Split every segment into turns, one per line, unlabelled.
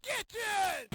kitchen!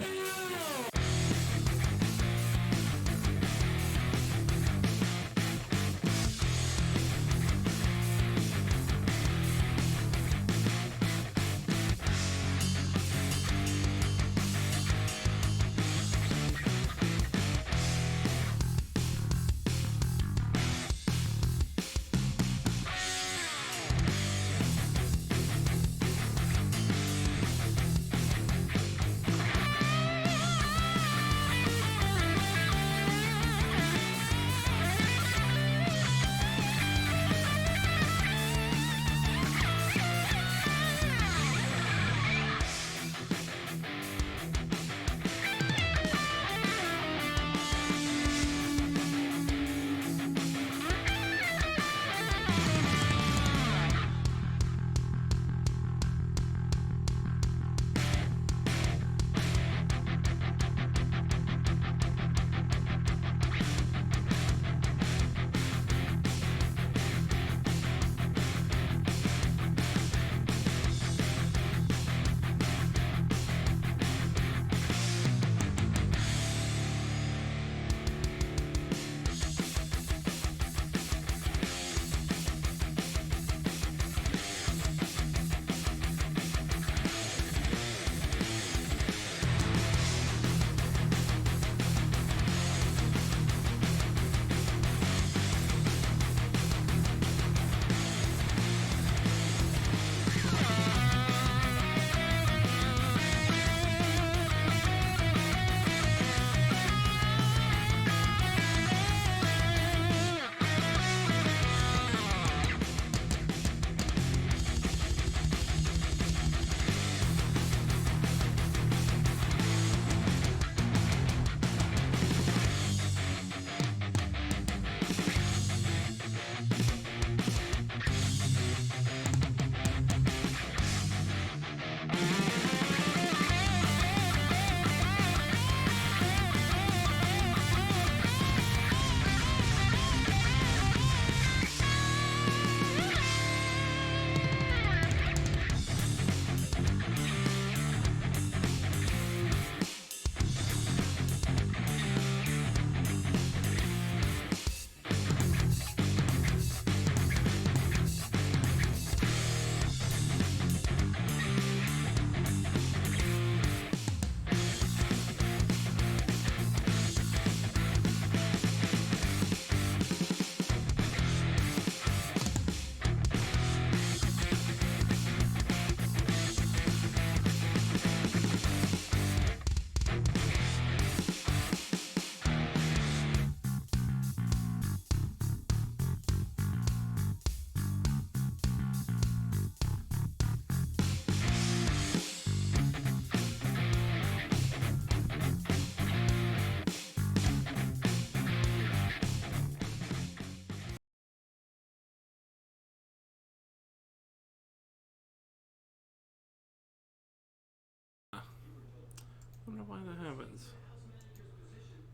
I wonder why that happens.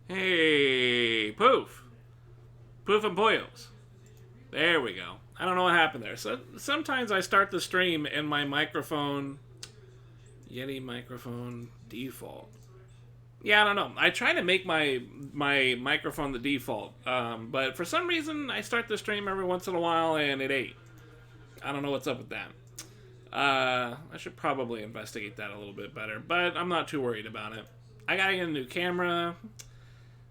Hey, poof. Poof and boyos. There we go. I don't know what happened there. So sometimes I start the stream and my microphone, Yeti microphone default. Yeah, I don't know. I try to make my microphone the default, but for some reason I start the stream every once in a while and it ain't. I don't know what's up with that. I should probably investigate that a little bit better, but I'm not too worried about it. I gotta get a new camera.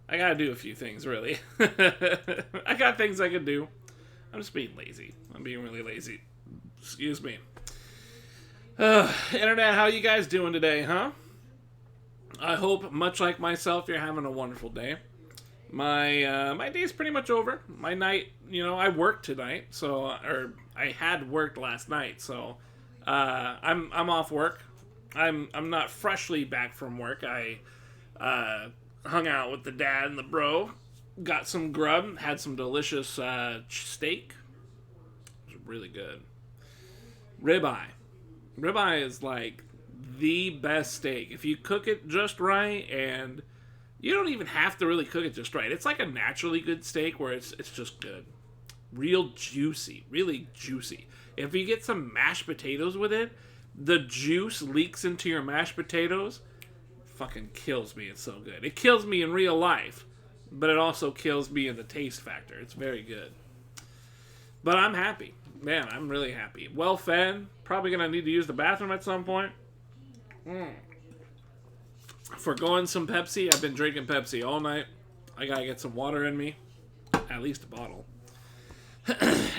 I gotta do a few things, really. I got things I can do. I'm just being lazy. I'm being really lazy. Excuse me. Internet, how you guys doing today, huh? I hope, much like myself, you're having a wonderful day. My day's pretty much over. My night, I worked tonight, or I had worked last night, so I'm off work. I'm not freshly back from work. I hung out with the dad and the bro, got some grub, had some delicious steak. It was really good. Ribeye. Ribeye is like the best steak. If you cook it just right, and you don't even have to really cook it just right. It's like a naturally good steak where it's just good. Real juicy, really juicy. If you get some mashed potatoes with it, the juice leaks into your mashed potatoes. fucking kills me. It's so good. It kills me in real life, but it also kills me in the taste factor. It's very good. But I'm happy. Man, I'm really happy. Well fed. Probably going to need to use the bathroom at some point. Forgoing some Pepsi. I've been drinking Pepsi all night. I got to get some water in me. At least a bottle.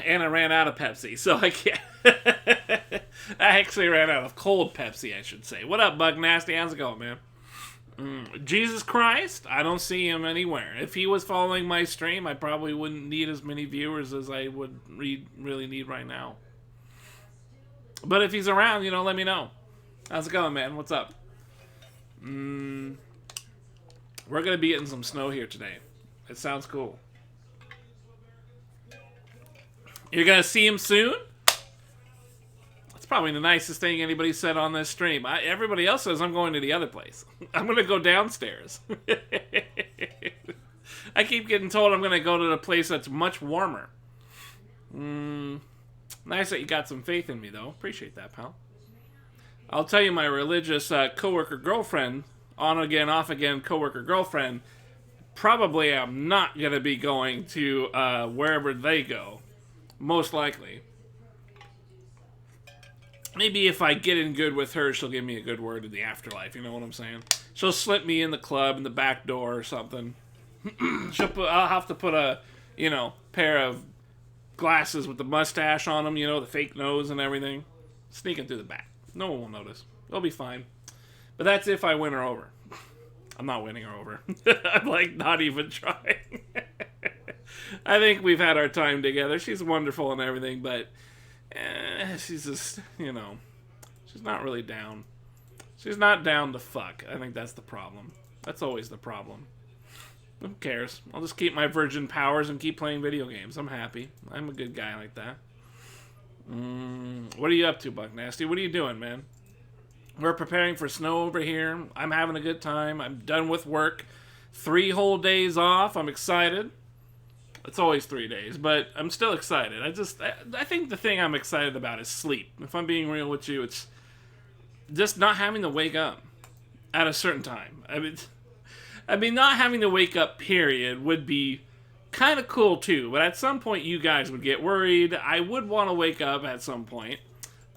And I ran out of Pepsi, so I can't. I actually ran out of cold Pepsi, I should say. What up, Bug Nasty? How's it going, man? Jesus Christ, I don't see him anywhere. If he was following my stream, I probably wouldn't need as many viewers as I would really need right now. But if he's around, let me know. How's it going, man? What's up? We're gonna be getting some snow here today. It sounds cool. You're gonna see him soon? That's probably the nicest thing anybody said on this stream. Everybody else says I'm going to the other place. I'm gonna go downstairs. I keep getting told I'm gonna go to the place that's much warmer. Nice that you got some faith in me, though. Appreciate that, pal. I'll tell you, my religious coworker girlfriend, on again, off again coworker girlfriend, probably I'm not gonna be going to wherever they go. Most likely. Maybe if I get in good with her, she'll give me a good word in the afterlife. You know what I'm saying? She'll slip me in the club in the back door or something. I'll have to put a, pair of glasses with the mustache on them. The fake nose and everything. Sneaking through the back. No one will notice. It'll be fine. But that's if I win her over. I'm not winning her over. I'm not even trying. I think we've had our time together. She's wonderful and everything, but she's just, she's not really down. She's not down to fuck. I think that's the problem. That's always the problem. Who cares? I'll just keep my virgin powers and keep playing video games. I'm happy. I'm a good guy like that. What are you up to, Buck Nasty? What are you doing, man? We're preparing for snow over here. I'm having a good time. I'm done with work. 3 whole days off. I'm excited. It's always 3 days, but I'm still excited. I think the thing I'm excited about is sleep. If I'm being real with you, it's just not having to wake up at a certain time. I mean, not having to wake up, period, would be kind of cool too, but at some point you guys would get worried. I would want to wake up at some point.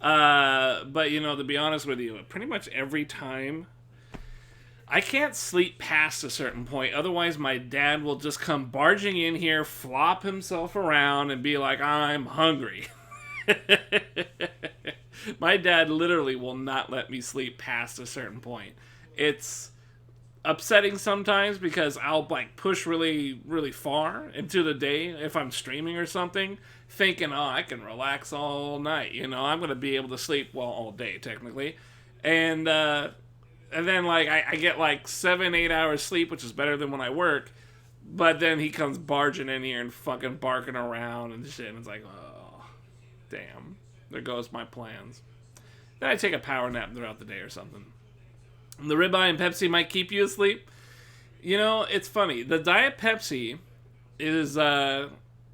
But, to be honest with you, pretty much every time I can't sleep past a certain point. Otherwise, my dad will just come barging in here, flop himself around, and be like, I'm hungry. My dad literally will not let me sleep past a certain point. It's upsetting sometimes because I'll, push really, really far into the day if I'm streaming or something, thinking, I can relax all night. I'm going to be able to sleep, all day, technically. And then, I get, 7-8 hours sleep, which is better than when I work. But then he comes barging in here and fucking barking around and shit. And it's like, oh, damn. There goes my plans. Then I take a power nap throughout the day or something. The ribeye and Pepsi might keep you asleep. It's funny. The Diet Pepsi is, the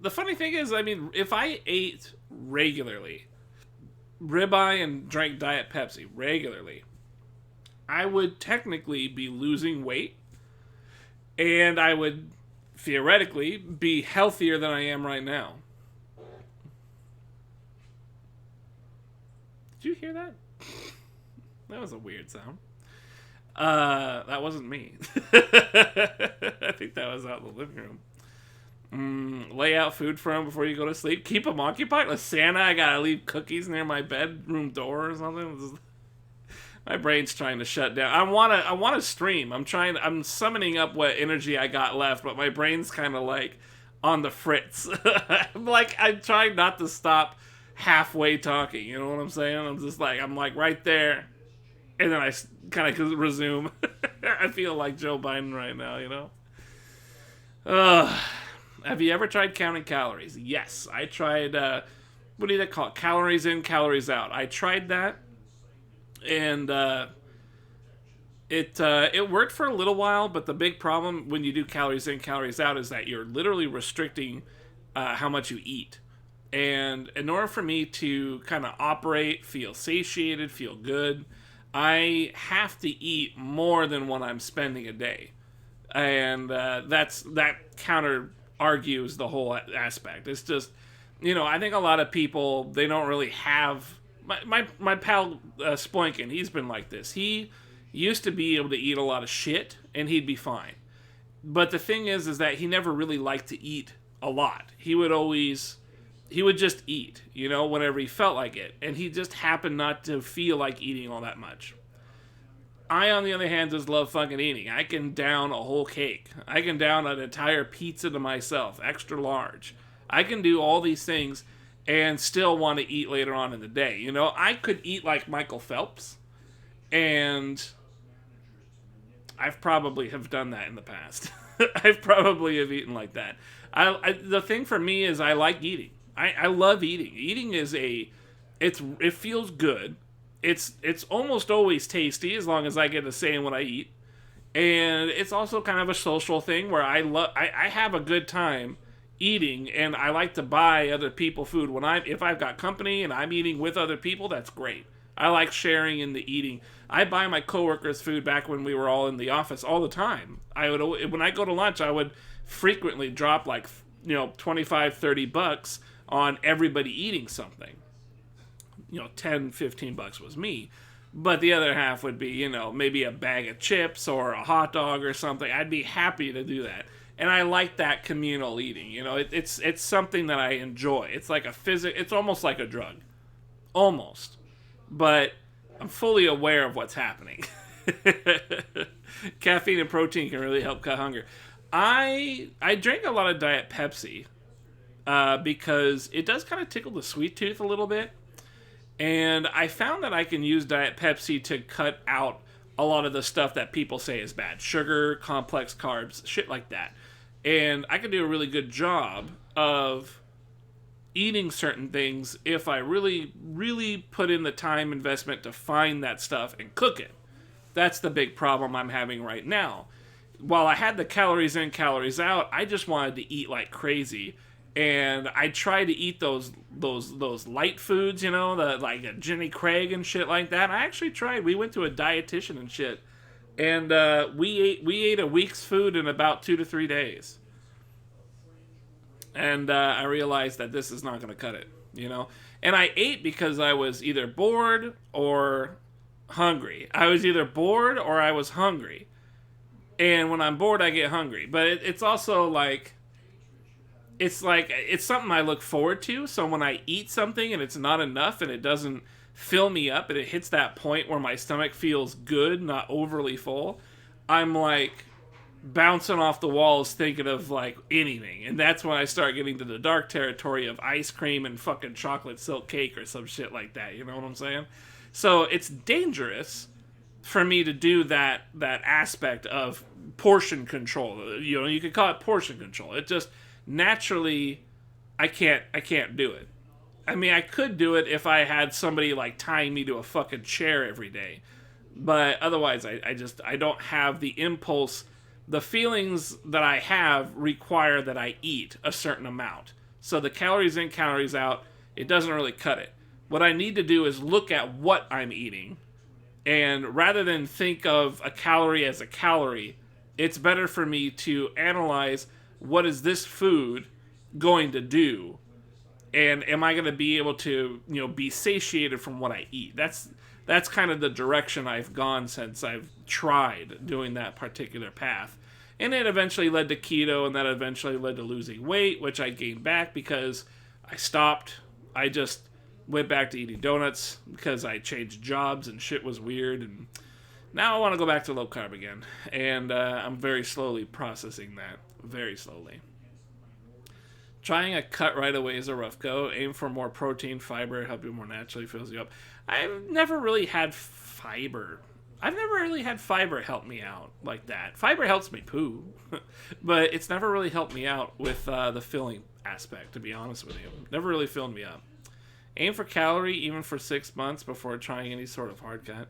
funny thing is, if I ate regularly, ribeye and drank Diet Pepsi regularly, I would technically be losing weight, and I would theoretically be healthier than I am right now. Did you hear that? That was a weird sound. That wasn't me. I think that was out in the living room. Lay out food for him before you go to sleep. Keep him occupied. Like Santa, I gotta leave cookies near my bedroom door or something. My brain's trying to shut down. I wanna stream. I'm summoning up what energy I got left, but my brain's kind of on the fritz. I'm trying not to stop halfway talking. You know what I'm saying? I'm just I'm right there. And then I kind of resume. I feel like Joe Biden right now, Have you ever tried counting calories? Yes. I tried, what do they call it? Calories in, calories out. I tried that. And it worked for a little while, but the big problem when you do calories in, calories out is that you're literally restricting how much you eat. And in order for me to kind of operate, feel satiated, feel good, I have to eat more than what I'm spending a day, and that counter argues the whole aspect. It's just, I think a lot of people, they don't really have. My pal Sploinkin, he's been like this. He used to be able to eat a lot of shit and he'd be fine. But the thing is that he never really liked to eat a lot. He would just eat, whenever he felt like it. And he just happened not to feel like eating all that much. I, on the other hand, just love fucking eating. I can down a whole cake. I can down an entire pizza to myself, extra large. I can do all these things and still want to eat later on in the day. I could eat like Michael Phelps, and I've probably have done that in the past. I've probably have eaten like that. The thing for me is I like eating. I love eating. Eating is it feels good. It's almost always tasty as long as I get a say in what I eat. And it's also kind of a social thing where I have a good time eating, and I like to buy other people food if I've got company and I'm eating with other people. That's great. I like sharing in the eating. I buy my coworkers food back when we were all in the office all the time. When I go to lunch, I would frequently drop like 25, $30 on everybody eating something. 10, $15 was me. But the other half would be, maybe a bag of chips or a hot dog or something. I'd be happy to do that. And I like that communal eating. It's something that I enjoy. It's like it's almost like a drug. Almost. But I'm fully aware of what's happening. Caffeine and protein can really help cut hunger. I drink a lot of Diet Pepsi because it does kind of tickle the sweet tooth a little bit. And I found that I can use Diet Pepsi to cut out a lot of the stuff that people say is bad. Sugar, complex carbs, shit like that. And I can do a really good job of eating certain things if I really, really put in the time investment to find that stuff and cook it. That's the big problem I'm having right now. While I had the calories in, calories out, I just wanted to eat like crazy. And I tried to eat those light foods, like a Jenny Craig and shit like that. I actually tried. We went to a dietitian and shit, and we ate a week's food in about 2 to 3 days. And I realized that this is not going to cut it, And I ate because I was either bored or hungry. I was either bored or I was hungry. And when I'm bored, I get hungry. But it's also like... It's something I look forward to. So when I eat something and it's not enough and it doesn't fill me up and it hits that point where my stomach feels good, not overly full, I'm like bouncing off the walls thinking of like anything. And that's when I start getting to the dark territory of ice cream and fucking chocolate silk cake or some shit like that. You know what I'm saying? So it's dangerous for me to do that aspect of portion control. You could call it portion control. It just... naturally, I can't do it. I mean, I could do it if I had somebody like tying me to a fucking chair every day, but otherwise, I don't have the impulse. The feelings that I have require that I eat a certain amount. So the calories in, calories out, it doesn't really cut it. What I need to do is look at what I'm eating, and rather than think of a calorie as a calorie, it's better for me to analyze what is this food going to do, and am I going to be able to, be satiated from what I eat? That's kind of the direction I've gone since I've tried doing that particular path. And it eventually led to keto, and that eventually led to losing weight, which I gained back because I stopped. I just went back to eating donuts because I changed jobs and shit was weird, and now I want to go back to low carb again. And I'm very slowly processing that. Very slowly. Trying a cut right away is a rough go. Aim for more protein, fiber, help you more naturally, fills you up. I've never really had fiber. I've never really had fiber help me out like that. Fiber helps me poo, but it's never really helped me out with the filling aspect, to be honest with you. Never really filled me up. Aim for calorie even for 6 months before trying any sort of hard cut.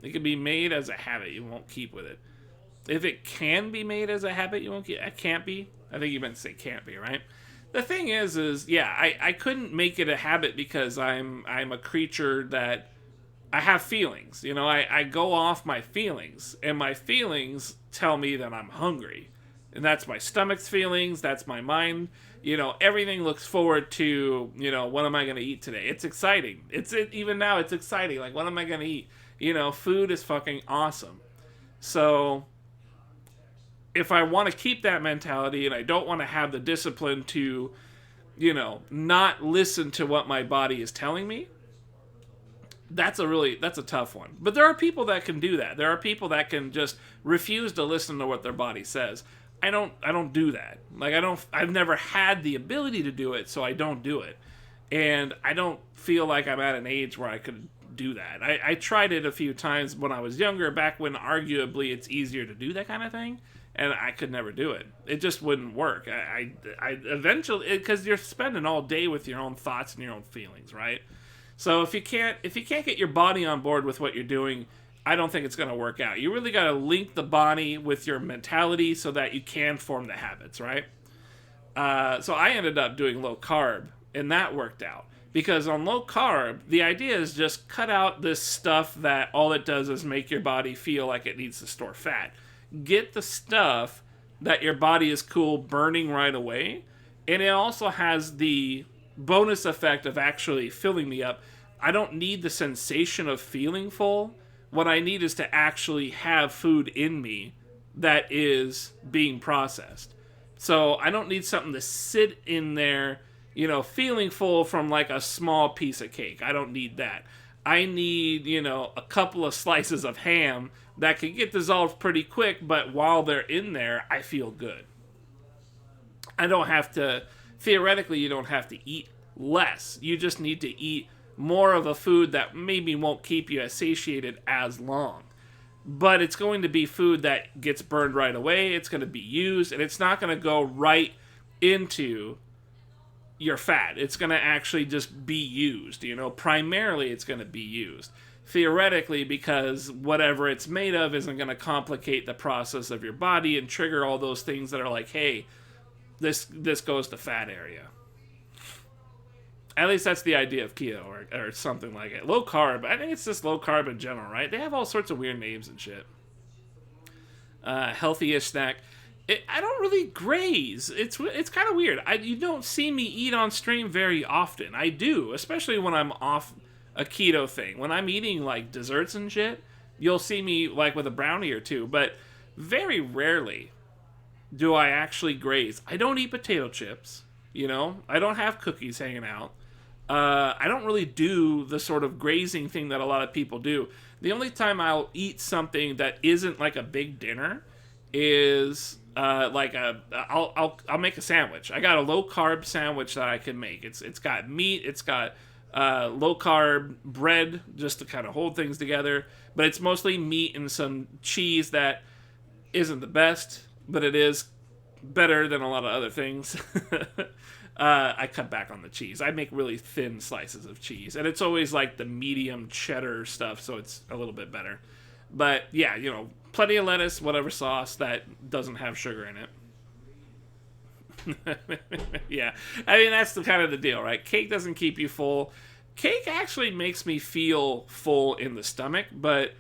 It can be made as a habit. You won't keep with it. If it can be made as a habit, you won't get... It can't be. I think you meant to say can't be, right? The thing is yeah, I couldn't make it a habit because I'm a creature that I have feelings. You know, I go off my feelings, and my feelings tell me that I'm hungry. And that's my stomach's feelings, that's my mind. You know, everything looks forward to, you know, what am I going to eat today? It's exciting. Even now, it's exciting. Like, what am I going to eat? You know, food is fucking awesome. So, if I want to keep that mentality and I don't want to have the discipline to, you know, not listen to what my body is telling me, that's a tough one. But there are people that can do that. There are people that can just refuse to listen to what their body says. I don't do that. Like, I've never had the ability to do it, so I don't do it. And I don't feel like I'm at an age where I could do that. I tried it a few times when I was younger, back when arguably it's easier to do that kind of thing, and I could never do it. It just wouldn't work. I eventually, because you're spending all day with your own thoughts and your own feelings, right? So if you can't get your body on board with what you're doing, I don't think it's going to work out. You really got to link the body with your mentality so that you can form the habits, right? So I ended up doing low carb, and that worked out. Because on low carb, the idea is just cut out this stuff that all it does is make your body feel like it needs to store fat. Get the stuff that your body is cool burning right away, and it also has the bonus effect of actually filling me up. I don't need the sensation of feeling full. What I need is to actually have food in me that is being processed. So I don't need something to sit in there, you know, feeling full from like a small piece of cake. I don't need that. I need, you know, a couple of slices of ham that can get dissolved pretty quick, but while they're in there, I feel good. I don't have to, theoretically, you don't have to eat less. You just need to eat more of a food that maybe won't keep you satiated as long. But it's going to be food that gets burned right away. It's going to be used, and it's not going to go right into your fat. It's going to actually just be used, you know. Primarily, it's going to be used. Theoretically, because whatever it's made of isn't going to complicate the process of your body and trigger all those things that are like, hey, this goes to fat area. At least that's the idea of keto or something like it. Low carb, I think it's just low carb in general, right? They have all sorts of weird names and shit. Healthy-ish snack. I don't really graze. It's kind of weird. You don't see me eat on stream very often. I do, especially when I'm off a keto thing. When I'm eating like desserts and shit, you'll see me like with a brownie or two. But very rarely do I actually graze. I don't eat potato chips. You know, I don't have cookies hanging out. I don't really do the sort of grazing thing that a lot of people do. The only time I'll eat something that isn't like a big dinner is I'll make a sandwich. I got a low carb sandwich that I can make. It's got meat. It's got low carb bread just to kind of hold things together. But it's mostly meat and some cheese that isn't the best, but it is better than a lot of other things. I cut back on the cheese. I make really thin slices of cheese. And it's always like the medium cheddar stuff, so it's a little bit better. But yeah, you know, plenty of lettuce, whatever sauce that doesn't have sugar in it. Yeah. I mean, that's the kind of the deal, right? Cake doesn't keep you full. Cake actually makes me feel full in the stomach, but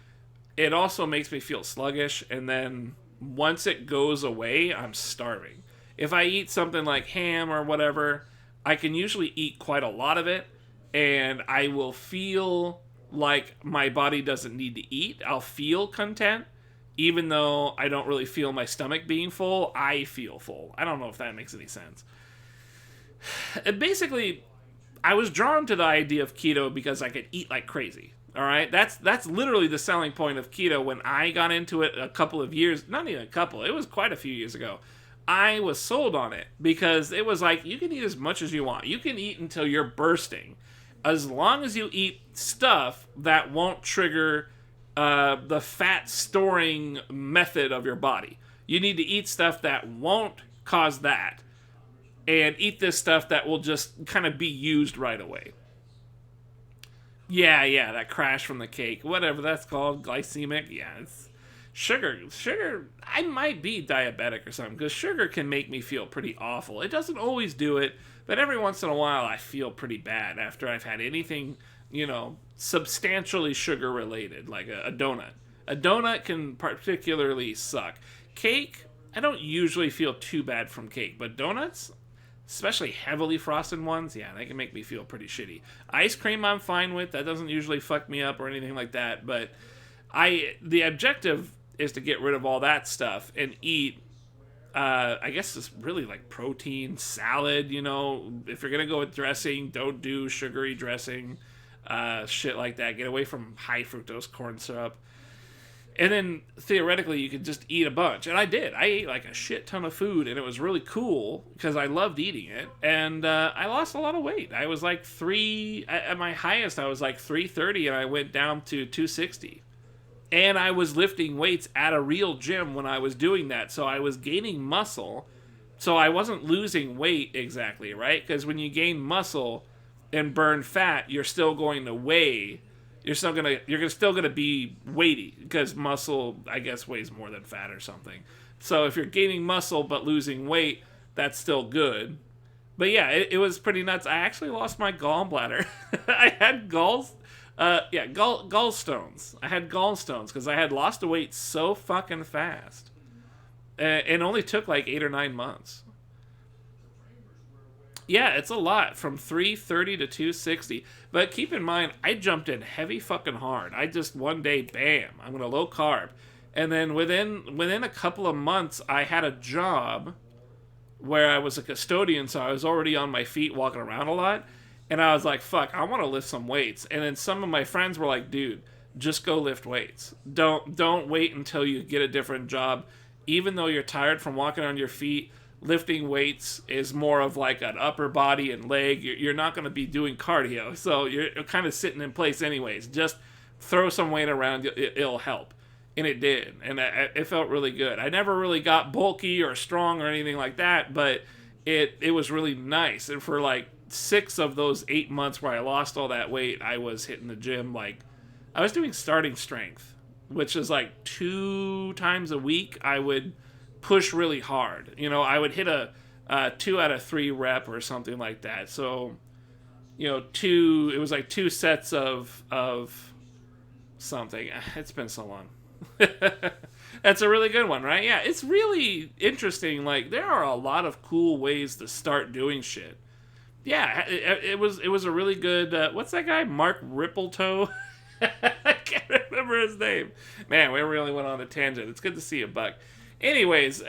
it also makes me feel sluggish. And then once it goes away, I'm starving. If I eat something like ham or whatever, I can usually eat quite a lot of it, and I will feel like my body doesn't need to eat. I'll feel content, even though I don't really feel my stomach being full. I feel full. I don't know if that makes any sense. Basically, I was drawn to the idea of keto because I could eat like crazy. All right, that's literally the selling point of keto. When I got into it a couple of years, not even a couple, it was quite a few years ago, I was sold on it because it was like, you can eat as much as you want. You can eat until you're bursting, as long as you eat stuff that won't trigger the fat storing method of your body. You need to eat stuff that won't cause that, and eat this stuff that will just kind of be used right away. Yeah, that crash from the cake, whatever that's called, glycemic. Yeah, it's sugar. I might be diabetic or something, because sugar can make me feel pretty awful. It doesn't always do it, but every once in a while I feel pretty bad after I've had anything substantially sugar related, like a donut. A donut can particularly suck. Cake, I don't usually feel too bad from cake, but donuts, especially heavily frosted ones, yeah, they can make me feel pretty shitty. Ice cream I'm fine with. That doesn't usually fuck me up or anything like that, but the objective is to get rid of all that stuff and eat, I guess it's really like protein, salad, if you're going to go with dressing, don't do sugary dressing, shit like that. Get away from high fructose corn syrup. And then, theoretically, you could just eat a bunch. And I did. I ate like a shit ton of food, and it was really cool because I loved eating it. And I lost a lot of weight. I was like at my highest, I was like 330, and I went down to 260. And I was lifting weights at a real gym when I was doing that. So I was gaining muscle. So I wasn't losing weight exactly, right? Because when you gain muscle and burn fat, you're still going to weigh. You're still gonna be weighty because muscle, I guess, weighs more than fat or something. So if you're gaining muscle but losing weight, that's still good. But yeah, it was pretty nuts. I actually lost my gallbladder. I had gallstones. I had gallstones because I had lost the weight so fucking fast. It only took like 8 or 9 months. Yeah, it's a lot, from 330 to 260. But keep in mind, I jumped in heavy fucking hard. I just one day, bam, I'm gonna low carb. And then within a couple of months, I had a job where I was a custodian, so I was already on my feet walking around a lot. And I was like, fuck, I want to lift some weights. And then some of my friends were like, dude, just go lift weights. Don't wait until you get a different job. Even though you're tired from walking on your feet, lifting weights is more of like an upper body and leg. You're not going to be doing cardio, so you're kind of sitting in place anyways. Just throw some weight around, it'll help. And it did, and it felt really good. I never really got bulky or strong or anything like that, but it was really nice. And for like 6 of those 8 months where I lost all that weight, I was hitting the gym. Like, I was doing starting strength, which is like 2 times a week. I would push really hard. I would hit a 2 out of 3 rep or something like that. So, it was like 2 sets of something. It's been so long. That's a really good one, right? Yeah, it's really interesting. Like, there are a lot of cool ways to start doing shit. Yeah, it was a really good, what's that guy? Mark Rippletoe? I can't remember his name. Man, we really went on a tangent. It's good to see you, Buck. Anyways,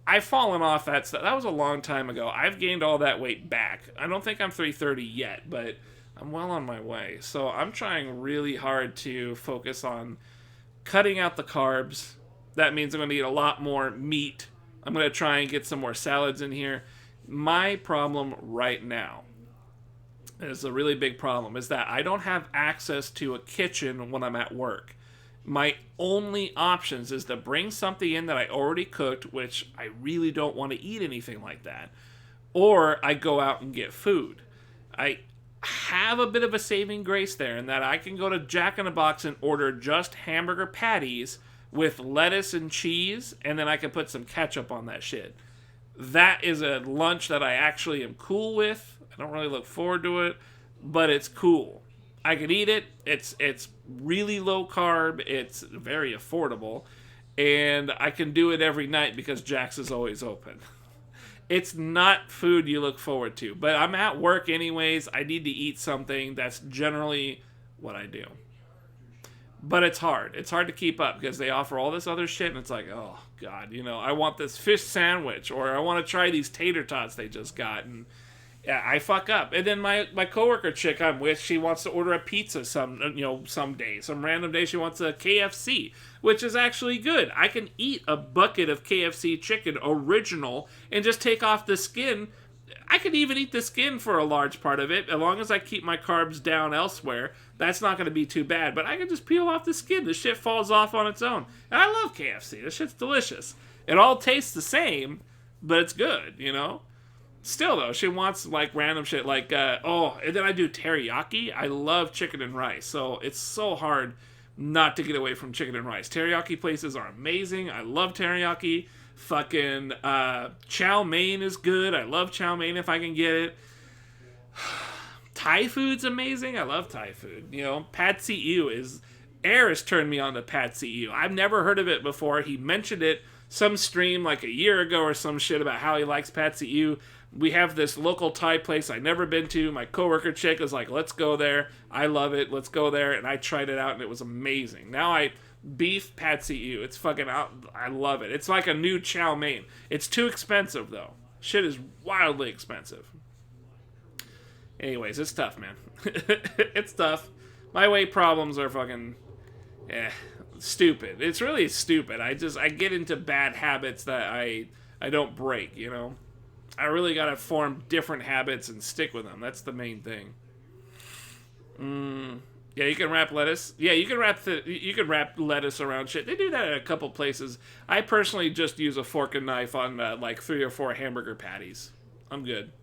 I've fallen off that stuff. That was a long time ago. I've gained all that weight back. I don't think I'm 330 yet, but I'm well on my way. So I'm trying really hard to focus on cutting out the carbs. That means I'm going to eat a lot more meat. I'm going to try and get some more salads in here. My problem right now is a really big problem, is that I don't have access to a kitchen when I'm at work. My only options is to bring something in that I already cooked, which I really don't want to eat anything like that, or I go out and get food. I have a bit of a saving grace there in that I can go to Jack in the Box and order just hamburger patties with lettuce and cheese, and then I can put some ketchup on that shit. That is a lunch that I actually am cool with. I don't really look forward to it, but it's cool. I can eat it. It's really low carb. It's very affordable. And I can do it every night because Jack's is always open. It's not food you look forward to. But I'm at work anyways. I need to eat something. That's generally what I do. But it's hard. It's hard to keep up because they offer all this other shit. And it's like, oh, God, I want this fish sandwich. Or I want to try these tater tots they just got. And yeah, I fuck up. And then my coworker chick I'm with, she wants to order a pizza some day. Some random day she wants a KFC, which is actually good. I can eat a bucket of KFC chicken original and just take off the skin. I could even eat the skin for a large part of it, as long as I keep my carbs down elsewhere. That's not going to be too bad. But I can just peel off the skin. The shit falls off on its own. And I love KFC. This shit's delicious. It all tastes the same, but it's good, Still, though, she wants, like, random shit, like, and then I do teriyaki. I love chicken and rice, so it's so hard not to get away from chicken and rice. Teriyaki places are amazing. I love teriyaki. Fucking chow mein is good. I love chow mein if I can get it. Thai food's amazing. I love Thai food. You know, Pad See Ew is... Eris turned me on to Pad See Ew. I've never heard of it before. He mentioned it some stream like a year ago or some shit about how he likes Pad See Ew. We have this local Thai place I've never been to. My coworker chick was like, let's go there. I love it. Let's go there. And I tried it out and it was amazing. Now I beef Pad See Ew. It's fucking out. I love it. It's like a new chow mein. It's too expensive though. Shit is wildly expensive. Anyways, it's tough, man. It's tough. My weight problems are fucking stupid. It's really stupid. I get into bad habits that I don't break, you know? I really gotta form different habits and stick with them. That's the main thing. Yeah, you can wrap lettuce. Yeah, you can wrap lettuce around shit. They do that at a couple places. I personally just use a fork and knife on like 3 or 4 hamburger patties. I'm good.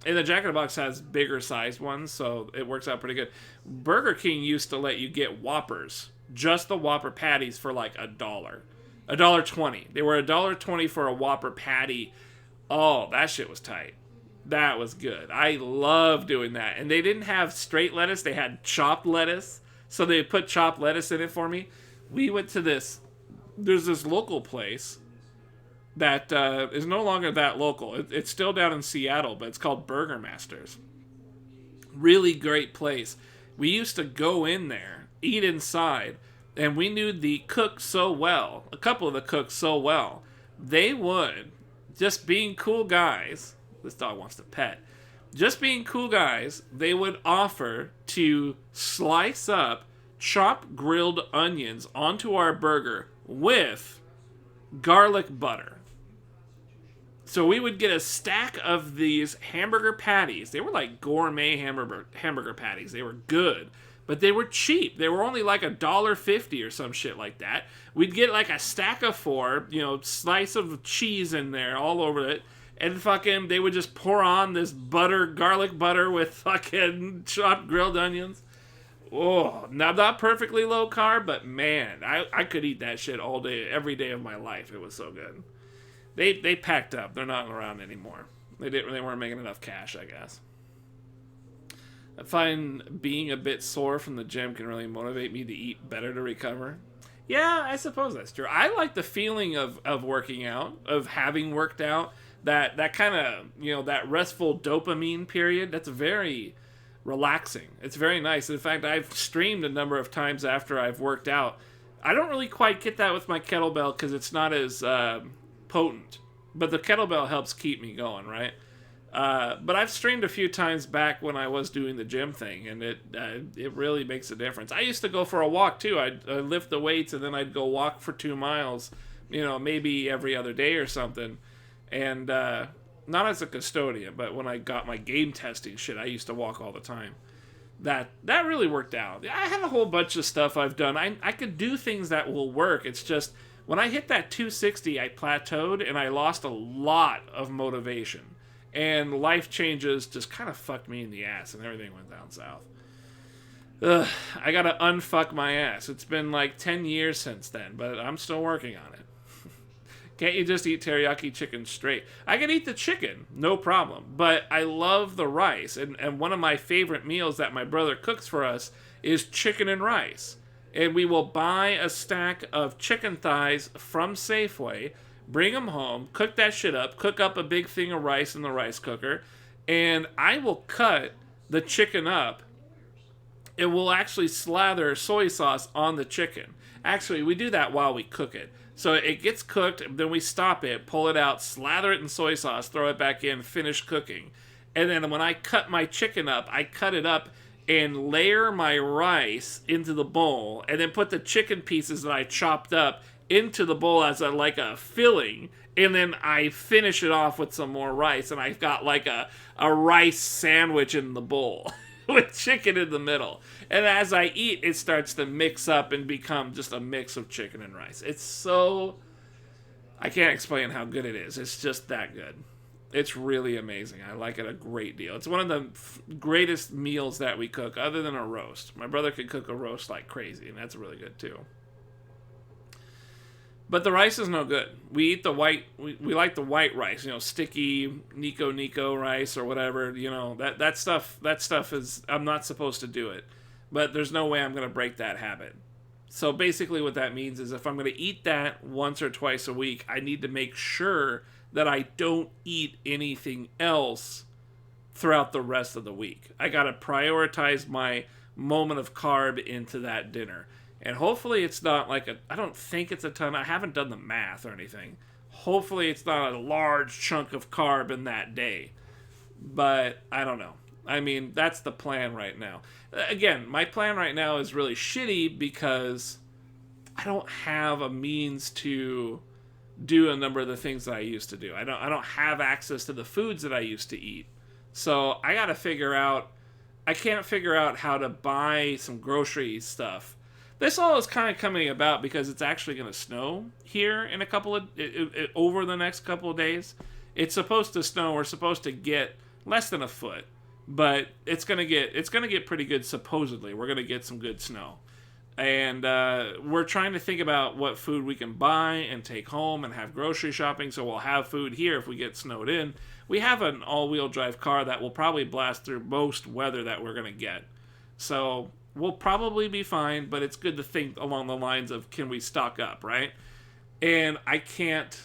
And the Jack in the Box has bigger sized ones, so it works out pretty good. Burger King used to let you get Whoppers, just the Whopper patties, for like $1, $1.20. They were $1.20 for a Whopper patty. Oh, that shit was tight. That was good. I love doing that. And they didn't have straight lettuce. They had chopped lettuce. So they put chopped lettuce in it for me. We went to this. There's this local place that is no longer that local. It's still down in Seattle, but it's called Burger Masters. Really great place. We used to go in there, eat inside, and we knew the cook so well, a couple of the cooks so well, they would, just being cool guys, this dog wants to pet, just being cool guys, they would offer to slice up chopped grilled onions onto our burger with garlic butter. So we would get a stack of these hamburger patties. They were like gourmet hamburger patties. They were good, but they were cheap. They were only like $1.50 or some shit like that. We'd get like a stack of 4, you know, slice of cheese in there all over it, and fucking they would just pour on this butter, garlic butter with fucking chopped grilled onions. Oh, not perfectly low carb, but man, I could eat that shit all day, every day of my life. It was so good. They packed up. They're not around anymore. They weren't making enough cash, I guess. I find being a bit sore from the gym can really motivate me to eat better to recover. Yeah, I suppose that's true. I like the feeling of working out, of having worked out. That kind of, you know, that restful dopamine period. That's very relaxing. It's very nice. In fact, I've streamed a number of times after I've worked out. I don't really quite get that with my kettlebell because it's not as potent, but the kettlebell helps keep me going, right? But I've streamed a few times back when I was doing the gym thing, and it really makes a difference. I used to go for a walk too. I'd lift the weights and then I'd go walk for 2 miles, you know, maybe every other day or something. And not as a custodian, but when I got my game testing shit, I used to walk all the time. That really worked out. I have a whole bunch of stuff I've done. I could do things that will work. It's just when I hit that 260, I plateaued and I lost a lot of motivation. And life changes just kind of fucked me in the ass and everything went down south. Ugh, I gotta unfuck my ass. It's been like 10 years since then, but I'm still working on it. Can't you just eat teriyaki chicken straight? I can eat the chicken, no problem. But I love the rice. And one of my favorite meals that my brother cooks for us is chicken and rice. And we will buy a stack of chicken thighs from Safeway, bring them home, cook that shit up, cook up a big thing of rice in the rice cooker, and I will cut the chicken up. It will actually slather soy sauce on the chicken. Actually, we do that while we cook it. So it gets cooked, then we stop it, pull it out, slather it in soy sauce, throw it back in, finish cooking. And then when I cut my chicken up, I cut it up and layer my rice into the bowl, and then put the chicken pieces that I chopped up into the bowl as a filling, and then I finish it off with some more rice, and I've got like a rice sandwich in the bowl with chicken in the middle. And as I eat, it starts to mix up and become just a mix of chicken and rice. It's so... I can't explain how good it is. It's just that good. It's really amazing. I like it a great deal. It's one of the greatest meals that we cook, other than a roast. My brother can cook a roast like crazy, and that's really good too. But the rice is no good. We eat the white. We like the white rice. Sticky Nico rice or whatever. That stuff. That stuff is. I'm not supposed to do it. But there's no way I'm gonna break that habit. So basically, what that means is if I'm gonna eat that once or twice a week, I need to make sure that I don't eat anything else throughout the rest of the week. I gotta prioritize my moment of carb into that dinner. And hopefully it's not like I don't think it's a ton. I haven't done the math or anything. Hopefully it's not a large chunk of carb in that day. But I don't know. I mean, that's the plan right now. Again, my plan right now is really shitty because I don't have a means to do a number of the things that I used to do. I don't have access to the foods that I used to eat. So I got to figure out. I can't figure out how to buy some grocery stuff. This all is kind of coming about because it's actually going to snow here in a couple of over the next couple of days. It's supposed to snow. We're supposed to get less than a foot, but it's going to get pretty good. Supposedly, we're going to get some good snow, and we're trying to think about what food we can buy and take home and have grocery shopping. So we'll have food here if we get snowed in. We have an all-wheel drive car that will probably blast through most weather that we're going to get. So we'll probably be fine, but it's good to think along the lines of, can we stock up, right? And I can't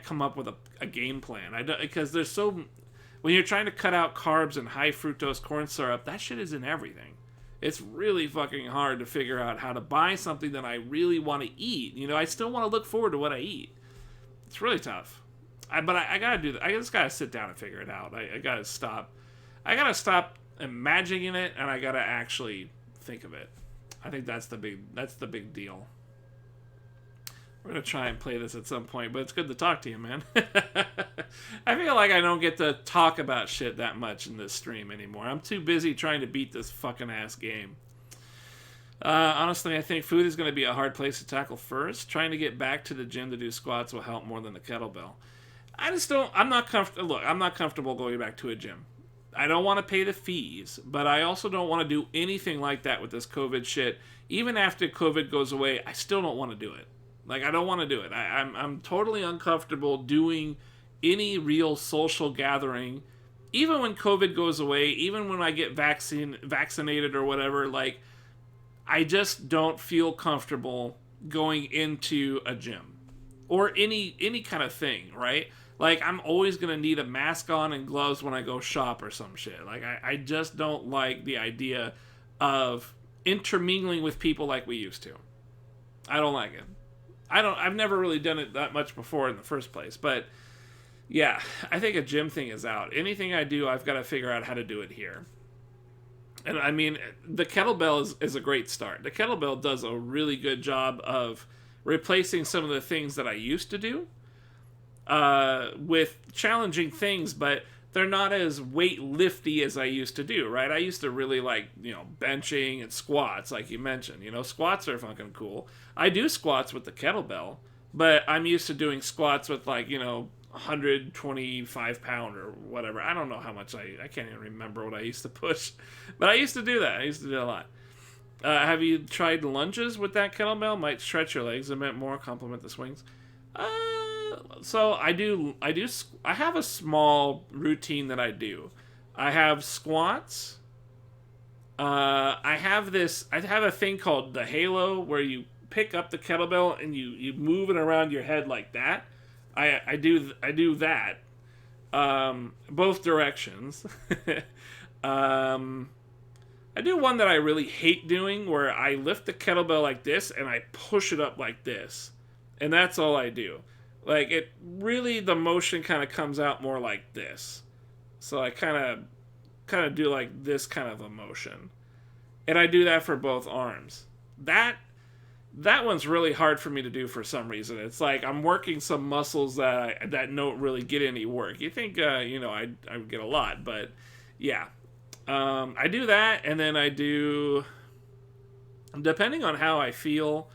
come up with a game plan. Because there's when you're trying to cut out carbs and high fructose corn syrup, that shit is in everything. It's really fucking hard to figure out how to buy something that I really want to eat. I still want to look forward to what I eat. It's really tough. But I gotta do that. I just gotta sit down and figure it out. I gotta stop. I gotta stop imagining it, and I gotta actually think of it. I think that's the big deal. We're gonna try and play this at some point, but it's good to talk to you, man. I feel like I don't get to talk about shit that much in this stream anymore. I'm too busy trying to beat this fucking ass game. Honestly, I think food is going to be a hard place to tackle first. Trying to get back to the gym to do squats will help more than the kettlebell. I'm not comfortable. Look, I'm not comfortable going back to a gym. I don't want to pay the fees, but I also don't want to do anything like that with this COVID shit. Even after COVID goes away, I still don't want to do it. Like, I don't want to do it. I'm totally uncomfortable doing any real social gathering. Even when COVID goes away, even when I get vaccinated or whatever, like, I just don't feel comfortable going into a gym or any kind of thing, right? Like, I'm always going to need a mask on and gloves when I go shop or some shit. Like, I just don't like the idea of intermingling with people like we used to. I don't like it. I've never really done it that much before in the first place, but yeah, I think a gym thing is out. Anything I do, I've got to figure out how to do it here. And I mean, the kettlebell is a great start. The kettlebell does a really good job of replacing some of the things that I used to do with challenging things, but they're not as weight-lifty as I used to do, right? I used to really like, benching and squats, like you mentioned. Squats are fucking cool. I do squats with the kettlebell, but I'm used to doing squats with 125 pound or whatever. I don't know how much I can't even remember what I used to push, but I used to do that. I used to do a lot. Have you tried lunges with that kettlebell? Might stretch your legs a bit more, complement the swings. So I have a small routine that I do. I have squats. I have a thing called the halo where you pick up the kettlebell and you move it around your head like that. I do that. Both directions. I do one that I really hate doing where I lift the kettlebell like this and I push it up like this. And that's all I do. Like, the motion kind of comes out more like this. So I kind of do like this kind of a motion. And I do that for both arms. That one's really hard for me to do for some reason. It's like I'm working some muscles that don't really get any work. You think, I would get a lot, but yeah. I do that, and then I do, depending on how I feel,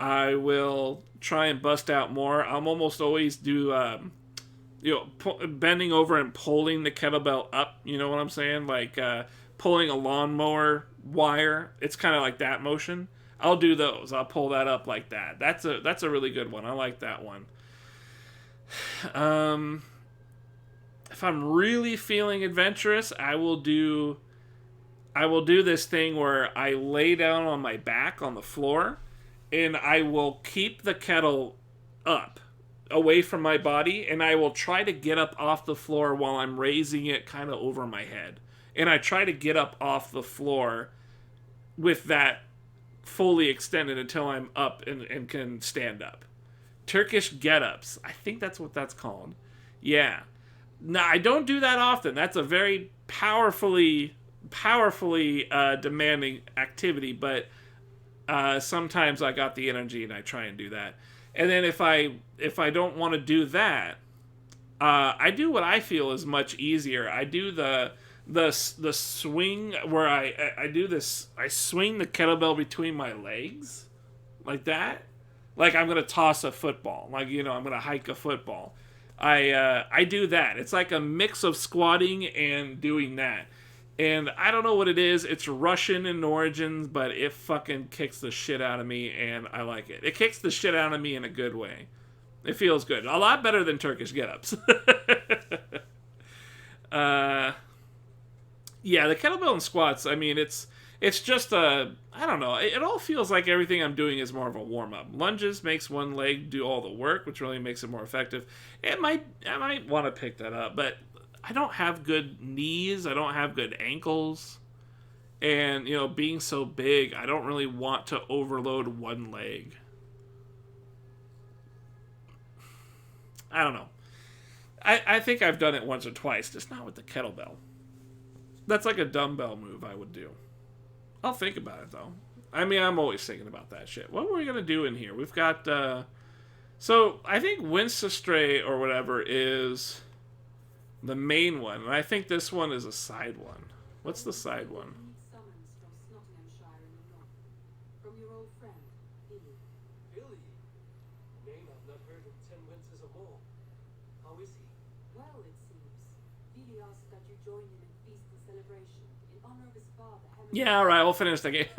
I will try and bust out more. I'm almost always do, bending over and pulling the kettlebell up. You know what I'm saying? Like pulling a lawnmower wire. It's kind of like that motion. I'll do those. I'll pull that up like that. That's a really good one. I like that one. If I'm really feeling adventurous, I will do this thing where I lay down on my back on the floor and I will keep the kettle up away from my body, and I will try to get up off the floor while I'm raising it kind of over my head. And I try to get up off the floor with that fully extended until I'm up and can stand up. Turkish get-ups. I think that's what that's called. Yeah. Now, I don't do that often. That's a very powerfully demanding activity, but sometimes I got the energy and I try and do that. And then if I don't want to do that, I do what I feel is much easier. I do the swing where I do this. I swing the kettlebell between my legs, like that. Like I'm gonna toss a football. Like, you know, I'm gonna hike a football. I do that. It's like a mix of squatting and doing that. And I don't know what it is. It's Russian in origins, but it fucking kicks the shit out of me, and I like it. It kicks the shit out of me in a good way. It feels good. A lot better than Turkish get-ups. Yeah, the kettlebell and squats, I mean, it's just I don't know. It all feels like everything I'm doing is more of a warm-up. Lunges makes one leg do all the work, which really makes it more effective. I might want to pick that up, but I don't have good knees. I don't have good ankles. And, you know, being so big, I don't really want to overload one leg. I don't know. I think I've done it once or twice, just not with the kettlebell. That's like a dumbbell move I would do. I'll think about it, though. I mean, I'm always thinking about that shit. What were we going to do in here? We've got, so, I think Wenceslas or whatever is the main one. And I think this one is a side one. What's the side one?
From your old friend, Billy. Billy? Name I've not heard in 10 winters or more. How is he? Well, it seems. Billy asked that you join him in feast and celebration in honor of his father, Henry.
Yeah, alright, we'll finish the game.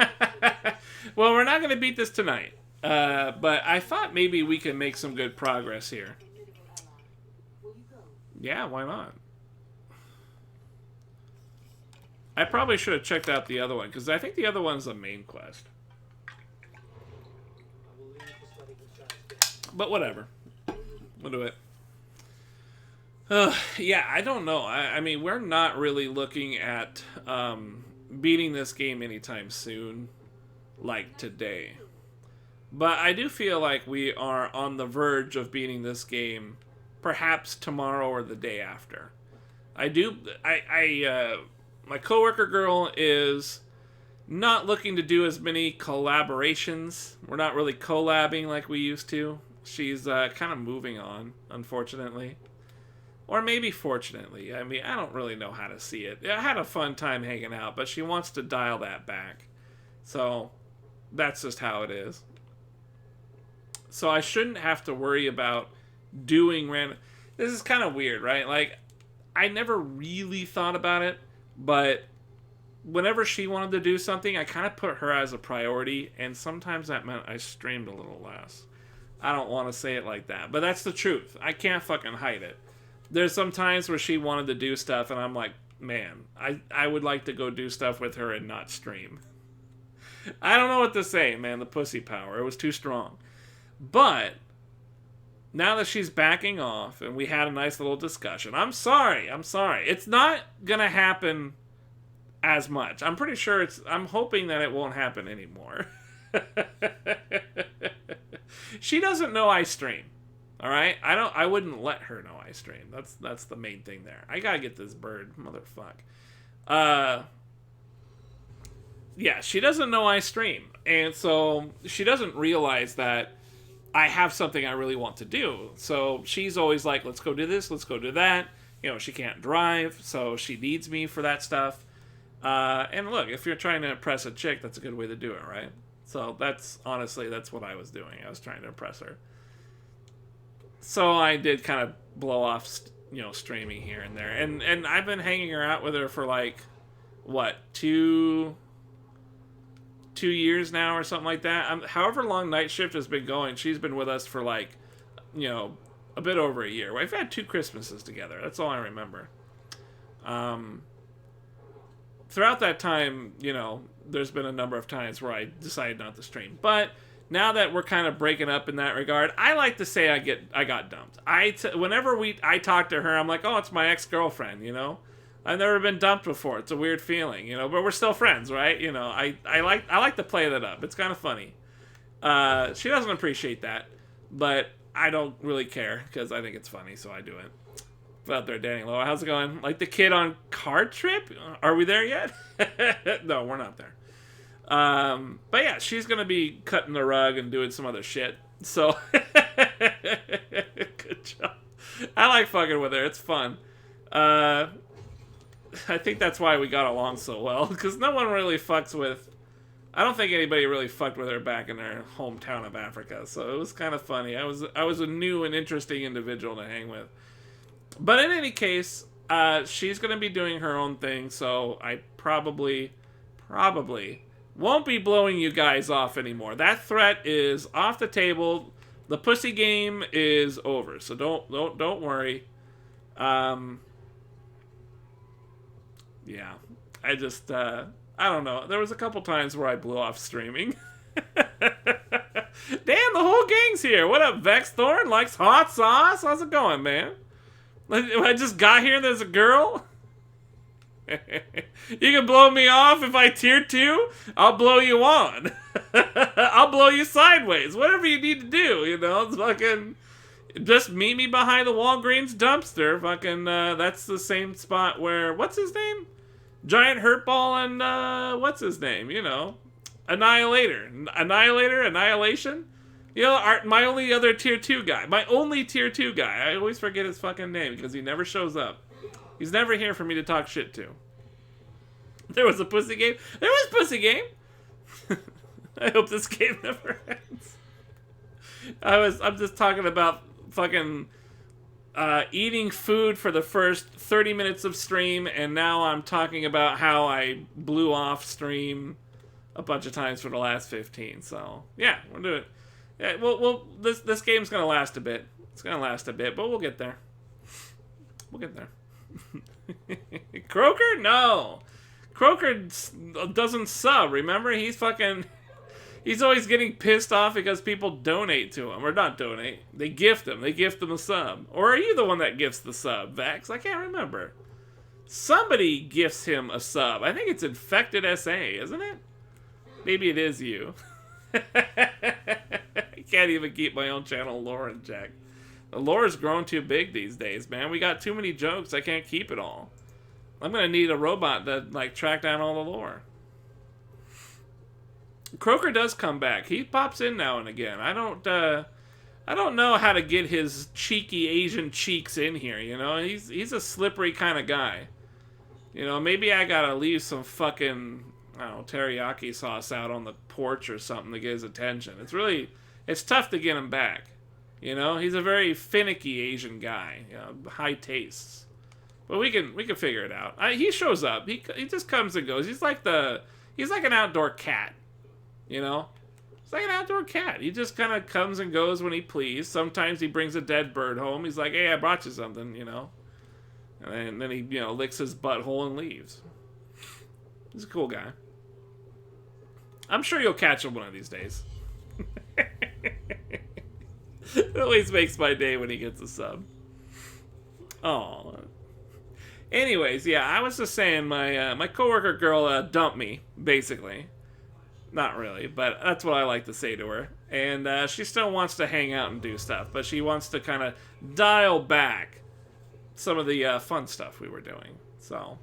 Well, we're not going to beat this tonight. But I thought maybe we could make some good progress here.
Will you go?
Yeah, why not? I probably should have checked out the other one, because I think the other one's the main quest. But whatever. We'll do it. Yeah, I don't know. I mean, we're not really looking at beating this game anytime soon, like today. But I do feel like we are on the verge of beating this game, perhaps tomorrow or the day after. My coworker girl is not looking to do as many collaborations. We're not really collabing like we used to. She's kind of moving on, unfortunately. Or maybe fortunately. I mean, I don't really know how to see it. I had a fun time hanging out, but she wants to dial that back. So, that's just how it is. So I shouldn't have to worry about doing random... This is kind of weird, right? Like, I never really thought about it, but whenever she wanted to do something, I kind of put her as a priority, and sometimes that meant I streamed a little less. I don't want to say it like that, but that's the truth. I can't fucking hide it. There's some times where she wanted to do stuff, and I'm like, man, I would like to go do stuff with her and not stream. I don't know what to say, man. The pussy power. It was too strong. But now that she's backing off and we had a nice little discussion, I'm sorry. It's not going to happen as much. I'm pretty sure I'm hoping that it won't happen anymore. She doesn't know I stream. All right? I wouldn't let her know I stream. That's the main thing there. I got to get this bird, motherfuck. Yeah, she doesn't know I stream. And so she doesn't realize that I have something I really want to do. So she's always like, let's go do this, let's go do that. You know, she can't drive, so she needs me for that stuff. And look, if you're trying to impress a chick, that's a good way to do it, right? So that's what I was doing. I was trying to impress her. So I did kind of blow off, streaming here and there. And I've been hanging her out with her for like, what, two 2 years now or something like that. However long Night Shift has been going, she's been with us for like, you know, a bit over a year. We've had 2 Christmases together. That's all I remember. Throughout that time, you know, there's been a number of times where I decided not to stream. But now that we're kind of breaking up in that regard, I like to say I got dumped. Whenever I talk to her, I'm like, oh, it's my ex-girlfriend, you know? I've never been dumped before. It's a weird feeling, you know, but we're still friends, right? You know, I like to play that up. It's kind of funny. She doesn't appreciate that, but I don't really care because I think it's funny, so I do it. Out there, Danny Lowe. How's it going? Like the kid on Card Trip? Are we there yet? No, we're not there. But yeah, she's gonna be cutting the rug and doing some other shit. So good job. I like fucking with her. It's fun. I think that's why we got along so well, because no one really fucks with. I don't think anybody really fucked with her back in their hometown of Africa. So it was kind of funny. I was a new and interesting individual to hang with. But in any case, she's going to be doing her own thing, so I probably won't be blowing you guys off anymore. That threat is off the table. The pussy game is over, so don't worry. Yeah, I just I don't know. There was a couple times where I blew off streaming. Damn, the whole gang's here. What up, Vex Thorn? Likes hot sauce? How's it going, man? I just got here and there's a girl? You can blow me off if I tier 2? I'll blow you on. I'll blow you sideways. Whatever you need to do, you know? It's fucking... Just meet me behind the Walgreens dumpster. Fucking, that's the same spot where... What's his name? Giant Hurtball and, what's his name? You know? Annihilation? You know, my only other tier 2 guy. My only tier 2 guy. I always forget his fucking name because he never shows up. He's never here for me to talk shit to. There was a pussy game. There was pussy game. I hope this game never ends. I'm just talking about fucking eating food for the first 30 minutes of stream, and now I'm talking about how I blew off stream a bunch of times for the last 15. So yeah, we'll do it. Yeah, well, this game's gonna last a bit. It's gonna last a bit, but we'll get there. We'll get there. Croaker? No. Croaker doesn't sub, remember? He's always getting pissed off because people donate to him. Or not donate. They gift him. They gift him a sub. Or are you the one that gifts the sub, Vax? I can't remember. Somebody gifts him a sub. I think it's Infected SA, isn't it? Maybe it is you. I can't even keep my own channel lore in check. The lore's grown too big these days, man. We got too many jokes. I can't keep it all. I'm gonna need a robot to like track down all the lore. Croaker does come back. He pops in now and again. I don't know how to get his cheeky Asian cheeks in here. You know, he's a slippery kind of guy. You know, maybe I gotta leave some fucking, I don't know, teriyaki sauce out on the porch or something to get his attention. It's tough to get him back. You know, he's a very finicky Asian guy. You know, high tastes. But we can figure it out. He shows up. He just comes and goes. He's like an outdoor cat. You know, it's like an outdoor cat. He just kind of comes and goes when he please. Sometimes he brings a dead bird home. He's like, hey, I brought you something. You know, and then he licks his butthole and leaves. He's a cool guy. I'm sure you'll catch him one of these days. It always makes my day when he gets a sub. Oh. Anyways, yeah, I was just saying my coworker girl dumped me, basically. Not really, but that's what I like to say to her. And she still wants to hang out and do stuff, but she wants to kind of dial back some of the fun stuff we were doing. So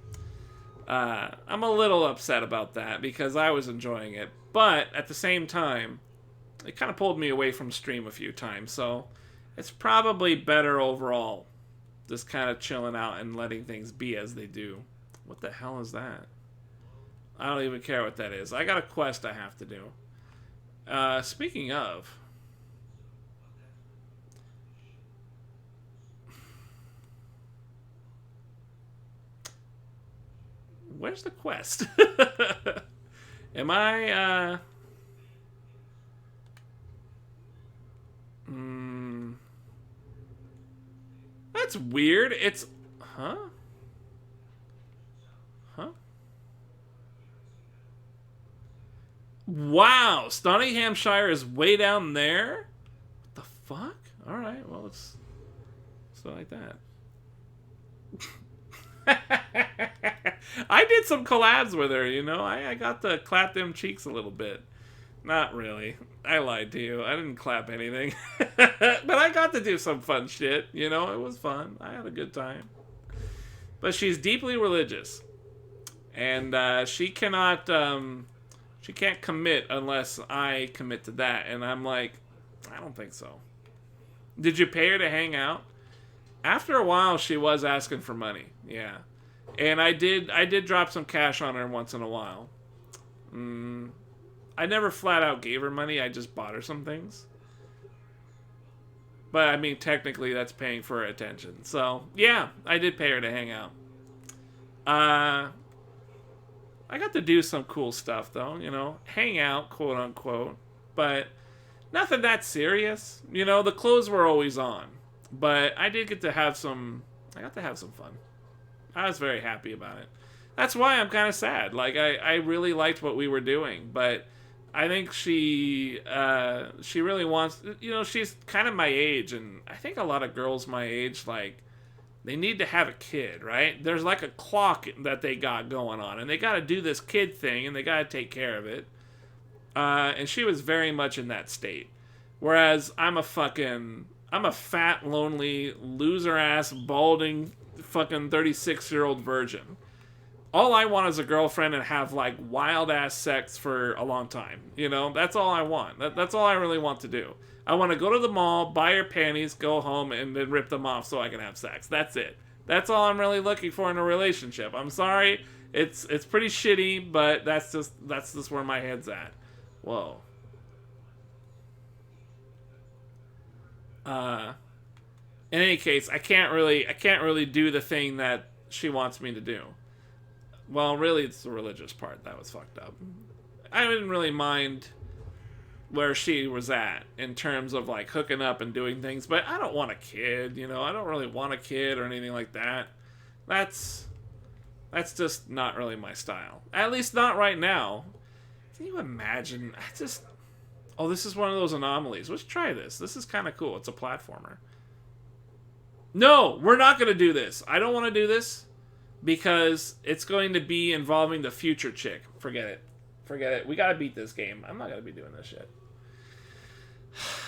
I'm a little upset about that because I was enjoying it. But at the same time, it kind of pulled me away from stream a few times. So it's probably better overall just kind of chilling out and letting things be as they do. What the hell is that? I don't even care what that is. I got a quest I have to do. Speaking of... Where's the quest? Am I, that's weird. It's... Huh? Huh? Wow, Nottinghamshire is way down there? What the fuck? Alright, well, it's not like that. I did some collabs with her, you know? I got to clap them cheeks a little bit. Not really. I lied to you. I didn't clap anything. But I got to do some fun shit, you know? It was fun. I had a good time. But she's deeply religious. And she cannot... she can't commit unless I commit to that. And I'm like, I don't think so. Did you pay her to hang out? After a while, she was asking for money. Yeah. And I did drop some cash on her once in a while. I never flat out gave her money. I just bought her some things. But, I mean, technically, that's paying for her attention. So, yeah, I did pay her to hang out. I got to do some cool stuff, though. You know, hang out, quote unquote. But nothing that serious. You know, the clothes were always on. But I did get to have some... I got to have some fun. I was very happy about it. That's why I'm kind of sad. Like, I really liked what we were doing. But I think she really wants... You know, she's kind of my age. And I think a lot of girls my age, like... They need to have a kid, right? There's like a clock that they got going on. And they got to do this kid thing. And they got to take care of it. And she was very much in that state. Whereas I'm a fat, lonely, loser-ass, balding, fucking 36-year-old virgin. All I want is a girlfriend and have, like, wild-ass sex for a long time. You know? That's all I want. That's all I really want to do. I want to go to the mall, buy her panties, go home, and then rip them off so I can have sex. That's it. That's all I'm really looking for in a relationship. I'm sorry. It's pretty shitty, but that's just where my head's at. Whoa. In any case, I can't really do the thing that she wants me to do. Well, really, it's the religious part that was fucked up. I didn't really mind where she was at in terms of like hooking up and doing things, but I don't want a kid, you know. I don't really want a kid or anything like that. That's just not really my style. At least not right now. Can you imagine? Oh, this is one of those anomalies. Let's try this. This is kind of cool. It's a platformer. No, we're not going to do this. I don't want to do this because it's going to be involving the future chick. Forget it. Forget it. We got to beat this game. I'm not going to be doing this shit.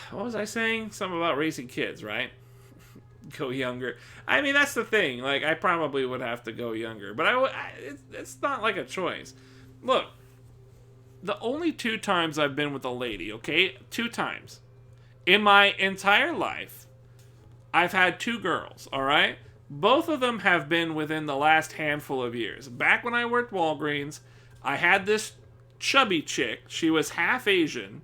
What was I saying? Something about raising kids, right? Go younger. I mean, that's the thing. Like, I probably would have to go younger. But it's not like a choice. Look. The only 2 times I've been with a lady, okay? 2 times. In my entire life, I've had 2 girls, alright? Both of them have been within the last handful of years. Back when I worked Walgreens, I had this chubby chick. She was half Asian.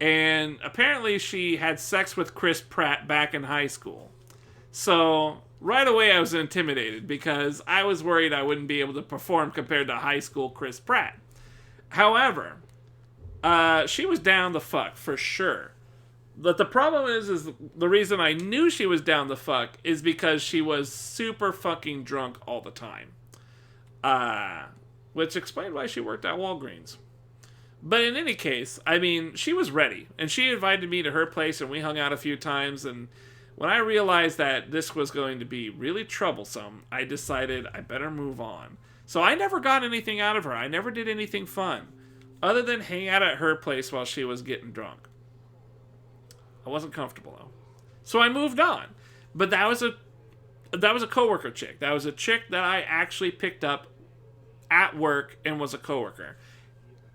And apparently she had sex with Chris Pratt back in high school. So, right away I was intimidated because I was worried I wouldn't be able to perform compared to high school Chris Pratt. However, she was down the fuck, for sure. But the problem is the reason I knew she was down the fuck is because she was super fucking drunk all the time. Which explained why she worked at Walgreens. But in any case, I mean, she was ready. And she invited me to her place and we hung out a few times. And when I realized that this was going to be really troublesome, I decided I better move on. So I never got anything out of her. I never did anything fun. Other than hang out at her place while she was getting drunk. I wasn't comfortable though. So I moved on. But that was a coworker chick. That was a chick that I actually picked up at work and was a coworker.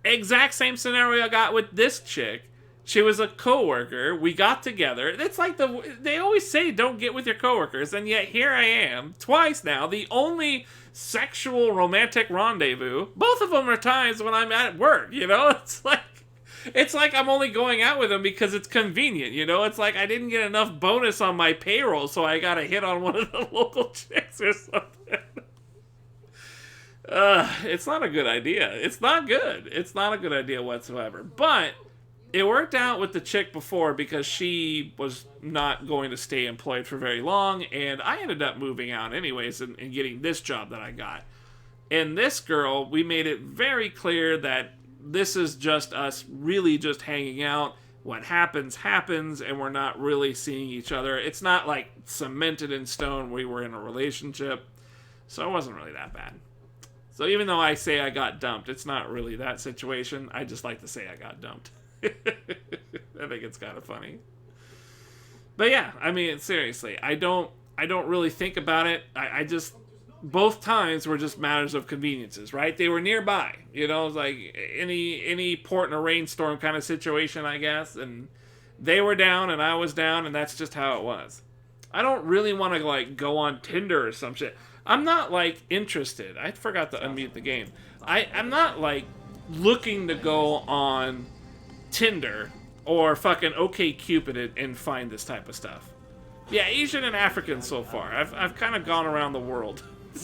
Exact same scenario I got with this chick. She was a coworker. We got together. It's like they always say don't get with your coworkers, and yet here I am twice now. The only sexual romantic rendezvous. Both of them are times when I'm at work. You know, it's like I'm only going out with them because it's convenient. You know, it's like I didn't get enough bonus on my payroll, so I got to hit on one of the local chicks or something. It's not a good idea. It's not good. It's not a good idea whatsoever. But it worked out with the chick before because she was not going to stay employed for very long, and I ended up moving out anyways and getting this job that I got. And this girl, we made it very clear that this is just us really just hanging out. What happens, happens, and we're not really seeing each other. It's not like cemented in stone we were in a relationship. So it wasn't really that bad. So even though I say I got dumped, it's not really that situation. I just like to say I got dumped. I think it's kind of funny. But yeah, I mean, seriously, I don't really think about it. I just, both times were just matters of conveniences, right? They were nearby, you know, it was like any port in a rainstorm kind of situation, I guess. And they were down and I was down, and that's just how it was. I don't really want to like go on Tinder or some shit. I'm not like interested. I forgot to unmute the game. I'm not like looking to go on Tinder or fucking OkCupid and find this type of stuff. Yeah, Asian and African so far. I've kind of gone around the world.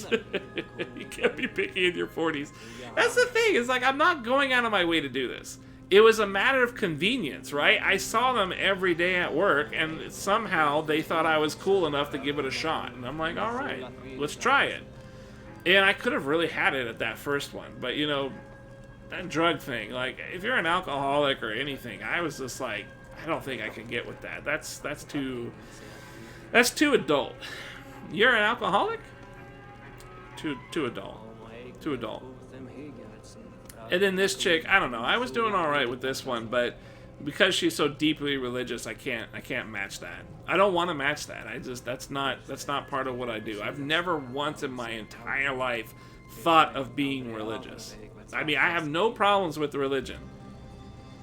You can't be picky in your 40s. That's the thing. It's like I'm not going out of my way to do this. It was a matter of convenience, right? I saw them every day at work, and somehow they thought I was cool enough to give it a shot. And I'm like, all right, let's try it. And I could have really had it at that first one, but you know, that drug thing, like if you're an alcoholic or anything, I was just like, I don't think I can get with that. That's too adult. You're an alcoholic? Too adult. Too adult. And then this chick, I don't know. I was doing all right with this one, but because she's so deeply religious, I can't match that. I don't want to match that. That's not part of what I do. I've never once in my entire life thought of being religious. I mean, I have no problems with religion.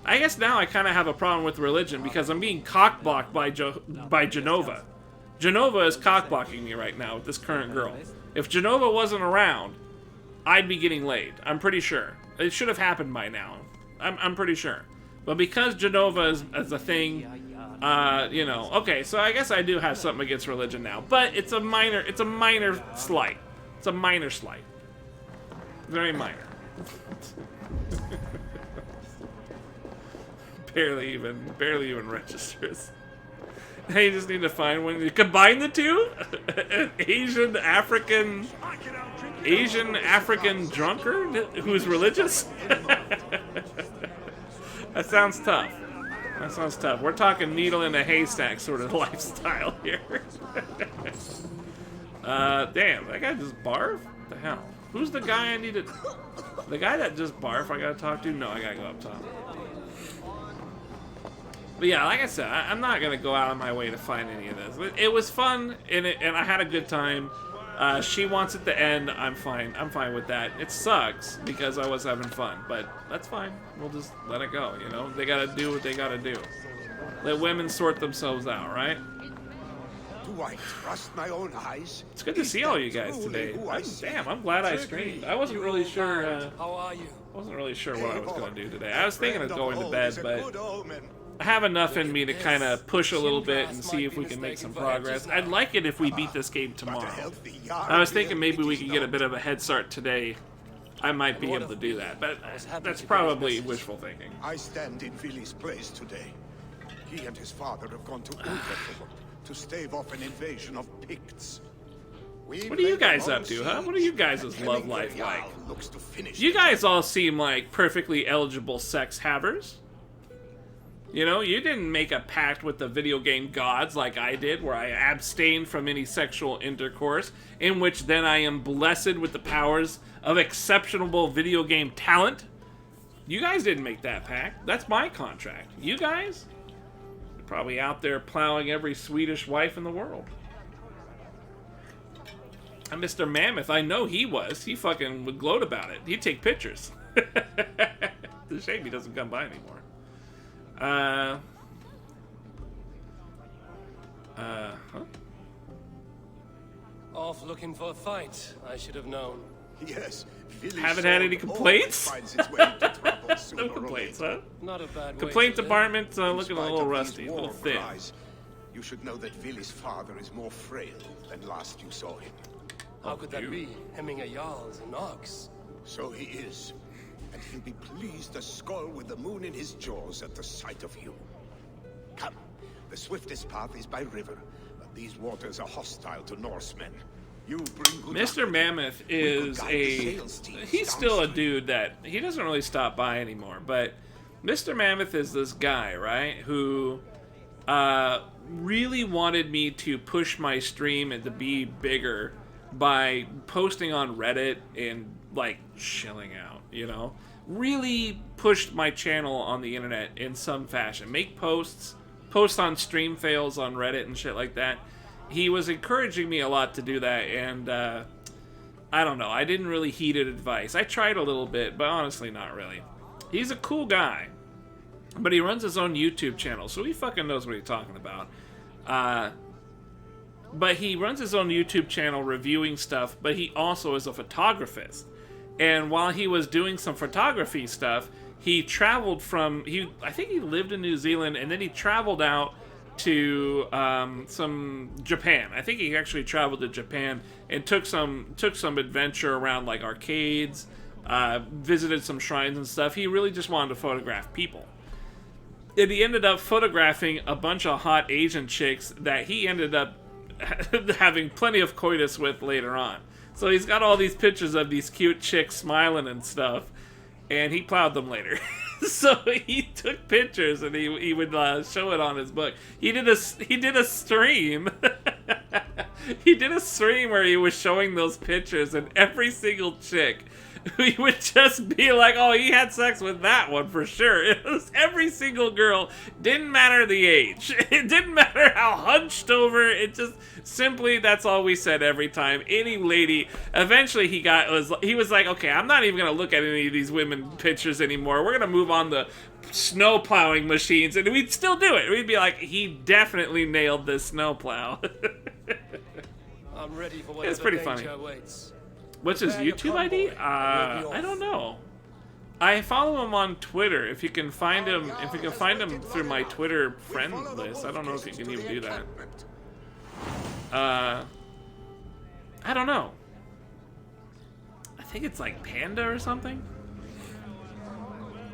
I guess now I kind of have a problem with religion because I'm being cockblocked by Genova. Genova is cockblocking me right now with this current girl. If Genova wasn't around, I'd be getting laid. I'm pretty sure. It should have happened by now. I'm pretty sure. But because Genova is a thing, you know, okay, so I guess I do have something against religion now. But it's a minor slight. It's a minor slight. Very minor. barely even registers. Now you just need to find one. You combine the two? Asian African drunkard who's religious? That sounds tough. That sounds tough. We're talking needle in a haystack sort of lifestyle here. Damn, that guy just barfed? What the hell? Who's the guy I needed? The guy that just barfed I gotta talk to? No, I gotta go up top. But yeah, like I said, I'm not gonna go out of my way to find any of this. It was fun, and I had a good time. She wants it to end. I'm fine. I'm fine with that. It sucks because I was having fun, but that's fine. We'll just let it go. You know, they gotta do what they gotta do. Let women sort themselves out, right?
Do I trust my own eyes?
It's good to see all you guys today. Damn, I'm glad I streamed. I wasn't really sure.
How are you?
Wasn't really sure what I was gonna do today. I was thinking of going to bed, but I have enough in me to kind of push a little bit and see if we can make some progress. I'd like it if we beat this game tomorrow. I was thinking maybe we could get a bit of a head start today. I might be able to do that, but that's probably wishful thinking.
I stand in Vili's place today. He and his father have gone to Lothire to stave off an invasion of Picts.
What are you guys up to, huh? What are you guys' love life like? You guys all seem like perfectly eligible sex havers. You know, you didn't make a pact with the video game gods like I did, where I abstained from any sexual intercourse, in which then I am blessed with the powers of exceptional video game talent. You guys didn't make that pact. That's my contract. You guys? You're probably out there plowing every Swedish wife in the world. And Mr. Mammoth, I know he was. He fucking would gloat about it. He'd take pictures. It's a shame he doesn't come by anymore. Huh?
Off looking for a fight. I should have known.
Yes.
Haven't had any complaints? No complaints, huh?
Not a bad way
Complaint
to live.
department looking a little rusty, a little thin.
You should know that Vili's father is more frail than last you saw him.
How could that be? Hemming a Jarl's an ox.
So he is. and he'll be pleased to skull with the moon in his jaws at the sight of you. Come, the swiftest path is by river, but these waters are hostile to Norsemen. You bring good
Mr.
luck.
Mammoth
We could
is
guide the sales teams
he's still a
downstream.
dude that he doesn't really stop by anymore, but Mr. Mammoth is this guy, right, who really wanted me to push my stream and to be bigger by posting on Reddit and like chilling out, you know? Really pushed my channel on the internet in some fashion. Make post on stream fails on Reddit and shit like that. He was encouraging me a lot to do that, and I don't know, I didn't really heed his advice. I tried a little bit, but honestly not really. He's a cool guy, but he runs his own YouTube channel, so he fucking knows what he's talking about. But he runs his own YouTube channel reviewing stuff, but he also is a photographist. And while he was doing some photography stuff, he traveled from, I think he lived in New Zealand, and then he traveled out to some Japan. I think he actually traveled to Japan and took some adventure around like arcades, visited some shrines and stuff. He really just wanted to photograph people. And he ended up photographing a bunch of hot Asian chicks that he ended up having plenty of coitus with later on. So he's got all these pictures of these cute chicks smiling and stuff, and he plowed them later. So he took pictures and he would show it on his book. He did a stream. He did a stream where he was showing those pictures, and every single chick, he would just be like, oh, he had sex with that one for sure. It was every single girl. Didn't matter the age. It didn't matter how hunched over. It just simply, that's all we said every time. Any lady, eventually he was like, okay, I'm not even going to look at any of these women pictures anymore. We're going to move on to snow plowing machines, and we'd still do it. We'd be like, he definitely nailed this snow plow.
I'm ready for whatever
It's pretty funny.
danger awaits.
What's his
Prepare your
YouTube ID?
convoy, and we'll be
I
off.
don't know. I follow him on Twitter. If you can find him, through my Twitter friend list, I don't know if you can even do that. I don't know. I think it's like Panda or something.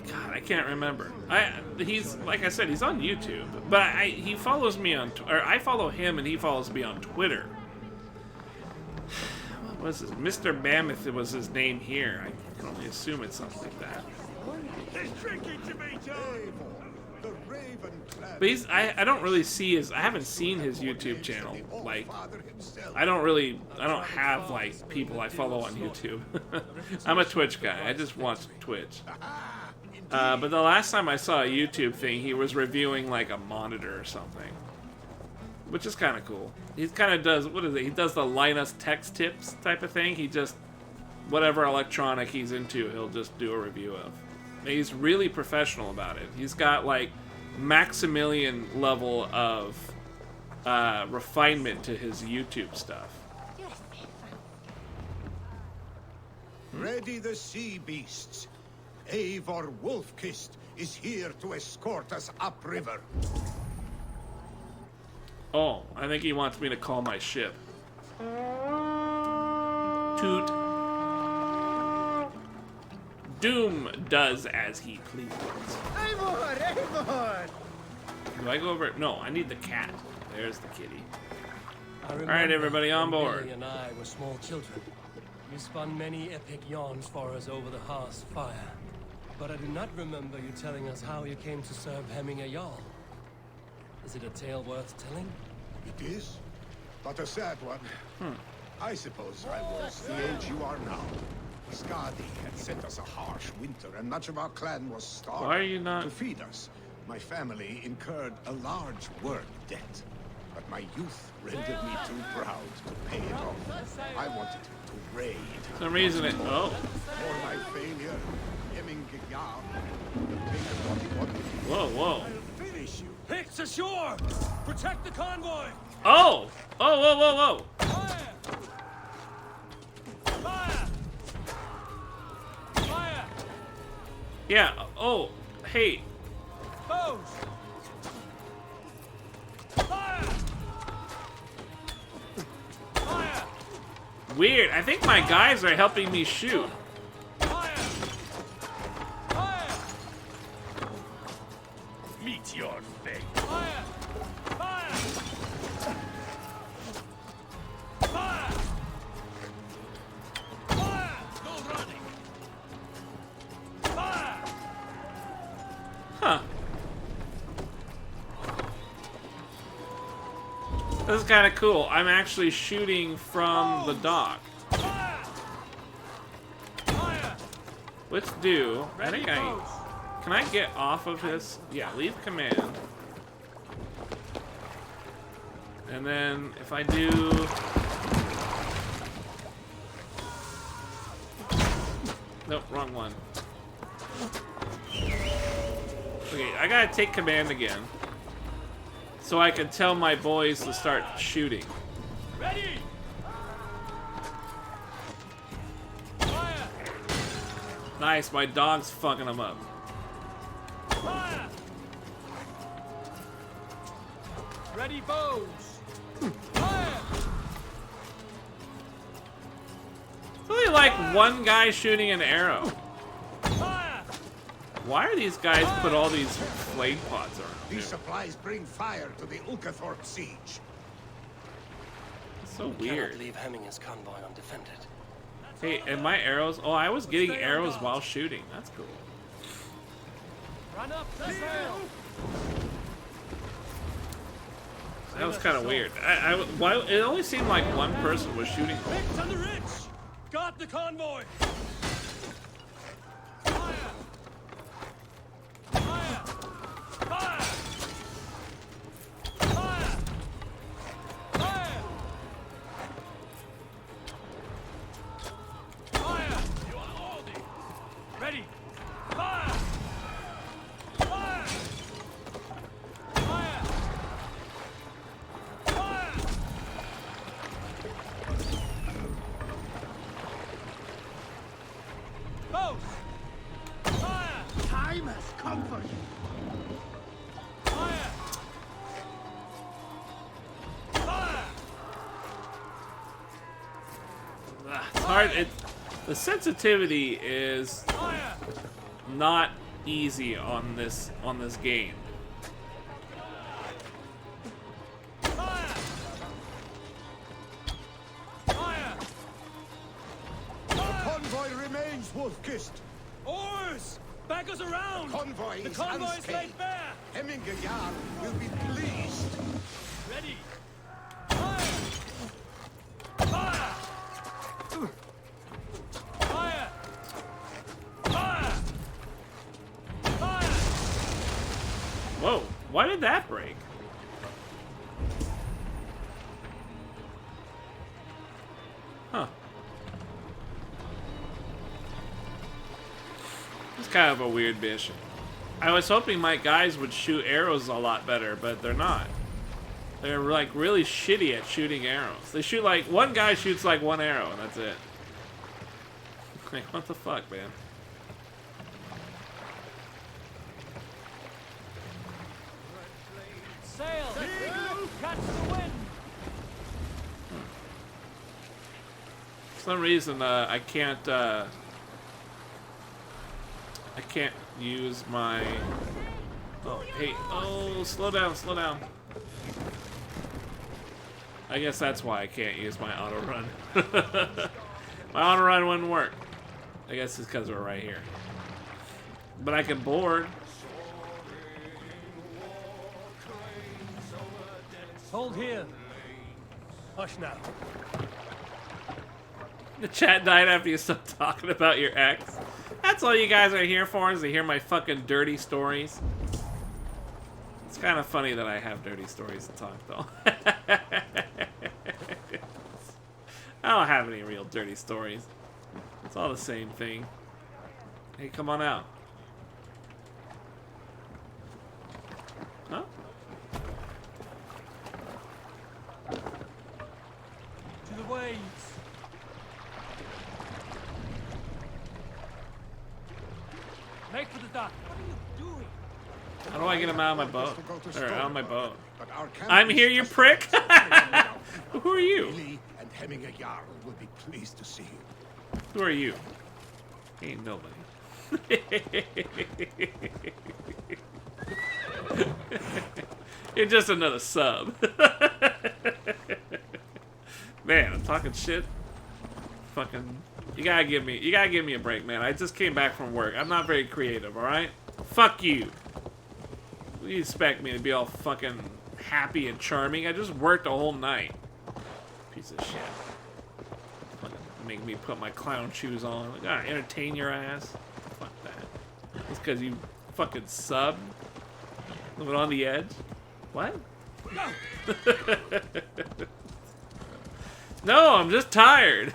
God, I can't remember. He's like I said, he's on YouTube, but he follows me on, or I follow him and he follows me on Twitter. What was it? Mr. Mammoth was his name here. I can only assume it's something like that. But I don't really see I haven't seen his YouTube channel. Like, I don't have like people I follow on YouTube. I'm a Twitch guy. I just watch Twitch. But the last time I saw a YouTube thing, he was reviewing like a monitor or something, which is kind of cool. He kind of does, what is it? He does the Linus text tips type of thing. He just, whatever electronic he's into, he'll just do a review of. And he's really professional about it. He's got like Maximilian level of refinement to his YouTube stuff.
Ready the sea beasts. Eivor Wolfkist is here to escort us upriver.
Oh, I think he wants me to call my ship. Toot. Doom does as he pleases.
Eivor! Eivor!
Do I go over? No, I need the cat. There's the kitty.
All
right, everybody on board.
Billy and I were small children. You spun many epic yarns for us over the hearth's fire. But I do not remember you telling us how you came to serve Hemminger Jarl. Is it a tale worth telling?
It is, but a sad one. I suppose I was the age you are now. Skadi had sent us a harsh winter, and much of our clan was starving.
Why are you not-
To feed us, my family incurred a large work debt. But my youth rendered me too proud to pay it off. I wanted to raid.
For some reason it. Oh.
For my failure, Hemminger Jarl dictated what he wanted.
Whoa, whoa.
I'll finish you.
Picks ashore! Protect the convoy!
Oh! Oh, whoa, whoa, whoa.
Fire! Fire! Fire!
Yeah. Oh, hey.
Foes! Fire! Fire!
Weird. I think my guys are helping me shoot.
Fire!
thing.
Fire! Fire! Fire! Fire! No running! Fire!
Huh. This is kind of cool. I'm actually shooting from the dock.
Fire! Fire!
Let's do. I
Ready,
think
pose.
Can I get off of his? Yeah, leave command. And then if I do. Nope, wrong one. Okay, I gotta take command again. So I can tell my boys to start shooting.
Ready! Fire!
Nice, my dog's fucking them up.
Fire! Ready, bows! Fire!
It's only like one guy shooting an arrow.
Fire!
Why are these guys put all these flame pots around?
These supplies bring fire to the Ulcathorpe siege.
It's so
Cannot
weird.
leave Hemming's convoy undefended.
Hey, and my arrows? Oh, I was getting arrows while shooting. That's cool.
Run up the sail!
That was kind of weird. Why? It only seemed like one person was shooting.
Picked on the ridge! Got the convoy! Fire! Fire! Fire! Fire! Fire! Fire! You are all ready! Fire! Fire! Fire! Fire! Both! Fire!
Time has come for you.
Fire! Fire!
It's hard. The sensitivity is
Fire!
not easy on this game.
Fire! Fire!
Convoy remains wolf-kissed.
Oars! Back us around!
Convoy
The
is
convoy is
unscathed.
laid bare!
Hemmingar will be pleased.
Ready! Fire! Fire! Fire! Fire! Fire!
Whoa! Why did that break? Huh. It's kind of a weird mission. I was hoping my guys would shoot arrows a lot better, but they're not. They're like really shitty at shooting arrows. They shoot like, one guy shoots like one arrow and that's it. Like, what the fuck, man?
Sail! Catch the wind!
For some reason, I can't use my... Oh, hey, oh, slow down, slow down. I guess that's why I can't use my auto run. My auto run wouldn't work. I guess it's because we're right here. But I can board.
Hold here. Hush now.
The chat died after you stopped talking about your ex. That's all you guys are here for, is to hear my fucking dirty stories. It's kind of funny that I have dirty stories to talk, though. I don't have any real dirty stories. It's all the same thing. Hey, come on out. Huh?
To the waves. Make for the dock. What are you doing?
How do I get him out of my boat? Or out of my boat?
But our camp
I'm
is
here, you
just
prick!
now.
Who are you?
Billy and Hemmingar will be pleased to see you.
Who are you? Ain't nobody. You're just another sub. Man, I'm talking shit. Fucking, you gotta give me a break, man. I just came back from work. I'm not very creative, all right? Fuck you. You expect me to be all fucking happy and charming? I just worked a whole night. Piece of shit. Fucking make me put my clown shoes on. Like, gotta entertain your ass. Fuck that. Just because you fucking sub. Living on the edge. What? No, I'm just tired.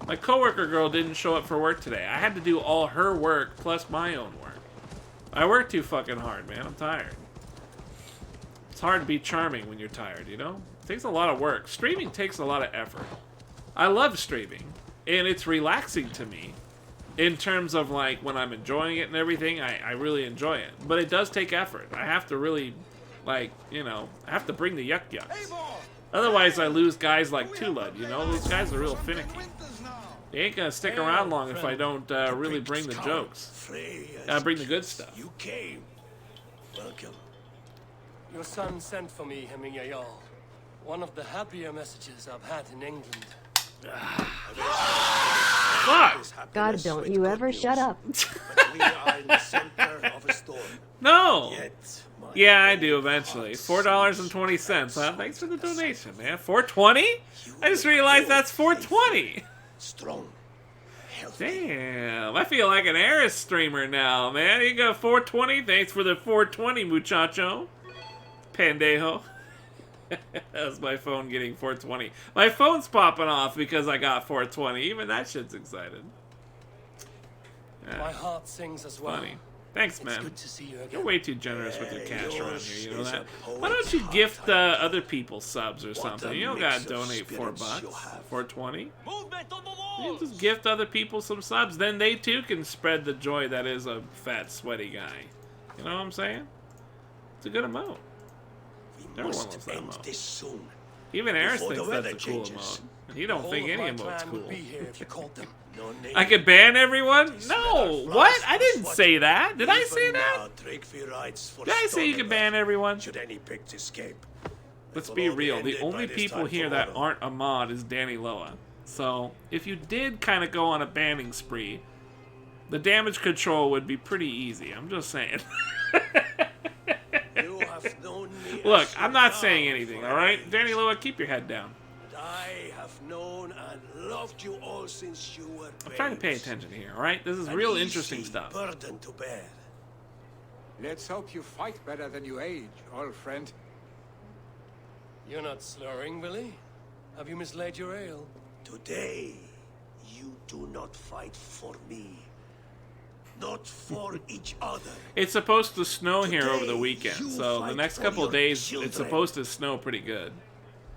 My coworker girl didn't show up for work today. I had to do all her work plus my own work. I work too fucking hard, man. I'm tired. It's hard to be charming when you're tired, you know? It takes a lot of work. Streaming takes a lot of effort. I love streaming, and it's relaxing to me. In terms of, like, when I'm enjoying it and everything, I really enjoy it. But it does take effort. I have to really, like, you know, I have to bring the yuck-yucks. Otherwise, I lose guys like Tulud, you know? Those guys are real finicky. They ain't gonna stick around long if I don't really bring the jokes. Gotta bring the good stuff.
You came. Welcome.
Your son sent for me, Hemingway Jarl. One of the happier messages I've had in England.
Fuck!
God, don't you ever shut up.
We are in the center of a storm.
No!
Yet,
Yeah, I do eventually. $4.20, huh? Thanks for the donation, man. $4.20? I just realized that's $4.20.
strong, healthy.
Damn, I feel like an Eris streamer now, man. You got $4.20? Thanks for the $4.20, muchacho. Pendejo. That's my phone getting $4.20. My phone's popping off because I got $4.20. Even that shit's excited.
My heart sings as well.
Funny. Thanks,
It's
man.
good to see you again.
You're way too generous with your cash around here, you know
Yours
that?
is a
Why don't you
poet's
gift
heart.
other people subs or something?
a
You don't
mix
gotta
of
donate $4
spirits you
bucks.
have.
$4.20.
Movement on the
You
walls!
just gift other people some subs, then they too can spread the joy that is a fat, sweaty guy. You know what I'm saying? It's a good emote.
We
Everyone
must
loves that
end
emote.
this soon.
Even Eris
Before the
thinks that's a
weather
cool
changes.
emote. And he don't
Whole
think
of
any
my
emote's
clan
cool.
would be here if you called them.
No name.
I could ban everyone?
These
No!
little
What?
frogs
I didn't
must
say
watch.
that. Did I
Even
say that?
now, Tryggvi rides for
Did I say you could ban
Stormberg,
everyone?
Should any picked escape.
Let's
It'll
be
all
real. The
ended
only
by this
people
time
here that
tomorrow.
aren't a mod is Danny Loa. So, if you did kind of go on a banning spree, the damage control would be pretty easy. I'm just saying.
You have known me
Look,
as
I'm
you
not
are
saying anything,
for
alright?
age.
Danny Loa, keep your head down.
And I have known and loved you all since you were
I'm trying to pay
babes.
attention here, alright? This is
An
real
easy
interesting stuff.
burden to bear.
Let's hope you fight better than you age, old friend.
You're not slurring, Billy? Have you mislaid your ale?
Today, you do not fight for me. Not for each other.
It's supposed to snow here over the
Today,
weekend,
you
so the
fight
next
for
couple of
your
days,
children.
it's supposed to snow pretty good.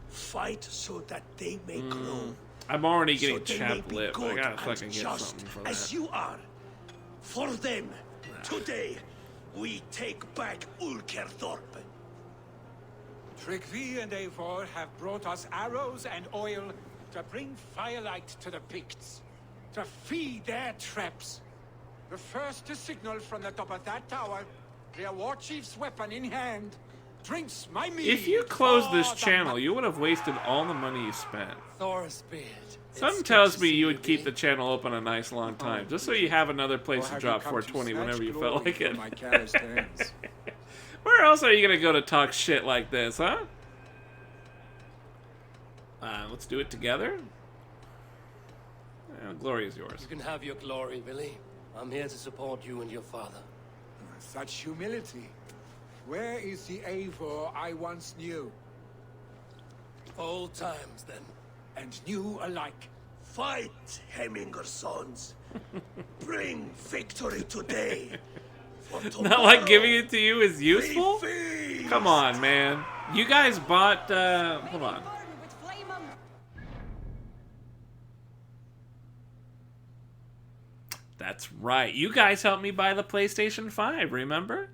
Fight so that they may grow.
I'm already
So
getting
they may
chapped
be
lip. I
good
gotta
and
fucking get
just
something for
as
that.
you are. For them, today, we take back Ulkerthorpe.
Tryggvi and Eivor have brought us arrows and oil to bring firelight to the Picts, to feed their traps. The first to signal from the top of that tower, their war chief's weapon in hand, drinks my mead.
If you closed this
for the
channel, you would have wasted all the money you spent.
Thor's beard.
Something
It's
tells
good to
me
see
you would keep the
Billy.
channel open a nice long time, just so you have another place
Or
to
have
drop
you come
420
snatch
whenever you
glory
felt like
from
it.
my calloused hands?
Where else are you gonna go to talk shit like this, huh? Let's do it together. Glory is yours.
You can have your glory, Billy. I'm here to support you and your father.
Such humility. Where is the Eivor I once knew?
Old times, then.
And knew alike.
Fight, Hemminger sons. Bring victory today. For
Not like
tomorrow,
giving it to you is
we
useful?
feast.
Come on, man. You guys bought, hold on. That's right. You guys helped me buy the PlayStation 5, remember?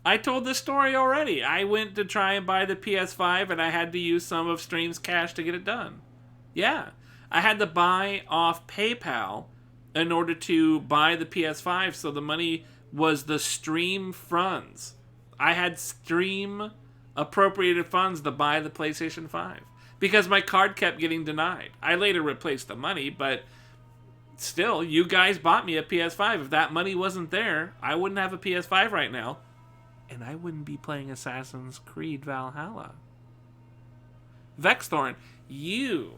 I told this story already. I went to try and buy the PS5 and I had to use some of Stream's cash to get it done. Yeah. I had to buy off PayPal in order to buy the PS5, so the money was the stream funds. I had stream appropriated funds to buy the PlayStation 5 because my card kept getting denied. I later replaced the money, but still, you guys bought me a PS5. If that money wasn't there, I wouldn't have a PS5 right now, and I wouldn't be playing Assassin's Creed Valhalla. Vexthorn, you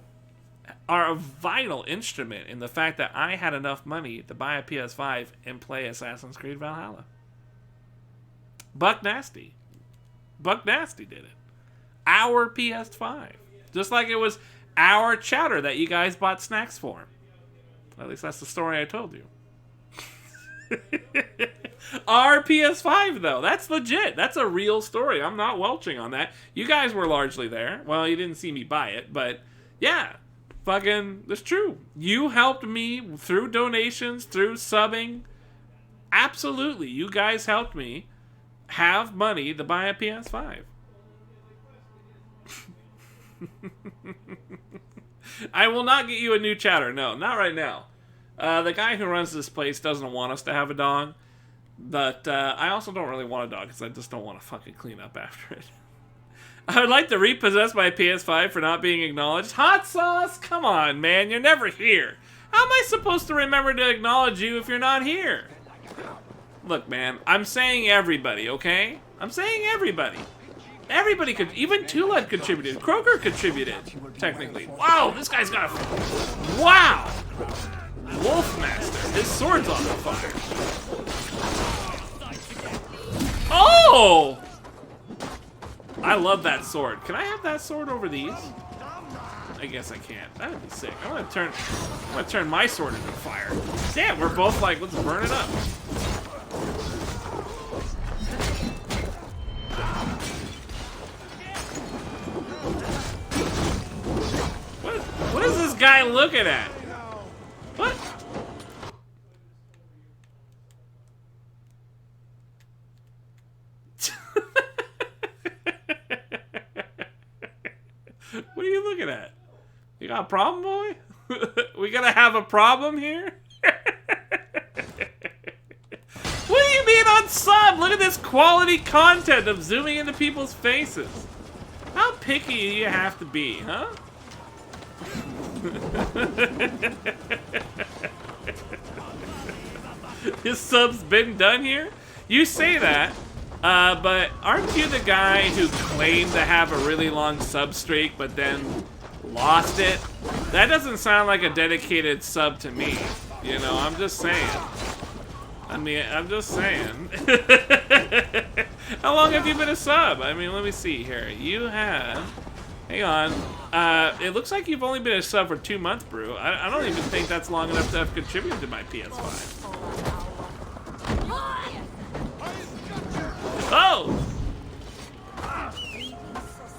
are a vital instrument in the fact that I had enough money to buy a PS5 and play Assassin's Creed Valhalla. Buck Nasty did it. Our PS5. Just like it was our chowder that you guys bought snacks for. At least that's the story I told you. Our PS5, though. That's legit. That's a real story. I'm not welching on that. You guys were largely there. Well, you didn't see me buy it, but yeah. Fucking, it's true. You helped me through donations, through subbing. Absolutely. You guys helped me have money to buy a PS5. I will not get you a new chowder. No, not right now. The guy who runs this place doesn't want us to have a dog. But I also don't really want a dog because I just don't want to fucking clean up after it. I would like to repossess my PS5 for not being acknowledged. Hot sauce? Come on, man. You're never here. How am I supposed to remember to acknowledge you if you're not here? Look, man. I'm saying everybody, okay? I'm saying everybody. Everybody could. Even Tulad contributed. Croker contributed, technically. Wow, this guy's got a... Wow! Wolfmaster. His sword's on fire. Oh! I love that sword. Can I have that sword over these? I guess I can't. That would be sick. I'm gonna turn my sword into fire. Damn, we're both like, let's burn it up. What is this guy looking at? What? What are you looking at? You got a problem, boy? We gonna have a problem here? What do you mean on sub? Look at this quality content of zooming into people's faces. How picky do you have to be, huh? His sub's been done here? You say that, but aren't you the guy who claimed to have a really long sub streak but then lost it? That doesn't sound like a dedicated sub to me. You know, I'm just saying. I mean, I'm just saying. How long have you been a sub? I mean, let me see here. You have... Hang on. It looks like you've only been a sub for 2 months, Brew. I don't even think that's long enough to have contributed to my PS5. Oh!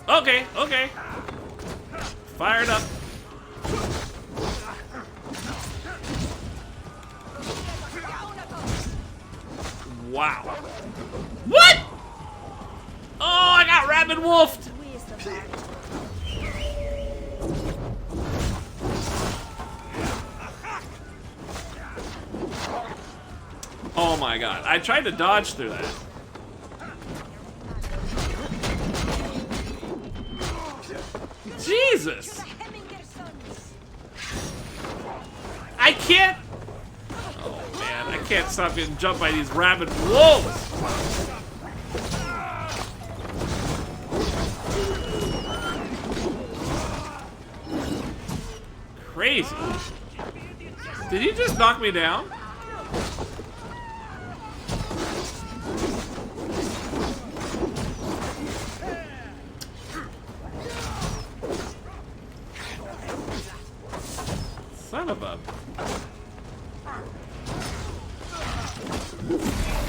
Okay, okay. Fired up. Wow. What? Oh, I got rabid wolfed. Oh my god. I tried to dodge through that. Jesus! I can't... Oh man, I can't stop getting jumped by these rabid wolves! Crazy. Did you just knock me down? Son of a...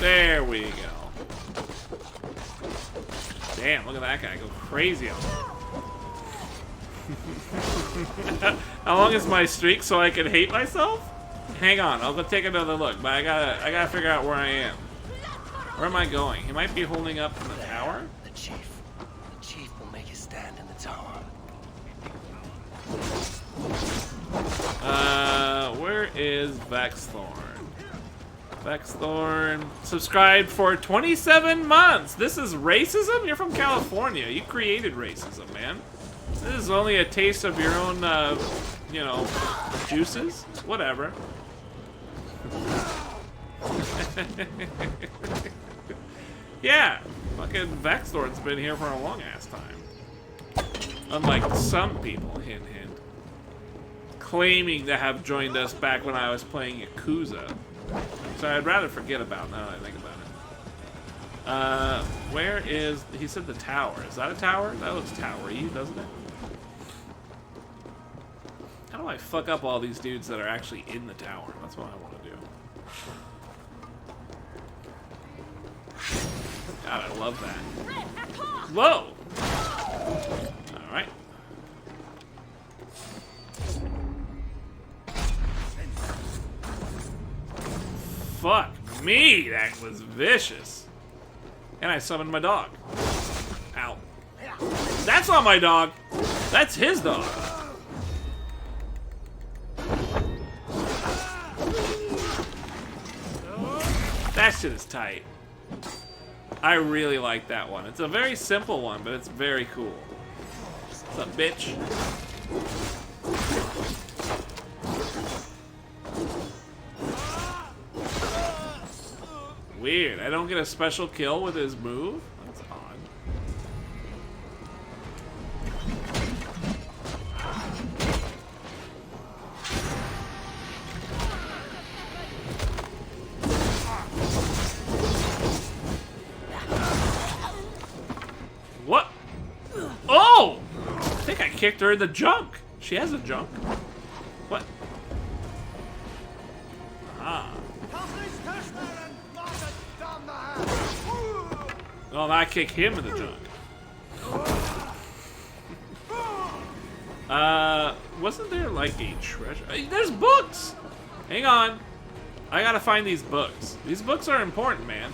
There we go. Damn, look at that guy go crazy on How long is my streak so I can hate myself? Hang on, I'll go take another look, but I gotta figure out where I am. Where am I going? He might be holding up from the tower?
The chief will make his stand in the tower.
Where is Vexthorn? Vexthorn subscribed for 27 months. This is racism? You're from California. You created racism, man. This is only a taste of your own, you know, juices. Whatever. Yeah, fucking Vexthorn's been here for a long ass time. Unlike some people, hint hint, claiming to have joined us back when I was playing Yakuza. So I'd rather forget about now that I think about it. Where is, he said the tower. Is that a tower? That looks towery, doesn't it? How do I fuck up all these dudes that are actually in the tower? That's what I want to do. God, I love that. Whoa! Alright. Fuck me, that was vicious. And I summoned my dog. Ow. That's not my dog. That's his dog. That shit is tight. I really like that one. It's a very simple one, but it's very cool. What's up, bitch? Weird. I don't get a special kill with his move? That's odd. What? Oh! I think I kicked her in the junk. She has a junk. What? Ah. Well, I kick him in the junk. Wasn't there like a treasure? There's books! Hang on. I gotta find these books. These books are important, man.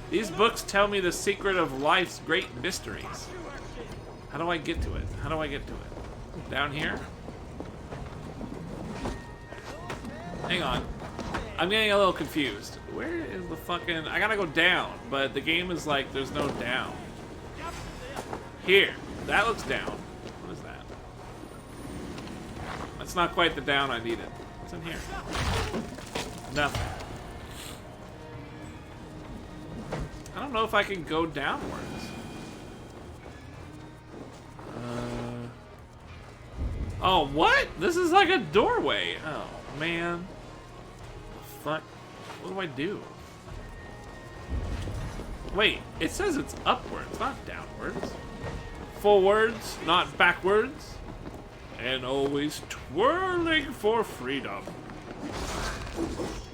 These books tell me the secret of life's great mysteries. How do I get to it? How do I get to it? Down here? Hang on. I'm getting a little confused. Where is the fucking... I gotta go down, but the game is like, there's no down. Here. That looks down. What is that? That's not quite the down I needed. What's in here? Nothing. I don't know if I can go downwards. Oh, what? This is like a doorway. Oh, man. Fuck. What do I do? Wait, it says it's upwards, not downwards. Forwards, not backwards. And always twirling for freedom.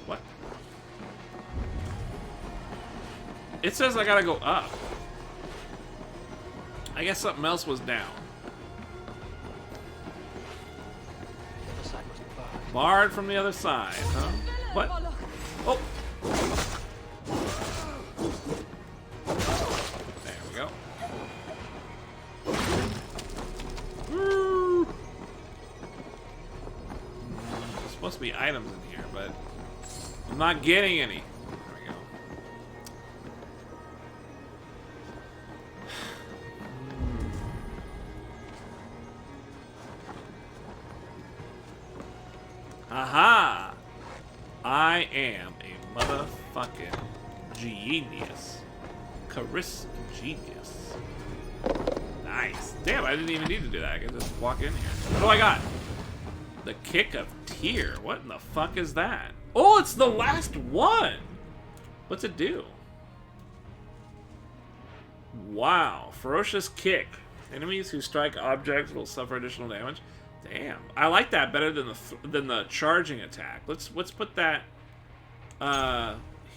What? It says I gotta go up. I guess something else was down. Barred from the other side, huh? What? Oh! There we go. Woo! There's supposed to be items in here, but I'm not getting any. There we go. Aha! I am a motherfucking genius. Charisma genius. Nice. Damn, I didn't even need to do that. I can just walk in here. What do I got? The Kick of Tear. What in the fuck is that? Oh, it's the last one! What's it do? Wow. Ferocious Kick. Enemies who strike objects will suffer additional damage. Damn, I like that better than the charging attack. Let's put that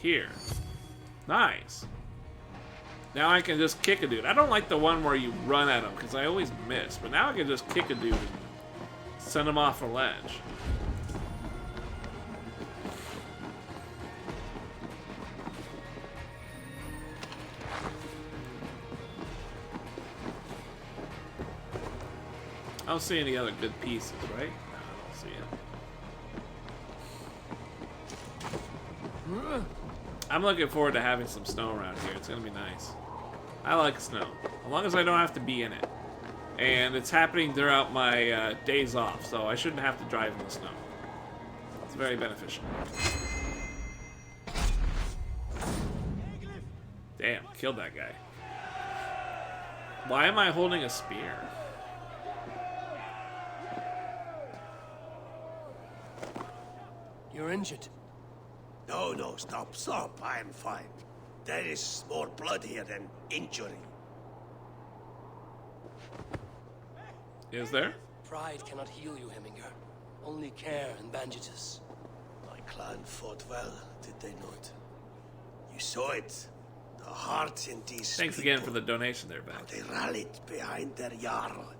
here. Nice. Now I can just kick a dude. I don't like the one where you run at him because I always miss. But now I can just kick a dude and send him off a ledge. I don't see any other good pieces, right? No, I don't see it. I'm looking forward to having some snow around here. It's gonna be nice. I like snow, as long as I don't have to be in it. And it's happening throughout my days off, so I shouldn't have to drive in the snow. It's very beneficial. Damn, killed that guy. Why am I holding a spear?
You're injured.
No, no, stop. I am fine. There is more blood here than injury.
Is there?
Pride cannot heal you, Hemminger. Only care and bandages.
My clan fought well, did they not? You saw it. The heart in these
Thanks again for the donation there, back.
They rallied behind their Jarl.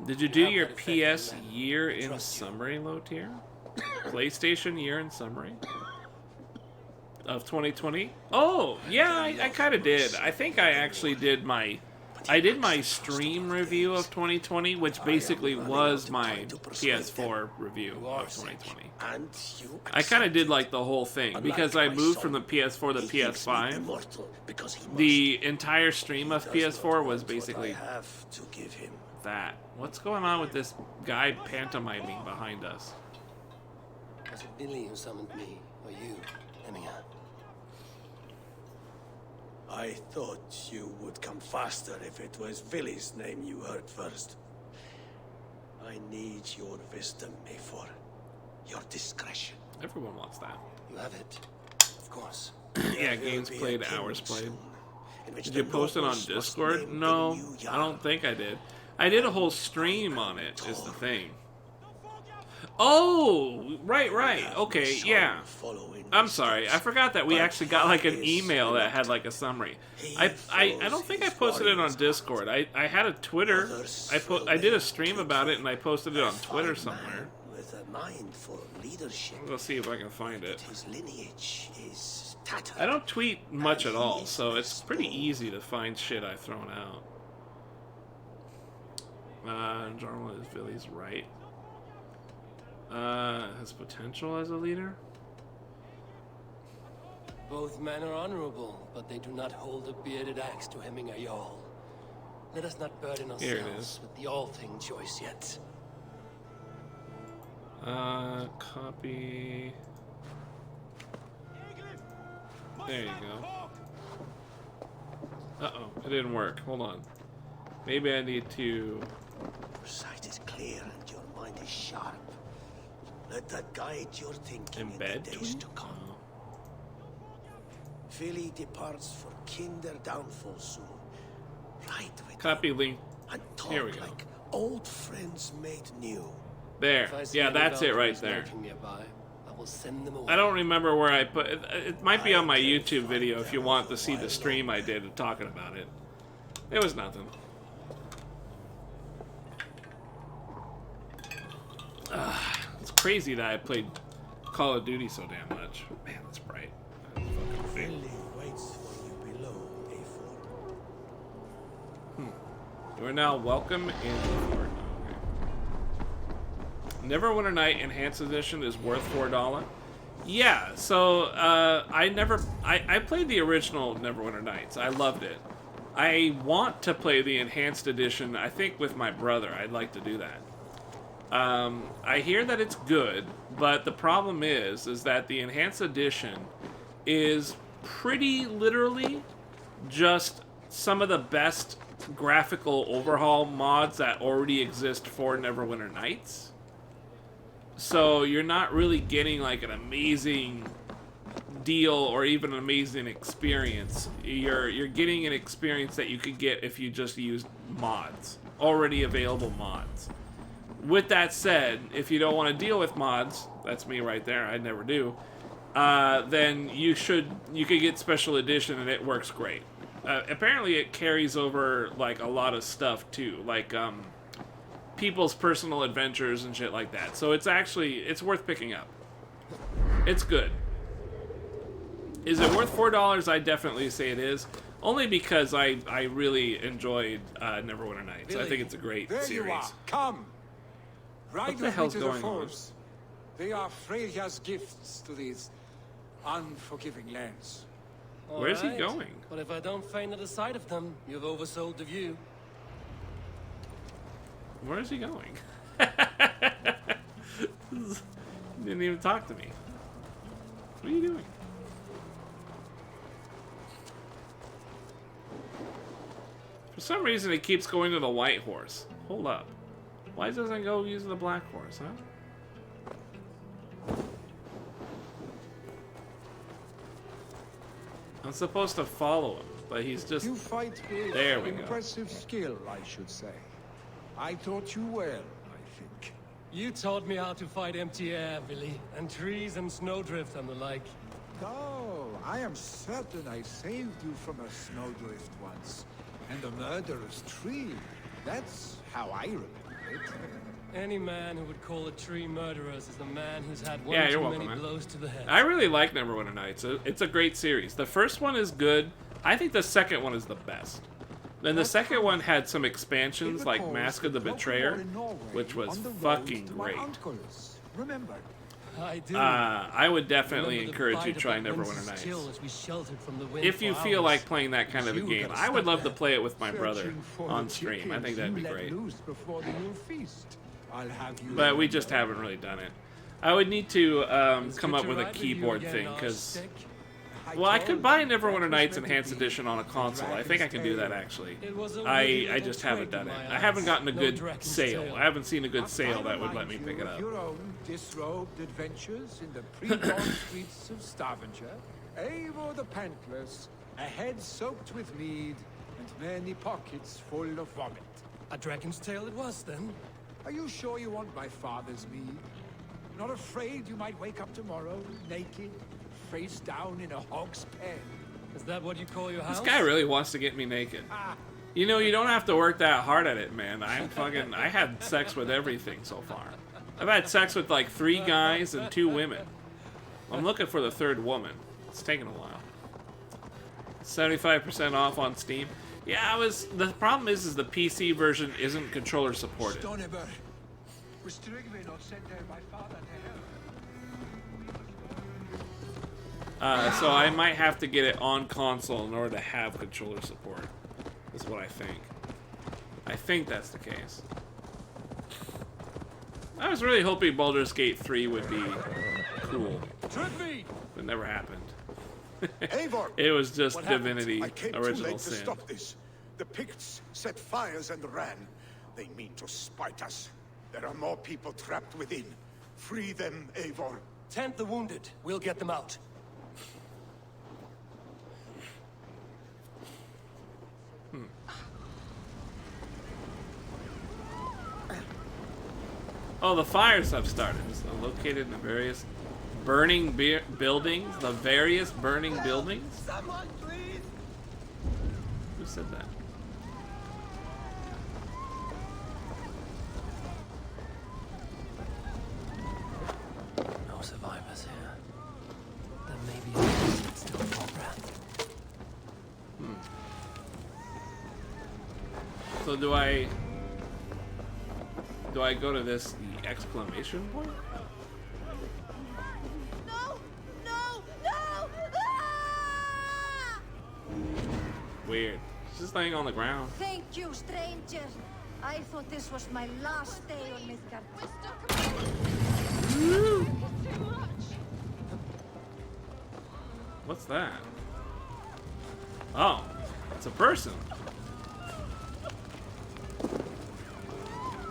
Did you do your PS year in summary, Lothire? PlayStation year in summary? Of 2020? Oh, yeah, I kind of did. I think I actually did my... I did my stream review of 2020, which basically was my PS4 review of 2020. I kind of did like the whole thing, because I moved from the PS4 to PS5. The entire stream of PS4 was basically that. What's going on with this guy pantomiming behind us?
Was it Billy who summoned me, or you, Hemminger?
I thought you would come faster if it was Villy's name you heard first. I need your wisdom, Mayfor. Your discretion.
Everyone wants that.
You have it. Of course.
Yeah, games played, hours played. Did you post it on Discord? No, I don't think I did. I did a whole stream on it, is the thing. Oh, right. Okay, yeah. I'm sorry. I forgot that we actually got like an email that had like a summary. I don't think I posted it on Discord. I had a Twitter. I did a stream about it and I posted it on Twitter somewhere. Let's see if I can find it. I don't tweet much at all, so it's pretty easy to find shit I've thrown out. Jarl is Billy's right. Has potential as a leader?
Both men are honorable, but they do not hold a bearded axe to Hemminger Jarl. Let us not burden
Here it
ourselves
is.
with the all-thing choice yet.
Copy. There you go. Uh-oh, it didn't work. Hold on. Maybe I need to...
Your sight is clear and your mind is sharp. Let that guide your thinking
Embed
in the days
tweet?
to come.
Oh.
Philly departs for kinder downfall soon. Right with
Copy
him,
link.
and talk
Here we go.
like old friends made new.
There.
If I see
Yeah,
any
that's it right
Valkyries
there.
lurking nearby, I will send them away.
I don't remember where I put it. It might be on my YouTube video if you want to see the stream I did talking about it. It was nothing. It's crazy that I played Call of Duty so damn much. Man, that's bright. That's fucking big.
Philly waits for you below, A4.
You are now welcome in Lothire. Neverwinter Night Enhanced Edition is worth $4. Yeah, so I played the original Neverwinter Nights. I loved it. I want to play the Enhanced Edition, I think with my brother. I'd like to do that. I hear that it's good, but the problem is that the Enhanced Edition is pretty literally just some of the best graphical overhaul mods that already exist for Neverwinter Nights. So you're not really getting like an amazing deal or even an amazing experience. You're getting an experience that you could get if you just used mods, already available mods. With that said, if you don't want to deal with mods, that's me right there, I never do, then you could get Special Edition and it works great. Apparently it carries over like a lot of stuff too, like people's personal adventures and shit like that. So it's worth picking up. It's good. Is it worth $4? I definitely say it is. Only because I really enjoyed Neverwinter Nights.
Billy,
I think it's a great
there
series.
you are. Come. Ride
What the
with me
hell's
to the
going on?
force. They are Freya's gifts to these unforgiving lands.
Where's he
Alright,
going?
But if I don't faint at the sight of them, you've oversold the view.
Where is he going? Didn't even talk to me. What are you doing? For some reason, it keeps going to the white horse. Hold up. Why doesn't it go use the black horse, huh? I'm supposed to follow him, but he's just...
You fight with
There we go.
impressive skill, I should say. I taught you well, I think.
You taught me how to fight empty air, Billy, and trees and snowdrift and the like.
Oh, I am certain I saved you from a snowdrift once. And a murderous tree. That's how I remember it.
Any man who would call a tree murderous is a man who's had one
Yeah,
too
you're welcome,
many
man.
blows to the head.
I really like Neverwinter Nights. It's a great series. The first one is good. I think the second one is the best. Then the second one had some expansions like Mask of the Betrayer, which was fucking great.
Remember?
I do.
I would definitely
Remember the
encourage you
bite
to try
of that
Neverwinter
winter's
Nights.
chill as we sheltered from the wind
If you
for
feel
hours.
like playing that kind of a
You
game,
gotta
I would
stop
love to
that.
play it with my brother
Searching for
on
the
stream. I think
chickens
that'd be
you let
great.
loose before the new feast. I'll have you
But we just haven't really done it. I would need to come up with a
Right you
keyboard
again,
thing,
Oz
because...
stick.
Well, I could buy Neverwinter
was
Nights
meant to
Enhanced
be
Edition on a console. I think I can do that, actually.
It was a
I
little
just
twig
haven't done
in
it.
my
I haven't
eyes.
gotten a
No
good
dragon's
sale.
tail.
I haven't seen a good sale
I'll
that would let
remind
me
you
pick it
of
up.
Your own disrobed adventures in the pre-dawn streets of Stavanger, Eivor the Pantless, a head soaked with mead, and many pockets full of vomit.
A dragon's tail it was, then.
Are you sure you want my father's mead? Not afraid you might wake up tomorrow, naked, face down in a hog's pen?
Is that what you call your house?
This guy really wants to get me naked. You know, you don't have to work that hard at it, man. I had sex with everything so far. I've had sex with like 3 guys and 2 women. I'm looking for the 3rd woman. It's taking a while. 75% off on Steam. Yeah, the problem is the PC version isn't controller supported.
Stoneber, was Trygve not sent there by father to hell?
So I might have to get it on console in order to have controller support. Is what I think. I think that's the case. I was really hoping Baldur's Gate 3 would be cool.
Trygve!
But it never happened.
Eivor!
It was just
What happened?
Divinity
I came too
Original
late to
Sin.
stop this. The Picts set fires and ran. They mean to spite us. There are more people trapped within. Free them, Eivor.
Tend the wounded. We'll get them out.
Oh, the fires have started. It's located in the various burning buildings. The various burning buildings?
Someone, please!
Who said that?
No survivors here. Then maybe a still program.
So do I go to this exclamation point?
No! No! No! Ah!
Weird. It's just laying on the ground.
Thank you, stranger. I thought this was my last day on Midgard.
What's that? Oh, it's a person.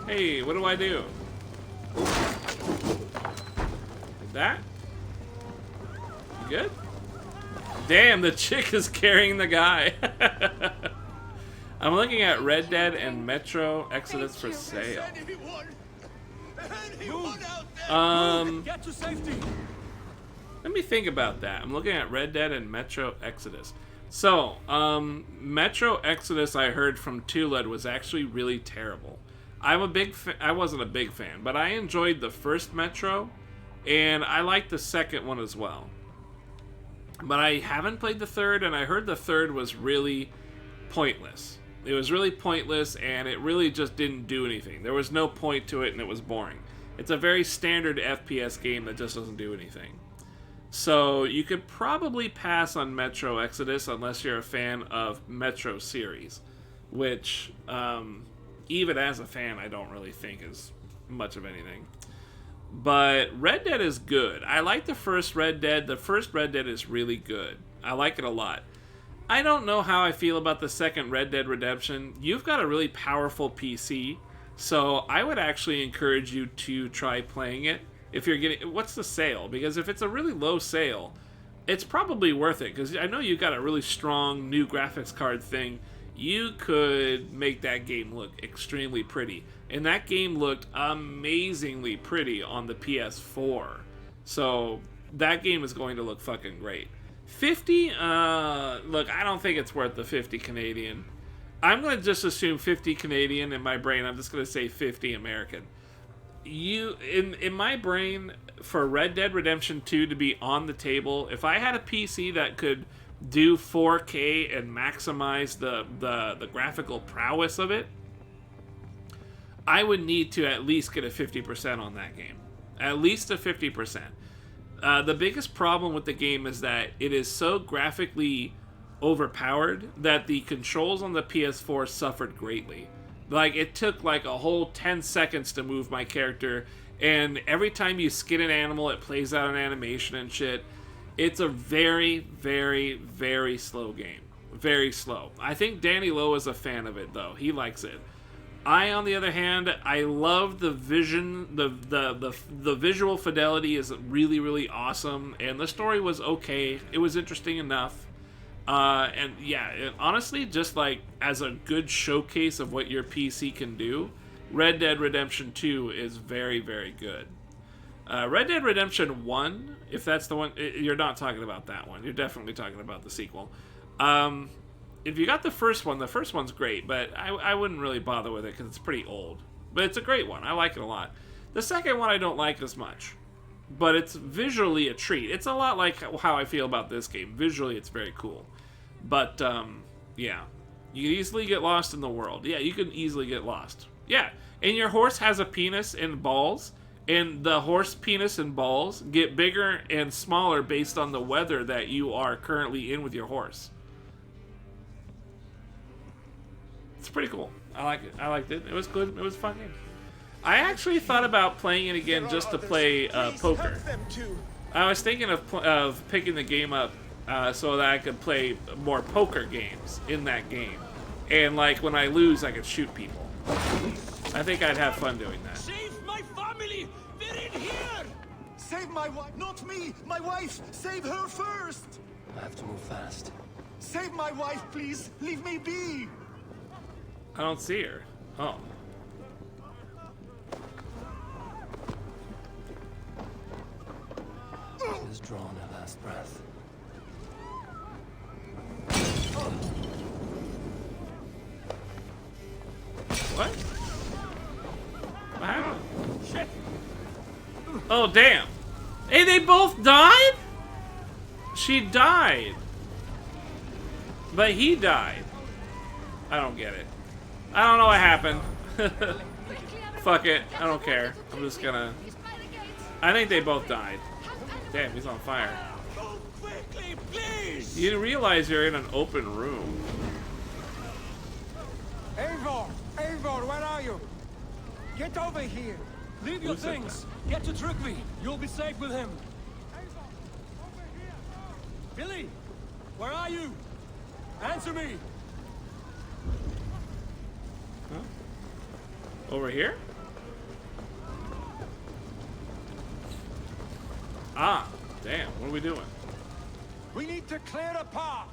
Hey, what do I do? Like that? You good? Damn, the chick is carrying the guy. I'm looking at Red Dead and Metro Exodus for sale.
Get to safety!
Let me think about that. I'm looking at Red Dead and Metro Exodus. So, Metro Exodus, I heard from Tuled, was actually really terrible. I wasn't a big fan, but I enjoyed the first Metro, and I liked the second one as well. But I haven't played the third, and I heard the third was really pointless. It was really pointless, and it really just didn't do anything. There was no point to it, and it was boring. It's a very standard FPS game that just doesn't do anything. So you could probably pass on Metro Exodus unless you're a fan of Metro series, which even as a fan I don't really think is much of anything. But Red Dead is good. I like the first Red Dead. The first Red Dead is really good. I like it a lot. I don't know how I feel about the second Red Dead Redemption. You've got a really powerful PC, so I would actually encourage you to try playing it. If you're getting, what's the sale? Because if it's a really low sale, it's probably worth it. Because I know you've got a really strong new graphics card thing. You could make that game look extremely pretty. And that game looked amazingly pretty on the PS4. So that game is going to look fucking great. 50? Look, I don't think it's worth the 50 Canadian. I'm going to just assume 50 Canadian in my brain. I'm just going to say 50 American. In my brain, for Red Dead Redemption 2 to be on the table, if I had a PC that could do 4K and maximize the graphical prowess of it, I would need to at least get a 50% on that game. At least a 50%. The biggest problem with the game is that it is so graphically overpowered that the controls on the PS4 suffered greatly. Like, it took like a whole 10 seconds to move my character, and every time you skin an animal, it plays out an animation and shit. It's a very, very, very slow game. Very slow. I think Danny Lowe is a fan of it, though. He likes it. I, on the other hand, I love the vision. The visual fidelity is really, really awesome, and the story was okay. It was interesting enough. And yeah, honestly, just like as a good showcase of what your PC can do, Red Dead Redemption 2 is very, very good. Red Dead Redemption 1, if that's the one, you're not talking about that one. You're definitely talking about the sequel. If you got the first one's great, but I wouldn't really bother with it because it's pretty old. But it's a great one. I like it a lot. The second one I don't like as much, but it's visually a treat. It's a lot like how I feel about this game. Visually, it's very cool. But, yeah. You can easily get lost in the world. Yeah, you can easily get lost. Yeah, and your horse has a penis and balls, and the horse penis and balls get bigger and smaller based on the weather that you are currently in with your horse. It's pretty cool. I like it. I liked it. It was good. It was a fun game. I actually thought about playing it again just to play poker. I was thinking of picking the game up so that I could play more poker games in that game. And like when I lose, I could shoot people. I think I'd have fun doing that.
Save my family! They're in here!
Save my wife! Not me! My wife! Save her first!
I have to move fast.
Save my wife, please! Leave me be!
I don't see her. Oh.
She has drawn her last breath.
What? What happened? Shit. Oh, damn. Hey, they both died? She died. But he died. I don't get it. I don't know what happened. Fuck it. I don't care. I'm just gonna... I think they both died. Damn, he's on fire.
Go quickly, please!
You didn't realize you're in an open room.
Eivor! Eivor, where are you? Get over here!
Leave your
Who said
things! Get to Trygve! You'll be safe with him!
Eivor, over here!
Billy! Where are you? Answer me!
Huh? Over here? Ah, damn. What are we doing?
We need to clear a path!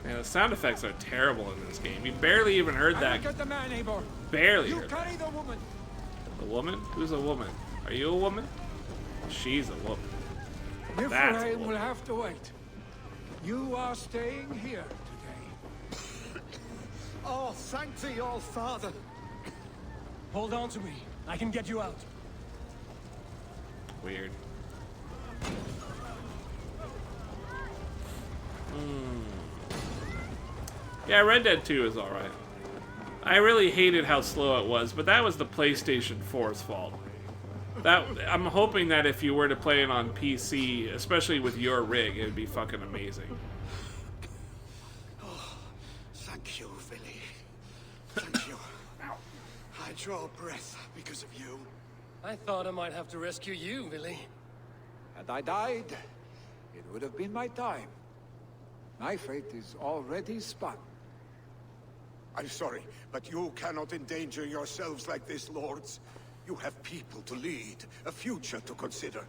Man, the sound effects are terrible in this game. You barely even heard that.
Look at the man, Eivor.
Barely
You
heard that.
carry the woman.
The woman? Who's a woman? Are you a woman? She's a woman. That's a
Niflheim
woman.
will have to wait. You are staying here today.
Oh, thank thee, all father!
Hold on to me. I can get you out.
Weird. Yeah, Red Dead 2 is alright. I really hated how slow it was, but that was the PlayStation 4's fault. I'm hoping that if you were to play it on PC, especially with your rig, it would be fucking amazing.
Oh, thank you, Billy. Thank you. I draw breath because of you.
I thought I might have to rescue you, Billy.
Had I died, it would have been my time. My fate is already spun.
I'm sorry, but you cannot endanger yourselves like this, lords. You have people to lead, a future to consider.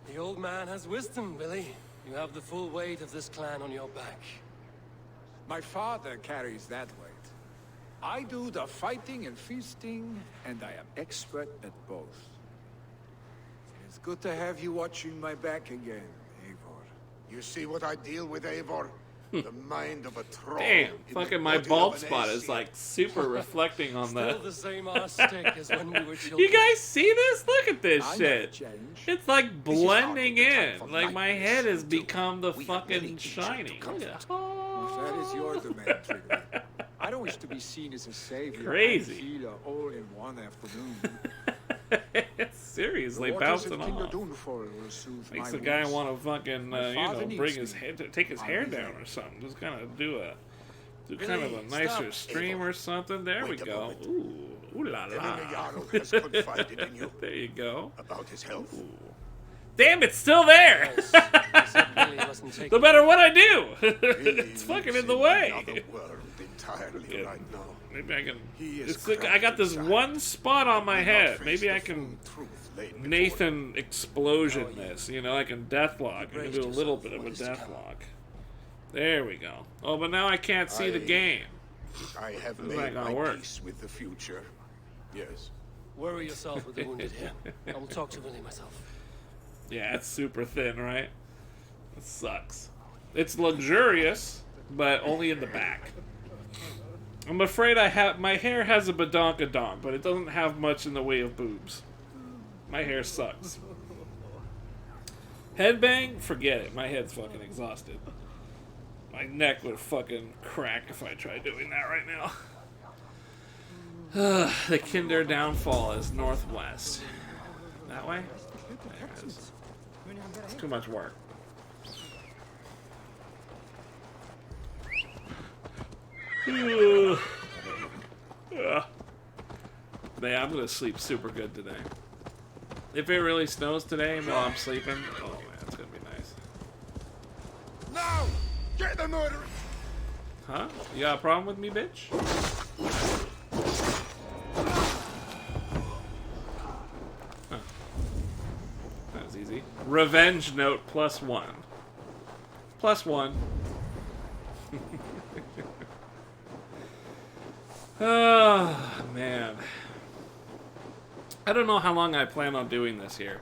The old man has wisdom, Billy. You have the full weight of this clan on your back.
My father carries that weight. I do the fighting and feasting, and I am expert at both. It's good to have you watching my back again, Eivor.
You see what I deal with, Eivor? The mind of a troll.
Damn,
in
fucking
the
my
body
bald
of an
spot
AC.
is like super reflecting on
Still
that.
the same arse stick as when we were children.
You guys see this? Look at this
I
shit.
never change.
It's like
This is not
blending
the time
in.
for
Like my
lightness,
head has
you two.
become the
We have many
fucking
teachers to
shiny.
come
Look at
from.
If that is your domain, Trigger. I don't wish to be seen as a savior.
Crazy.
and healer all in one afternoon.
It's seriously
The waters
bouncing
of King
off.
Dunfall will soothe
Makes
my
the guy
wounds.
want to fucking,
My father
bring
needs
his
me.
head, take his
I'll
hair
be
down
there.
or something. Just kind of do kind of a
Billy,
nicer
stop.
stream or something. There we
Wait a
go.
moment.
Ooh la la.
Hemingway Jarl has confided in you
There you go.
about his health.
Ooh. Damn, it's still there.
I said Billy wasn't taking
No matter what I do,
Billy
it's fucking
lives
in the way.
Another world entirely
Yeah.
right now.
Maybe I can.
He is
It's like I got this
cracked
one spot on my
Will not
head.
face
Maybe
the
I can
full truth laid before him.
Nathan explosion this. You know, I can deathlock. I can
braced
do a little
yourself
bit
for
of a
what is to come.
deathlock. There we go. Oh, but now I can't see the
I-
game.
I have
This is not
made
gonna
my
work.
peace with the future. Yes.
Worry yourself with the wounded here. I will talk to Billy myself.
Yeah, it's super thin, right? It sucks. It's luxurious, but only in the back. I'm afraid my hair has a badonkadonk, but it doesn't have much in the way of boobs. My hair sucks. Headbang? Forget it. My head's fucking exhausted. My neck would fucking crack if I tried doing that right now. The Kinder downfall is northwest. That way? There it is. It's too much work. Yeah, I'm gonna sleep super good today. If it really snows today while I'm sleeping, oh man, it's gonna be nice.
Now, get the murderer.
Huh? You got a problem with me, bitch? Huh. That was easy. Revenge note +1. +1. Oh, man. I don't know how long I plan on doing this here.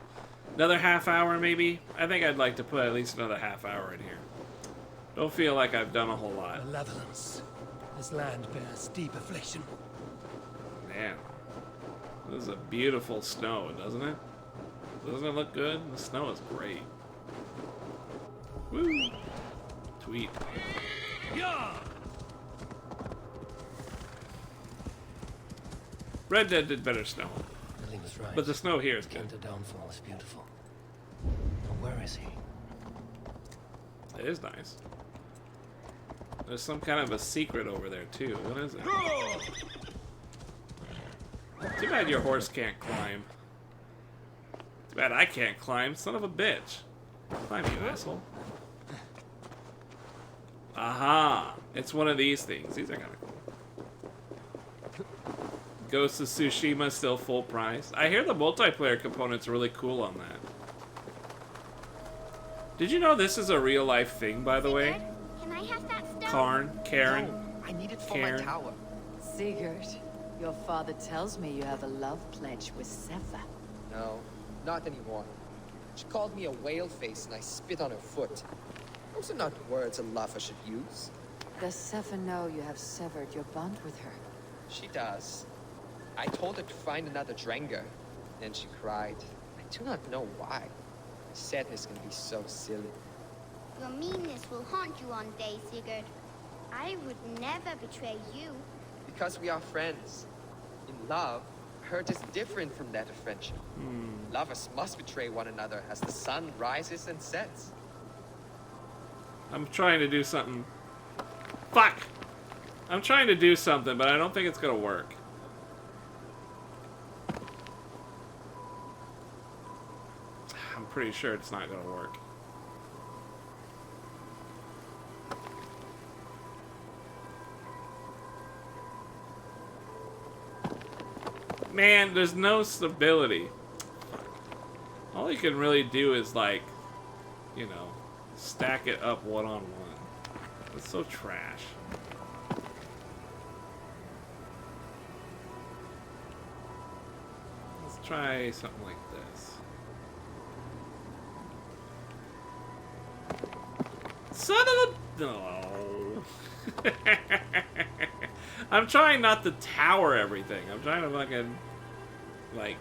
Another half hour, maybe? I think I'd like to put at least another half hour in here. Don't feel like I've done a whole lot.
Malevolence. This land bears deep affliction.
Man. This is a beautiful snow, doesn't it? Doesn't it look good? The snow is great. Woo! Tweet.
Yeah!
Red Dead did better snow.
Billy was right.
But the snow here is good.
Kinder downfall is beautiful. But where is he?
It is nice. There's some kind of a secret over there, too. What is it? Too bad your horse can't climb. Too bad I can't climb. Son of a bitch. Climb, you asshole. Aha! It's one of these things. These are kind of cool. Ghost of Tsushima still full price. I hear the multiplayer component's really cool on that. Did you know this is a real life thing, by the way?
Can I have that stone?
Karen.
No, I need it for
Karen.
my tower.
Sigurd, your father tells me you have a love pledge with Sefa.
No, not anymore. She called me a whale face and I spit on her foot. Those are not words a lover should use.
Does Sefa know you have severed your bond with her?
She does. I told her to find another Drenger. Then she cried. I do not know why. Sadness can be so silly.
Your meanness will haunt you one day, Sigurd. I would never betray you.
Because we are friends. In love, hurt is different from that of friendship. Lovers must betray one another as the sun rises and sets.
I'm trying to do something. Fuck! I'm trying to do something, but I don't think it's gonna work. I'm pretty sure it's not gonna work. Man, there's no stability. All you can really do is, like, you know, stack it up one-on-one. It's so trash. Let's try something like this. Son of a... No. I'm trying not to tower everything. I'm trying to fucking, like,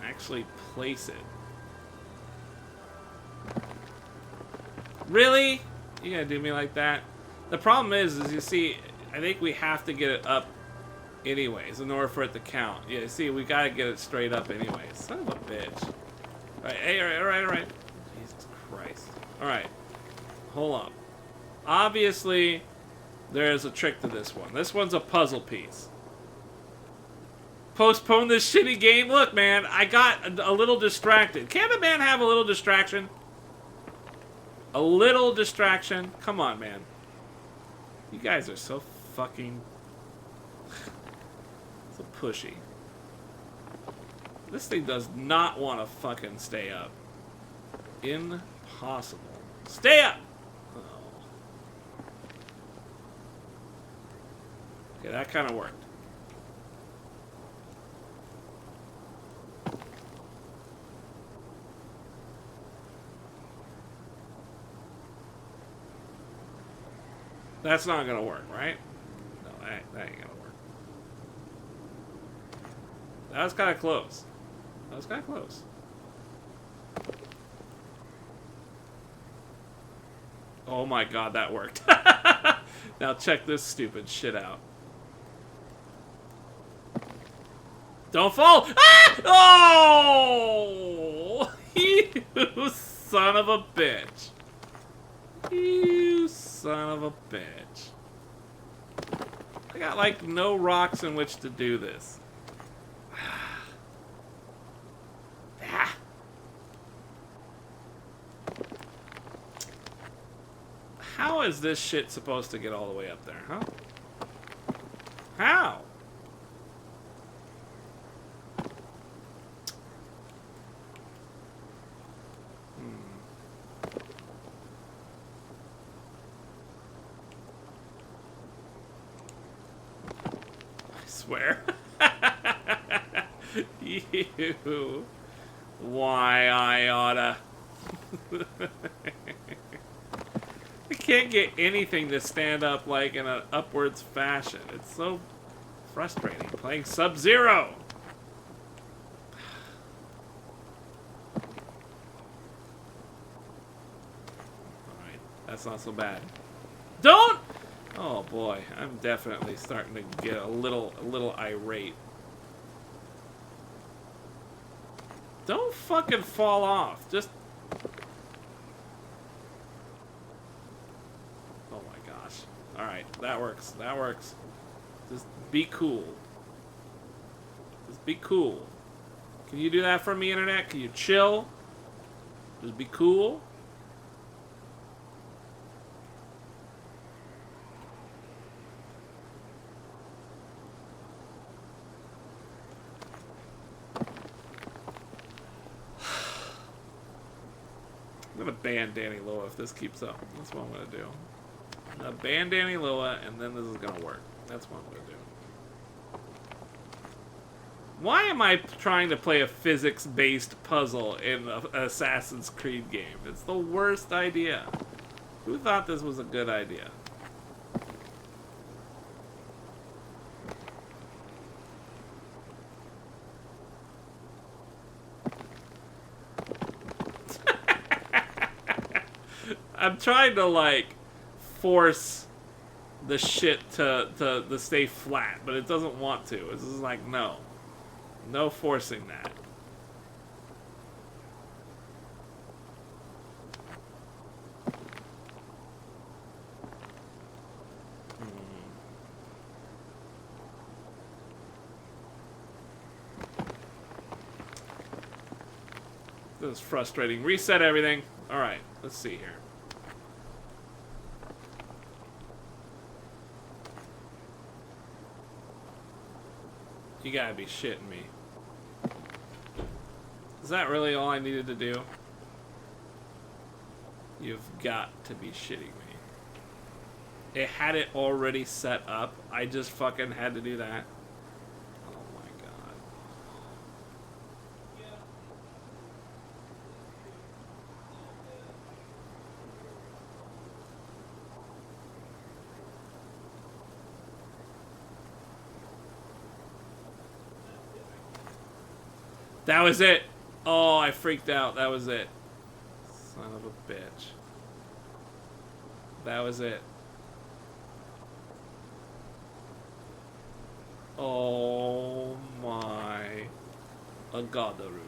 actually place it. Really? You gonna do me like that? The problem is you see, I think we have to get it up anyways in order for it to count. Yeah, see, we gotta get it straight up anyways. Son of a bitch. Alright, hey, alright. Jesus Christ. Alright. Hold on. Obviously, there's a trick to this one. This one's a puzzle piece. Postpone this shitty game? Look, man, I got a little distracted. Can't a man have a little distraction? A little distraction? Come on, man. You guys are so fucking... so pushy. This thing does not want to fucking stay up. Impossible. Stay up! Oh. Okay, that kind of worked. That's not gonna work, right? No, that ain't gonna work. That was kind of close. That was kind of close. Oh my god, that worked. Now check this stupid shit out. Don't fall! Ah! Oh! You son of a bitch. You son of a bitch. I got like no rocks in which to do this. Ah. How is this shit supposed to get all the way up there, huh? How? Swear. You. Why I oughta. I can't get anything to stand up like in an upwards fashion. It's so frustrating playing Sub-Zero. Alright, that's not so bad. Don't! Oh boy, I'm definitely starting to get a little irate. Don't fucking fall off. Just... Oh my gosh. Alright, that works. That works. Just be cool. Just be cool. Can you do that for me, Internet? Can you chill? Just be cool. I'm gonna ban Danny Loa if this keeps up. That's what I'm gonna do. I'm gonna ban Danny Loa, and then this is gonna work. That's what I'm gonna do. Why am I trying to play a physics-based puzzle in an Assassin's Creed game? It's the worst idea. Who thought this was a good idea? I'm trying to, like, force the shit to stay flat, but it doesn't want to. It's just like, no. No forcing that. This is frustrating. Reset everything. Alright, let's see here. You gotta be shitting me. Is that really all I needed to do? You've got to be shitting me. It had it already set up. I just fucking had to do that. Oh my god. That was it. Oh, I freaked out. That was it. Son of a bitch. That was it. Oh my Agadaru.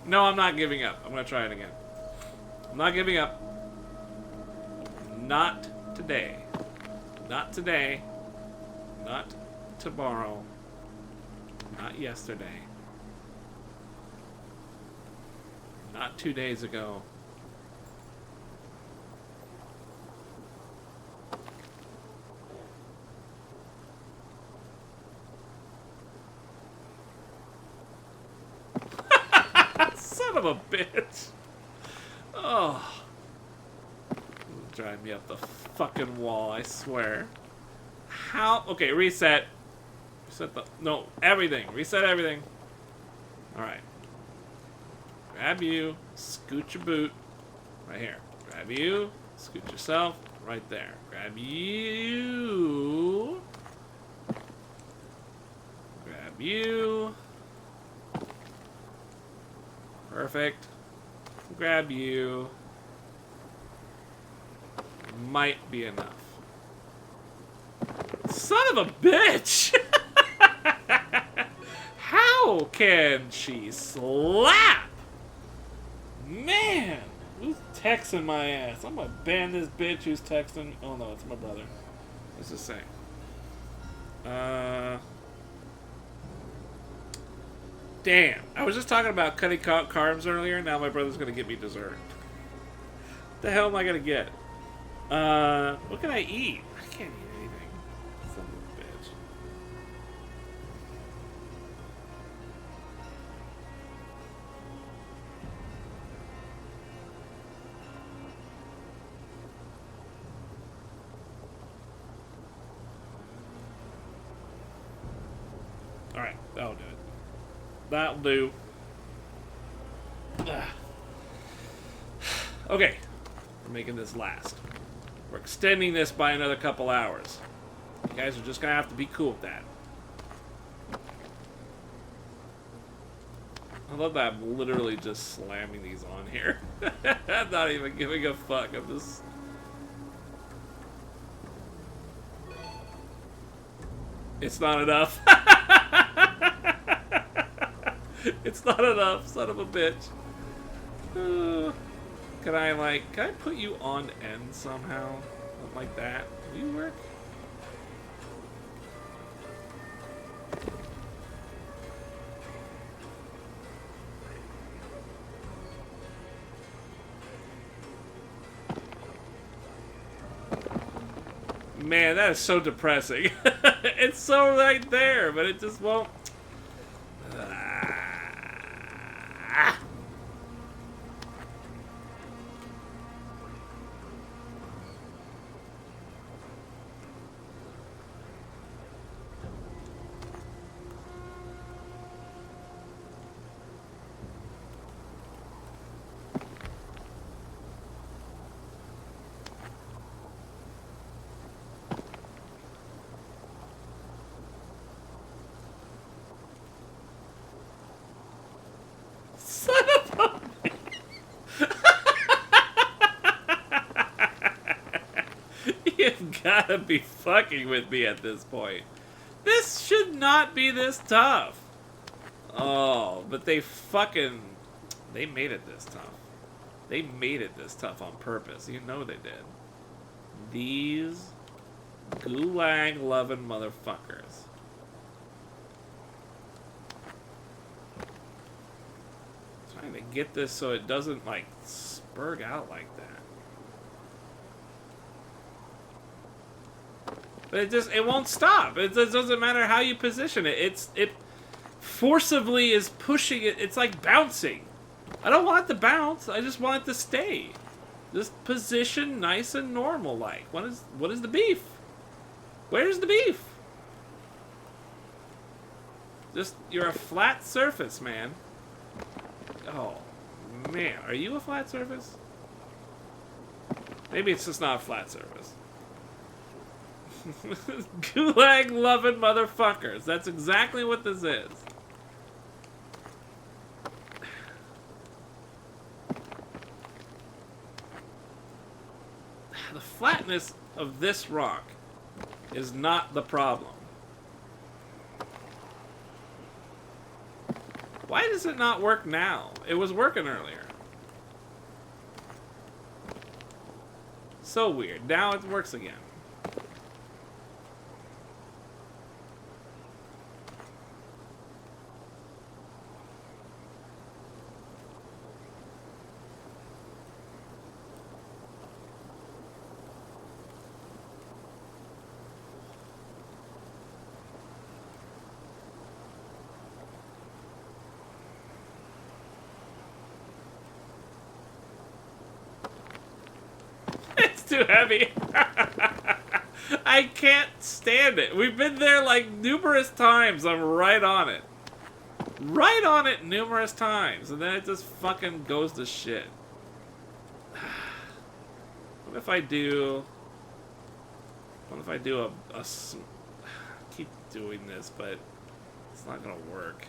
No, I'm not giving up. I'm gonna try it again. I'm not giving up. Not today. Not today. Not tomorrow. Not yesterday. Not 2 days ago. Son of a bitch. Oh. Drive me up the fucking wall, I swear. How? Okay, reset. Reset the... No, everything. Reset everything. Alright. Grab you. Scoot your boot. Right here. Grab you. Scoot yourself. Right there. Grab you. Grab you. Perfect. Grab you. Might be enough. Son of a bitch! How can she slap? Man! Who's texting my ass? I'm gonna ban this bitch who's texting. Oh no, it's my brother. What's this say? Damn. I was just talking about cutting carbs earlier. Now my brother's gonna get me dessert. What the hell am I gonna get? What can I eat? I can't eat anything. Son of a bitch. Alright, that'll do it. That'll do. Okay. We're making this last. We're extending this by another couple hours. You guys are just gonna have to be cool with that. I love that I'm literally just slamming these on here. I'm not even giving a fuck. I'm just... It's not enough. It's not enough, son of a bitch. Can I put you on end somehow? Something like that. Will you work? Man, that is so depressing. It's so right there, but it just won't. gotta be fucking with me at this point. This should not be this tough. Oh, but they made it this tough. They made it this tough on purpose. You know they did. These gulag-loving motherfuckers. Trying to get this so it doesn't, like, spurg out like that. But it won't stop. It doesn't matter how you position it. It forcibly is pushing it. It's like bouncing. I don't want it to bounce. I just want it to stay. Just position nice and normal like. What is the beef? Where's the beef? You're a flat surface, man. Oh, man. Are you a flat surface? Maybe it's just not a flat surface. Gulag loving motherfuckers. That's exactly what this is. The flatness of this rock is not the problem. Why does it not work now? It was working earlier. So weird. Now it works again. Too heavy. I can't stand it. We've been there like numerous times. I'm right on it. Right on it numerous times. And then it just fucking goes to shit. What if I do... What if I do a keep doing this, but it's not gonna work.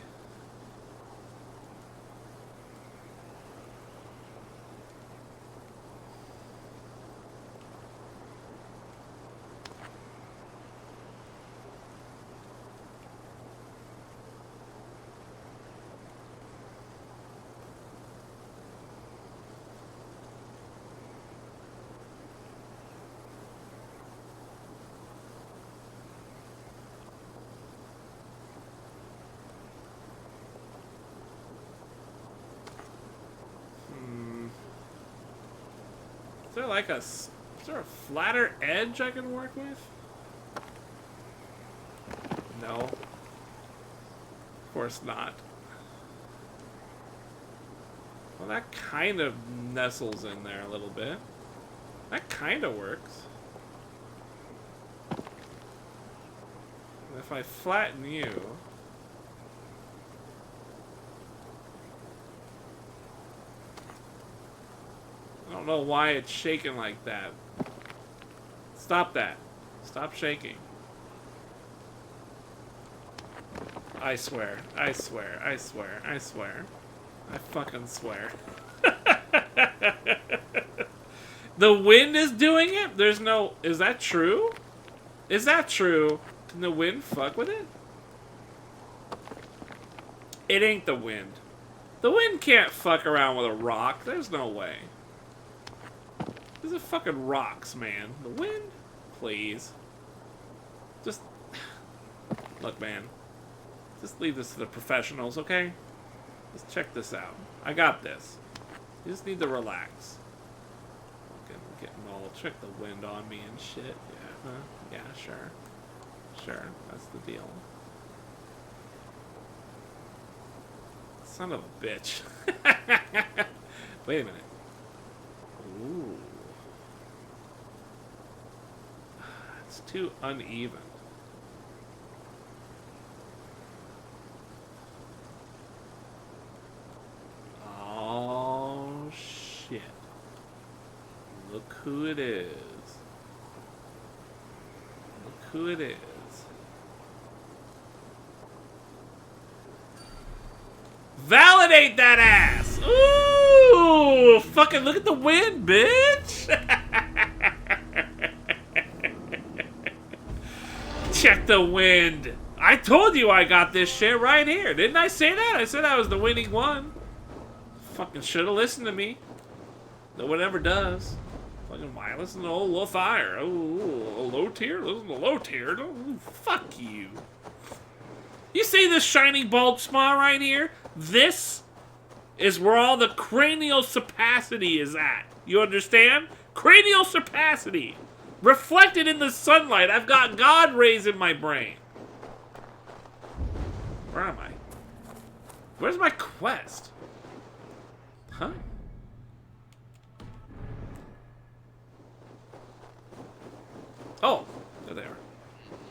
Is there a flatter edge I can work with? No. Of course not. Well, that kind of nestles in there a little bit. That kind of works. If I flatten you... I don't know why it's shaking like that. Stop that. Stop shaking. I swear. I swear. I swear. I swear. I fucking swear. The wind is doing it? There's no... Is that true? Is that true? Can the wind fuck with it? It ain't the wind. The wind can't fuck around with a rock. There's no way. These are fucking rocks, man. The wind? Please. Just... Look, man. Just leave this to the professionals, okay? Just check this out. I got this. You just need to relax. Getting all... Check the wind on me and shit. Yeah, huh? Yeah, sure. Sure. That's the deal. Son of a bitch. Wait a minute. Ooh. It's too uneven. Oh, shit. Look who it is. Look who it is. Validate that ass! Ooh! Fucking look at the wind, bitch! Check the wind. I told you I got this shit right here. Didn't I say that? I said I was the winning one. Fucking should have listened to me. No one ever does. Fucking why listen to old Lothire? Oh, a low tier? Listen to low tier? Oh, fuck you. You see this shiny bald spot right here? This is where all the cranial capacity is at. You understand? Cranial capacity. Reflected in the sunlight. I've got God rays in my brain. Where am I? Where's my quest? Huh? Oh, there they are.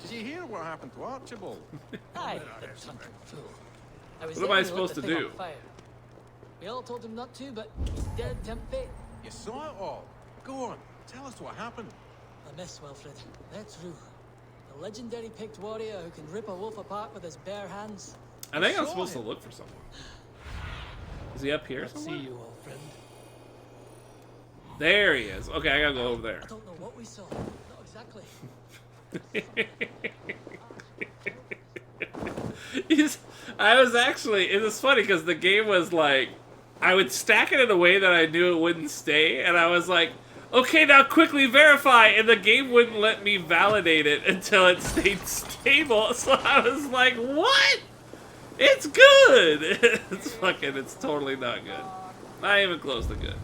Did you hear what happened to Archibald?
Aye, the drunken fool.
What am I supposed to do?
We all told him not to, but he's dead, tempt fate.
You saw it all. Go on, tell us what happened.
A miss, Wilfred. That's true. The legendary picked warrior who can rip a wolf apart with his bare hands.
I think I'm supposed to look for someone. Is he up here
Let's
somewhere?
see you, old friend.
There he is. Okay, I gotta go over there.
I don't know what we saw. Not exactly.
I was actually, it was funny because the game was like, I would stack it in a way that I knew it wouldn't stay, and I was like, okay, now quickly verify, and the game wouldn't let me validate it until it stayed stable, so I was like, what? It's good! It's totally not good. Not even close to good.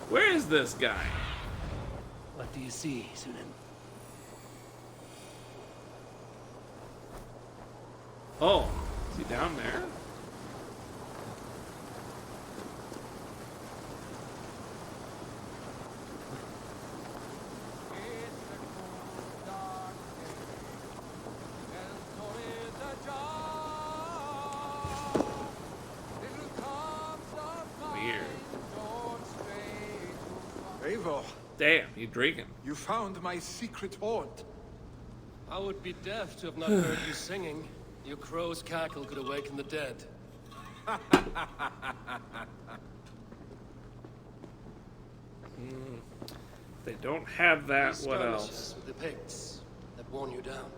Where is this guy?
What do you see, Sunan?
Oh, is he down there? Weird.
Eivor,
Damn, you drinking.
you found my secret haunt.
I would be deaf to have not heard you singing. Your crow's cackle could awaken the dead.
They don't have that,
These
what
skirmishes
else?
with the pigs that worn you down.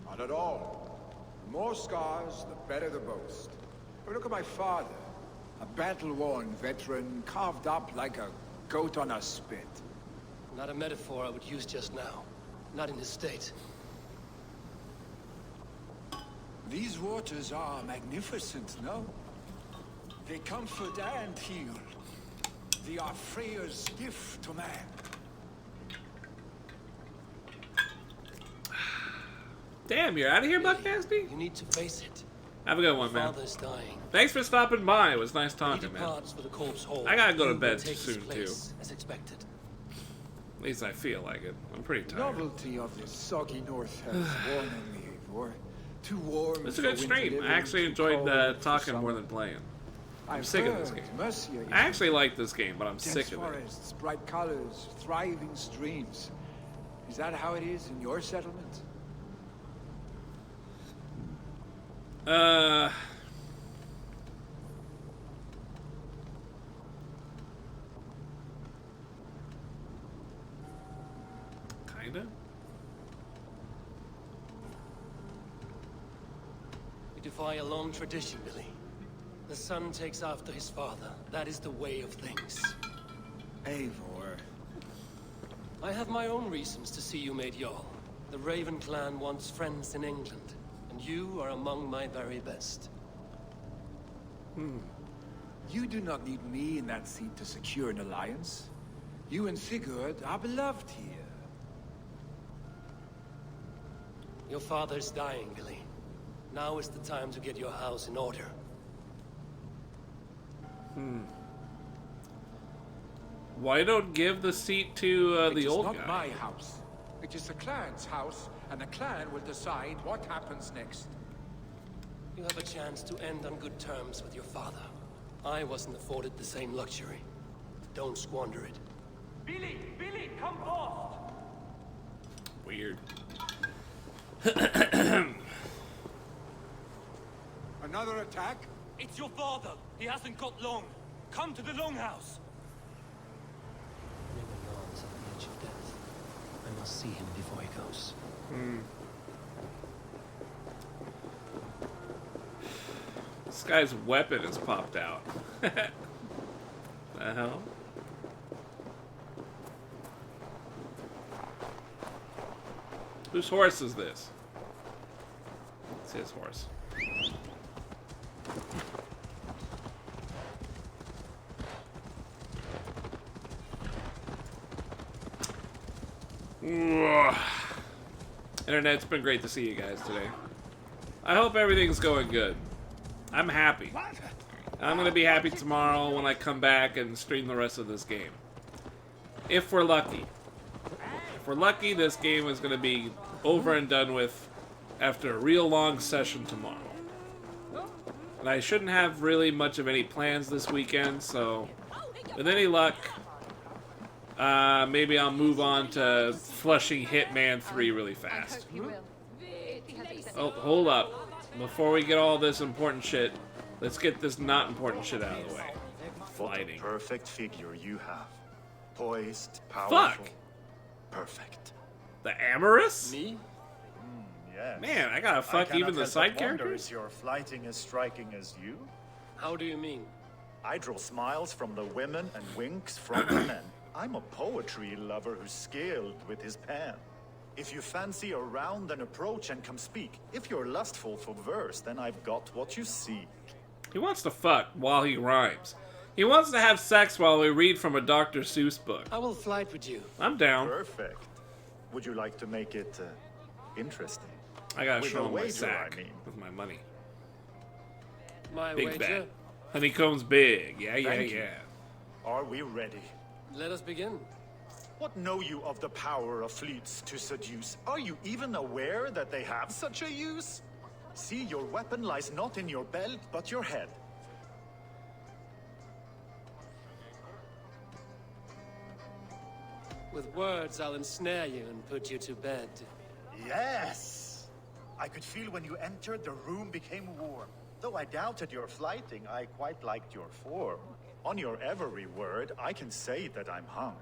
Not at all. The more scars, the better the boast. But look at my father. A battle-worn veteran, carved up like a goat on a spit.
Not a metaphor I would use just now. Not in his state.
These waters are magnificent, no? They comfort and heal. They are Freya's gift to man.
Damn, you're out of here, Buck Nasty?
You need to face it.
Have a good one,
Your
man.
father's dying.
Thanks for stopping by. It was nice
He
talking, man.
departs for the corpse hole.
I gotta go to
You will
bed
take his
soon, too.
place, as expected.
At least I feel like it. I'm pretty
The
tired.
novelty of this soggy north has worn on me, Eivor. Too warm.
It's a
for
good
winter
stream.
living,
I actually
too
enjoyed
cold for
talking more
summer.
than playing. I'm
I've
sick of this
heard
game.
Mercia is
I actually like this game, but I'm
dense
sick of it.
forests, bright colors, thriving streams. Is that how it is in your settlement?
Kinda.
We defy a long tradition, Billy. The son takes after his father. That is the way of things.
Eivor.
I have my own reasons to see you made Jarl. The Raven clan wants friends in England, and you are among my very best.
You do not need me in that seat to secure an alliance. You and Sigurd are beloved here.
Your father's dying, Billy. Now is the time to get your house in order.
Why don't give the seat to the old
It is
guy?
not my house. It is the clan's house, and the clan will decide what happens next.
You have a chance to end on good terms with your father. I wasn't afforded the same luxury. Don't squander it.
Billy! Billy, come forth!
Weird.
Another attack?
It's your father. He hasn't got long. Come to the longhouse. Anyone yawns on the edge of death. must see him before he goes.
This guy's weapon has popped out. The hell? Whose horse is this? It's his horse. Internet, it's been great to see you guys today. I hope everything's going good. I'm happy. I'm gonna be happy tomorrow when I come back and stream the rest of this game. If we're lucky. If we're lucky, this game is gonna be over and done with after a real long session tomorrow. And I shouldn't have really much of any plans this weekend, so with any luck, maybe I'll move on to flushing Hitman 3 really fast. Oh, hold up. Before we get all this important shit, let's get this not important shit out of the way. Fighting.
Perfect figure you have. Poised, powerful.
Fuck!
Perfect.
The Amorous?
Me?
Yes.
Man, I gotta fuck even the side characters?
Is your flighting as striking as you?
How do you mean?
I draw smiles from the women and winks from the men. I'm a poetry lover who's skilled with his pen. If you fancy a round, then approach and come speak. If you're lustful for verse, then I've got what you seek.
He wants to fuck while he rhymes. He wants to have sex while we read from a Dr. Seuss book.
I will flight with you.
I'm down.
Perfect. Would you like to make it interesting?
I gotta
With
show
a
him my
wager,
sack
I mean.
with my money.
My
Big
wager?
bet. Honeycomb's big. Yeah,
Thank
yeah.
you. Are we ready?
Let us begin.
What know you of the power of fleets to seduce? Are you even aware that they have such a use? See, your weapon lies not in your belt, but your head.
With words, I'll ensnare you and put you to bed.
Yes! I could feel when you entered, the room became warm. Though I doubted your flighting, I quite liked your form. On your every word, I can say that I'm hung.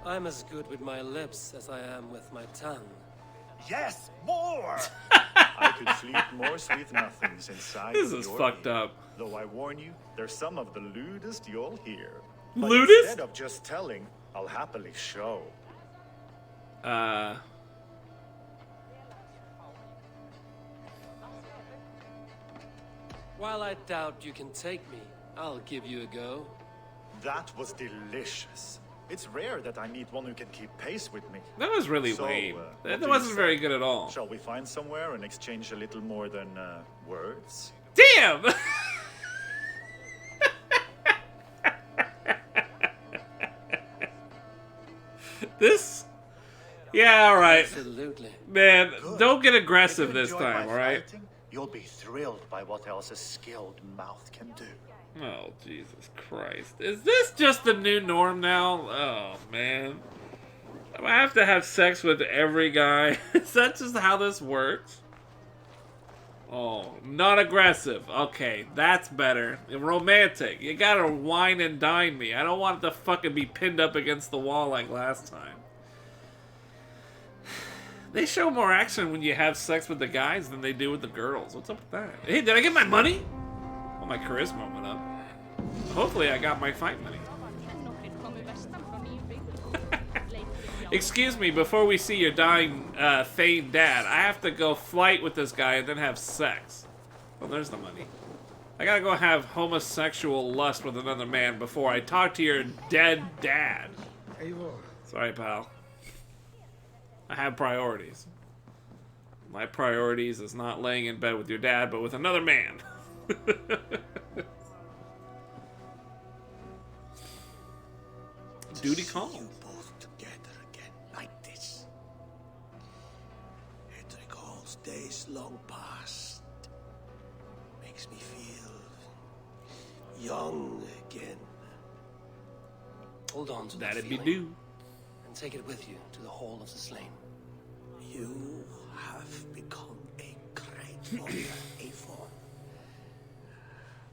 I'm as good with my lips as I am with my tongue.
Yes, more! I could sleep more sweet nothings inside
This
of
is
your
fucked
ear.
up.
Though I warn you, there's some of the lewdest you'll hear. But
Lewdest?
instead of just telling, I'll happily show.
While I doubt you can take me, I'll give you a go.
That was delicious. It's rare that I meet one who can keep pace with me.
That was really
So,
lame.
what
That
do you
wasn't
say?
very good at all.
Shall we find somewhere and exchange a little more than words?
Damn! This? Yeah, alright.
Absolutely.
Man,
Good.
don't get
If
aggressive
you
this
enjoy
time,
my
alright?
fighting, you'll be thrilled by what else a skilled mouth can do.
Oh, Jesus Christ. Is this just the new norm now? Oh, man. Do I have to have sex with every guy? Is that just how this works? Oh, not aggressive. Okay, that's better. Romantic. You gotta wine and dine me. I don't want it to fucking be pinned up against the wall like last time. They show more action when you have sex with the guys than they do with the girls. What's up with that? Hey, did I get my money? Oh, my charisma went up. Hopefully I got my fight money. Excuse me, before we see your dying Thane dad, I have to go flight with this guy and then have sex. Well, there's the money. I gotta go have homosexual lust with another man before I talk to your dead dad. Sorry, pal. I have priorities. My priorities is not laying in bed with your dad, but with another man. Duty calls.
You both together again like this. It recalls days long past. Makes me feel young again.
Hold on to
That'd
that
be
feeling,
due.
and take it with you to the Hall of the Slain.
You have become a great warrior, Avon.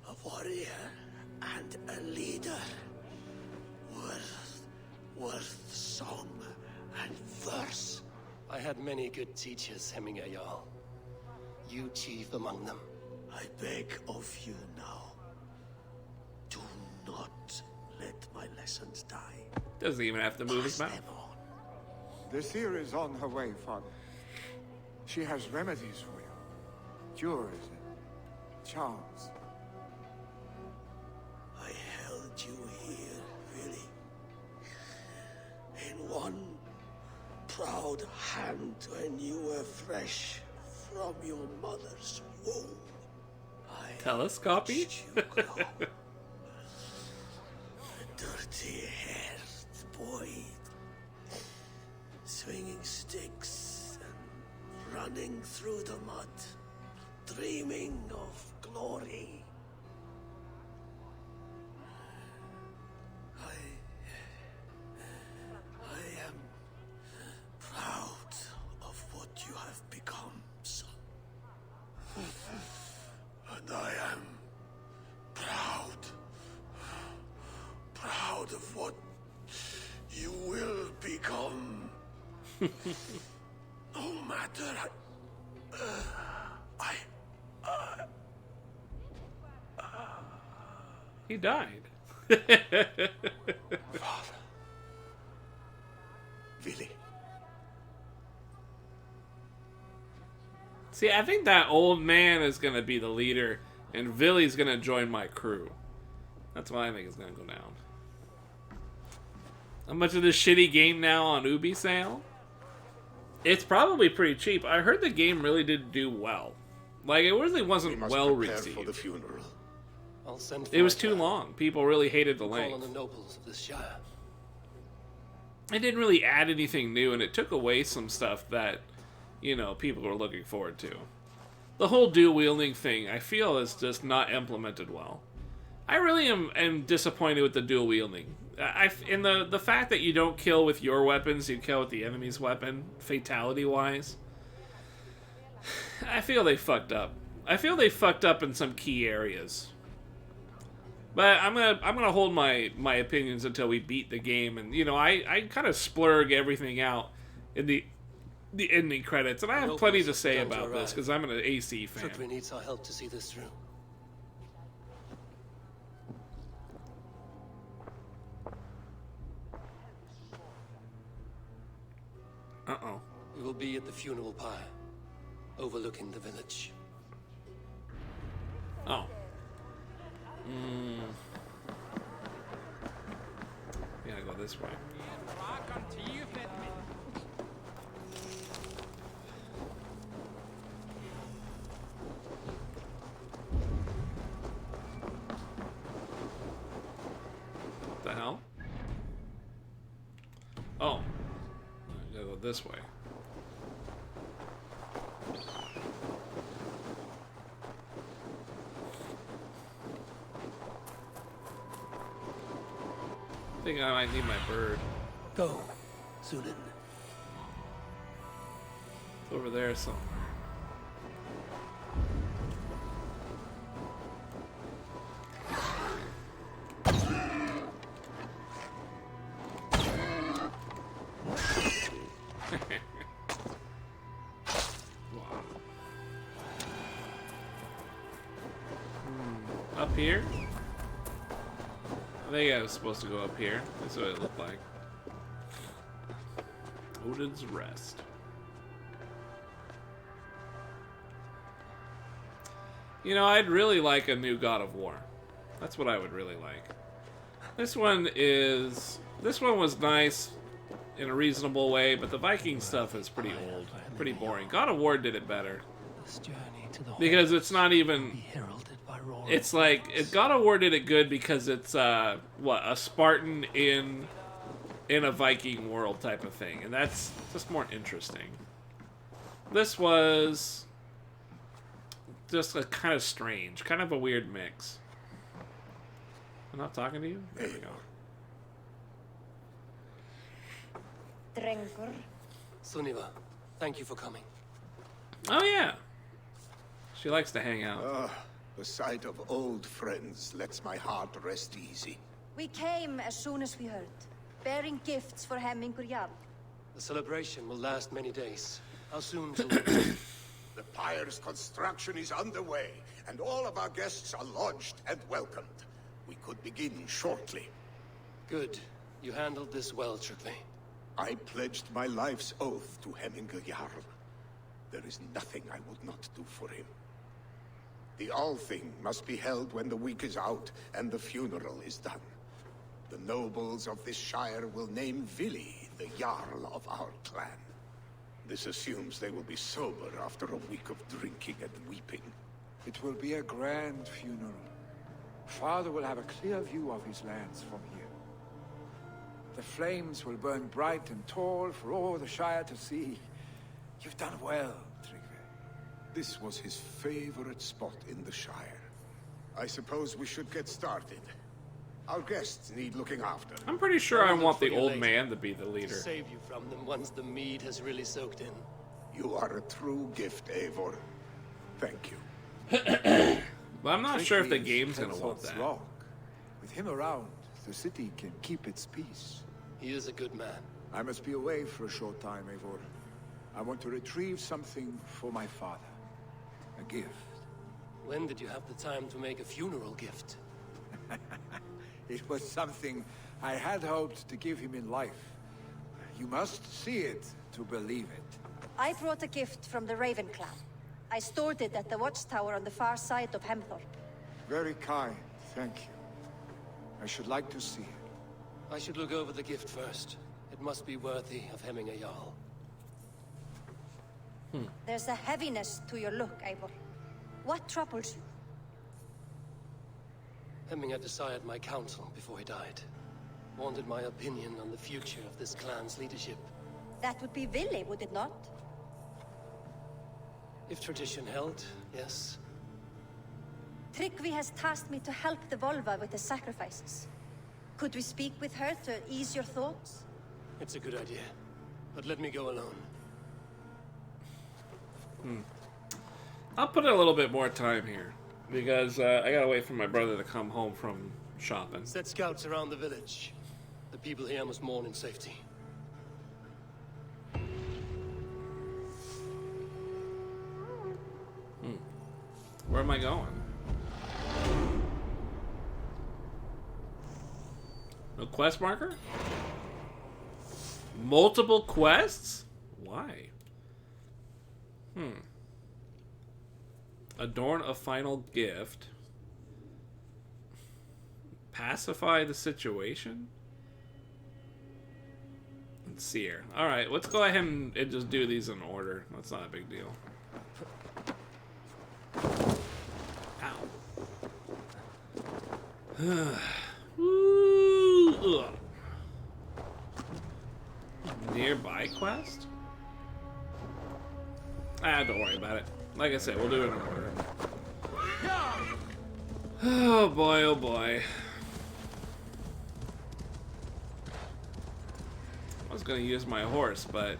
Of warrior and a leader. Worth song and verse.
I had many good teachers, Hemingway Jarl. You chief among them.
I beg of you now, do not let my lessons die.
Doesn't even have to move his mouth.
The seer is on her way, Father. She has remedies for you. Cures and charms.
I held you here, really. In one proud hand when you were fresh from your mother's womb.
Telescopy?
A dirty-haired boy, swinging sticks and running through the mud, dreaming of glory. I am proud of what you have become, son. And I am proud of what you will become. No matter.
He died.
Father. Willy.
See, I think that old man is going to be the leader, and Villy's going to join my crew. That's what I think is going to go down. How much of this shitty game now on Ubi sale? It's probably pretty cheap. I heard the game really did do well. Like, it really wasn't well received.
For the funeral.
I'll send
It was too long. People really hated the
call
length.
on the nobles of this shire.
It didn't really add anything new, and it took away some stuff that, you know, people were looking forward to. The whole dual-wielding thing, I feel, is just not implemented well. I really am disappointed with the dual-wielding. And the fact that you don't kill with your weapons, you kill with the enemy's weapon, fatality-wise. I feel they fucked up. I feel they fucked up in some key areas. But I'm gonna hold my opinions until we beat the game, and you know I kind of splurge everything out in the ending credits, and I have plenty to say about this because I'm an AC fan.
Tripri needs our help to see this through.
Uh-oh.
We will be at the funeral pyre, overlooking the village.
Oh. Yeah, I go this way. What the hell? Oh. I gotta go this way. I think I might need my bird.
Go, Sunan.
It's over there somewhere. Up here? I think I was supposed to go up here. That's what it looked like. Odin's Rest. You know, I'd really like a new God of War. That's what I would really like. This one was nice in a reasonable way, but the Viking stuff is pretty old, pretty boring. God of War did it better. Because it's not even... It's like, God of War did it good because it's, a Spartan in a Viking world type of thing. And that's just more interesting. This was just a kind of strange, kind of a weird mix. I'm not talking to you? There we go.
Drengur.
Sunniva, thank you for coming.
Oh, yeah. She likes to hang out.
The sight of old friends lets my heart rest easy.
We came as soon as we heard, bearing gifts for Hemmingur Jarl.
The celebration will last many days. How soon till we...
The pyre's construction is underway, and all of our guests are lodged and welcomed. We could begin shortly.
Good. You handled this well, Trygve.
I pledged my life's oath to Hemmingur Jarl. There is nothing I would not do for him. The Althing must be held when the week is out and the funeral is done. The nobles of this shire will name Vili the Jarl of our clan. This assumes they will be sober after a week of drinking and weeping.
It will be a grand funeral. Father will have a clear view of his lands from here. The flames will burn bright and tall for all the Shire to see. You've done well, Trygve.
This was his favorite spot in the Shire. I suppose we should get started. Our guests need looking after.
I'm pretty sure I want the old man to be the leader.
Save you from them once the mead has really soaked in.
You are a true gift, Eivor. Thank you.
But I'm not sure if the game's gonna want that.
Rock. With him around, the city can keep its peace.
He is a good man.
I must be away for a short time, Eivor. I want to retrieve something for my father. A gift.
When did you have the time to make a funeral gift?
It was something I had hoped to give him in life. You must see it to believe it.
I brought a gift from the Raven clan. I stored it at the watchtower on the far side of Hemthor.
Very kind, thank you. I should like to see it.
I should look over the gift first. It must be worthy of Hemmingur Jarl.
There's a heaviness to your look, Eivor. What troubles you?
Hemmingur desired my counsel before he died. Wanted my opinion on the future of this clan's leadership.
That would be Vili, would it not?
If tradition held, yes.
Tryggvi has tasked me to help the Volva with the sacrifices. Could we speak with her to ease your thoughts?
It's a good idea. But let me go alone.
I'll put in a little bit more time here. Because I gotta wait for my brother to come home from shopping.
Set scouts around the village. The people here must mourn in safety.
Where am I going? No quest marker? Multiple quests? Why? Adorn a final gift. Pacify the situation? Let's see here. Alright, let's go ahead and just do these in order. That's not a big deal. Ooh, ugh. Nearby quest? Don't worry about it. Like I said, we'll do it in order. Oh boy, oh boy. I was gonna use my horse, but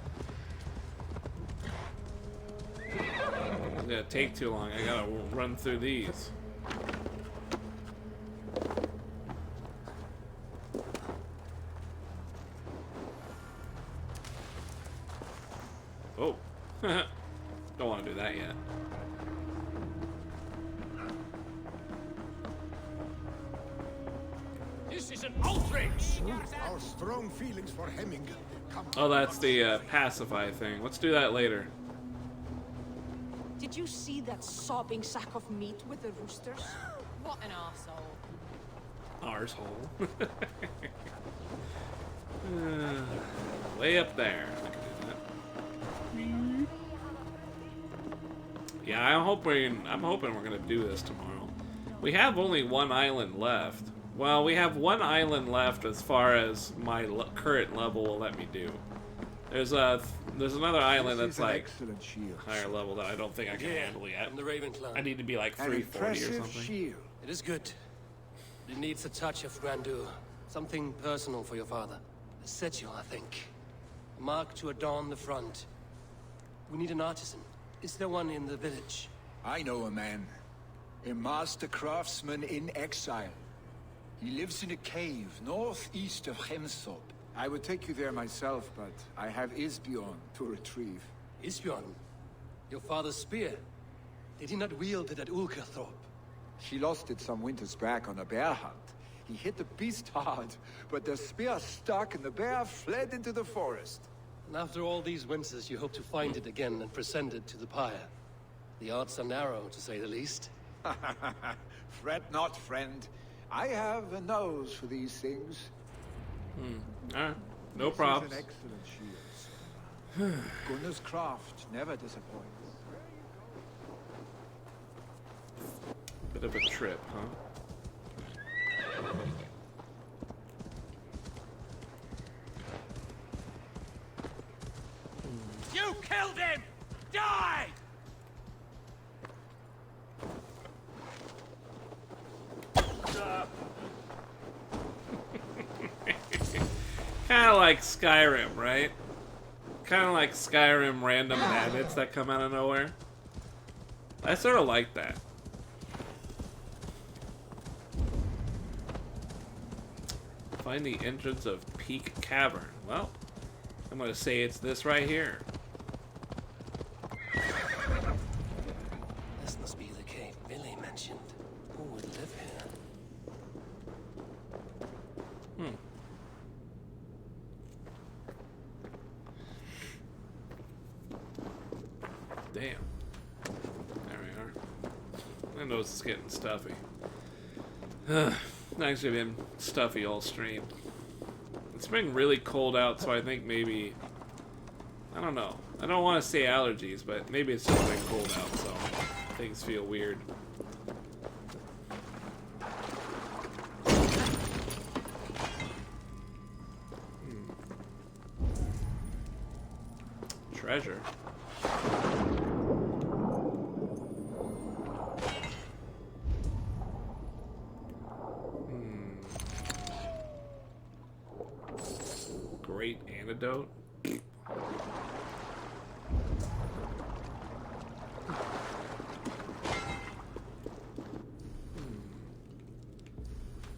it's gonna take too long. I gotta run through these. Oh. Don't want to do that yet.
This is an outrage!
Our strong feelings for Hemmingur come.
Oh, that's the pacify thing. Let's do that later.
Did you see that sobbing sack of meat with the roosters?
What an arsehole.
Arsehole. Way up there. Yeah, I'm hoping we're gonna do this tomorrow. We have only one island left. Well, we have one island left as far as my current level will let me do. There's another island that's like higher level that I don't think I can handle yet.
From the Raven clan.
I need to be like 340 or something.
Shield.
It is good. It needs a touch of grandeur. Something personal for your father. A sigil, I think. A mark to adorn the front. We need an artisan. Is there one in the village?
I know a man. A master craftsman in exile. He lives in a cave northeast of Hemthorpe. I would take you there myself, but I have Isbjorn to retrieve.
Isbjorn? Your father's spear? Did he not wield it at Ulkerthorpe?
He lost it some winters back on a bear hunt. He hit the beast hard, but the spear stuck and the bear fled into the forest.
And after all these winters, you hope to find it again and present it to the pyre. The odds are narrow, to say the least.
Fret not, friend. I have a nose for these things.
No problems.
This is an excellent shield. Gunnar's craft never disappoints.
Bit of a trip, huh?
You killed him! Die!
Kind of like Skyrim, right? Kind of like Skyrim random bandits that come out of nowhere. I sort of like that. Find the entrance of Peak Cavern. Well, I'm going to say it's this right here.
This must be the cave Billy mentioned. Who would live here?
Damn. There we are. My nose is getting stuffy. Actually been stuffy all stream. It's been really cold out, so I think maybe... I don't know. I don't want to say allergies, but maybe it's just been cold out, so things feel weird. Treasure. Great antidote.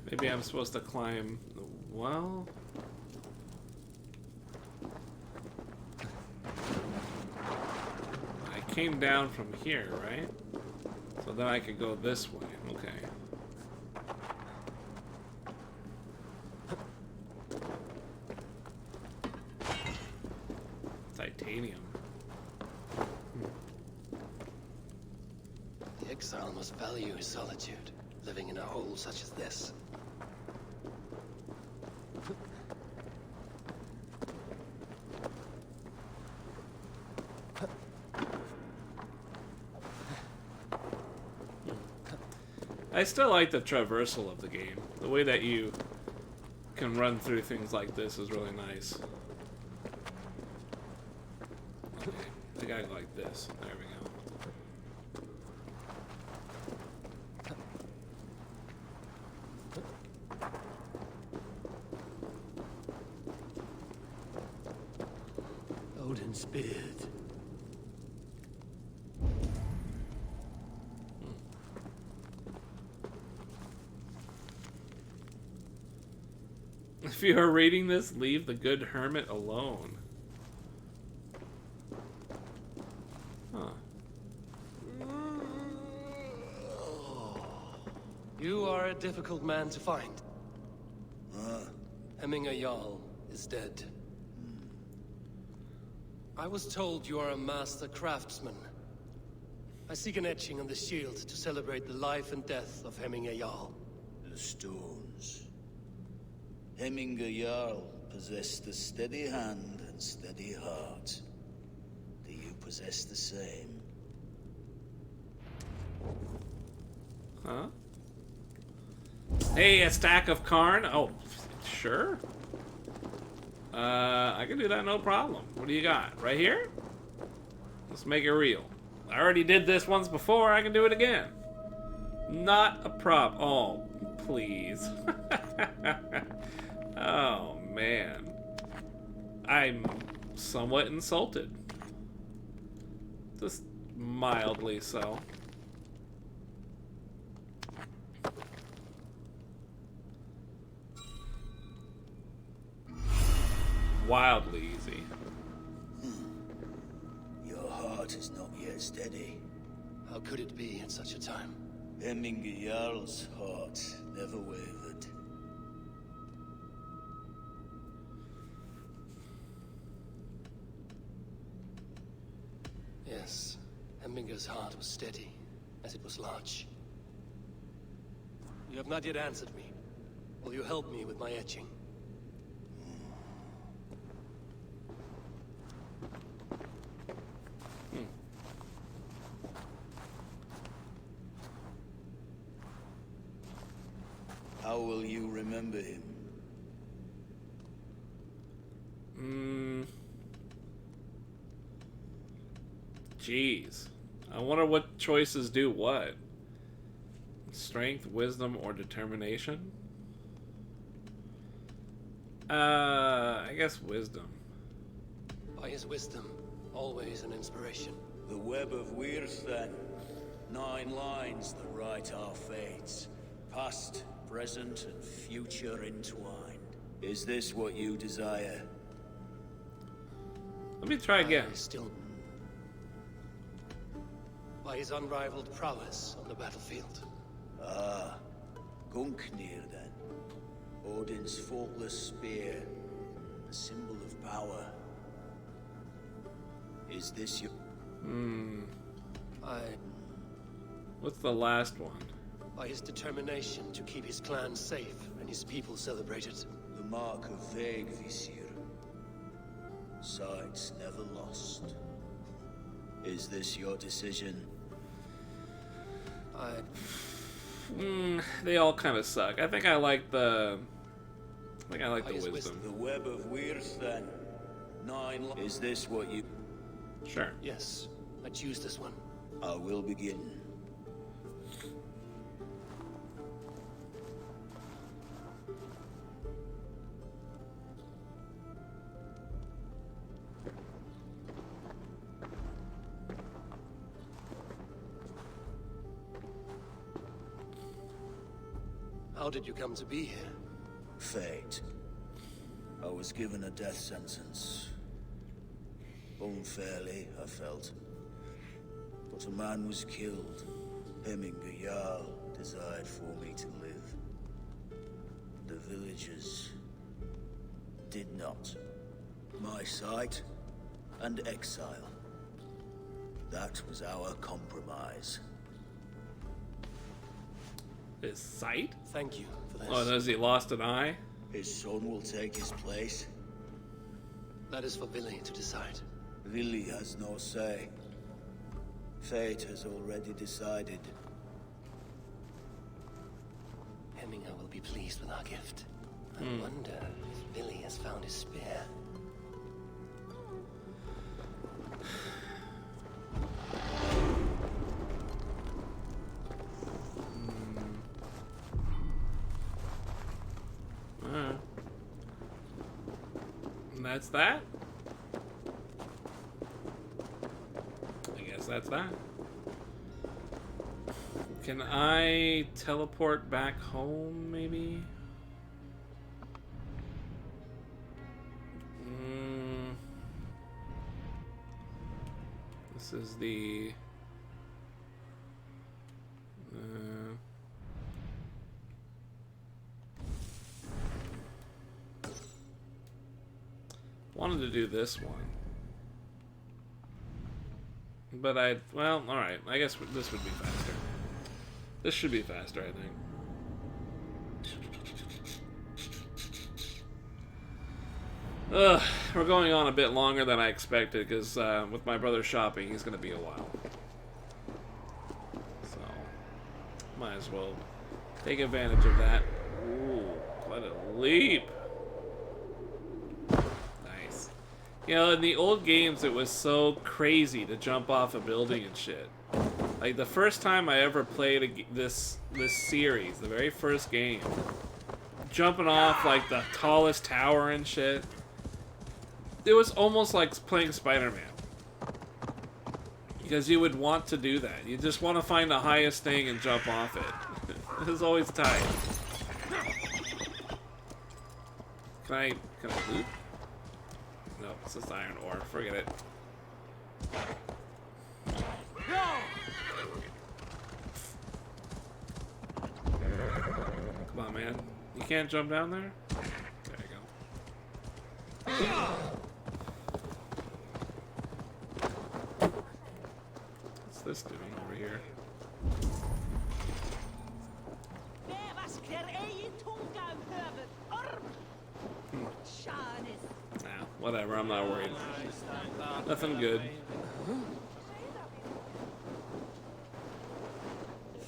Maybe I'm supposed to climb the well. I came down from here, right? So then I could go this way. Okay. Titanium.
The exile must value his solitude, living in a hole such as this.
I still like the traversal of the game. The way that you can run through things like this is really nice. Okay, I gotta go like this. There we go.
Odin's beard.
If you are reading this, leave the good hermit alone. Huh.
You are a difficult man to find. Hemminger Jarl is dead. I was told you are a master craftsman. I seek an etching on the shield to celebrate the life and death of Hemminger Jarl.
The stones. Hemminger Jarl possessed a steady hand and steady heart. Do you possess the same?
Huh? Hey, a stack of Karn? Oh, sure. I can do that, no problem. What do you got? Right here? Let's make it real. I already did this once before, I can do it again. Not a problem. Oh, please. Oh, man. I'm somewhat insulted. Just mildly so. wildly easy.
Your heart is not yet steady.
How could it be at such a time?
Hemminger Jarl's heart never wavered.
Yes, Hemminger's heart was steady, as it was large. You have not yet answered me. Will you help me with my etching?
How will you remember him?
Jeez. I wonder what choices do what. Strength, wisdom, or determination? I guess wisdom.
By his wisdom, always an inspiration.
The web of Wirth, then. 9 lines that write our fates. Past, present, and future entwined. Is this what you desire?
Let me try again.
By his unrivaled prowess on the battlefield.
Ah, Gungnir then. Odin's faultless spear, a symbol of power. Is this your...
What's the last one?
By his determination to keep his clan safe and his people celebrated.
The mark of vague Visir. Sights never lost. Is this your decision?
They all kind of suck. I think I like the... the wisdom.
The web of Wirth, then. 9 Is this what you...
Sure.
Yes, I choose this one.
I will begin.
How did you come to be here?
Fate. I was given a death sentence. Unfairly, I felt. But a man was killed. Hemminger Jarl desired for me to live. The villagers did not. My sight and exile. That was our compromise.
His sight?
Thank you for this.
Oh, has he lost an eye?
His son will take his place.
That is for Vili to decide.
Vili has no say. Fate has already decided.
Hemminger will be pleased with our gift. I wonder if Vili has found his spear.
And that's that? I guess that's that. Can I teleport back home, maybe? This is the... wanted to do this one. But well, alright. I guess this would be faster. This should be faster, I think. Ugh, we're going on a bit longer than I expected, because with my brother shopping, he's going to be a while. So, might as well take advantage of that. Ooh, quite a leap. Nice. You know, in the old games, it was so crazy to jump off a building and shit. Like, the first time I ever played this series, the very first game, jumping off, like, the tallest tower and shit, it was almost like playing Spider-Man. Because you would want to do that. You just want to find the highest thing and jump off it. It was always tight. Can I loot? No, it's just iron ore. Forget it. Come on, man. You can't jump down there? There you go. What's this doing over here? Nah, whatever. I'm not worried. Nothing good.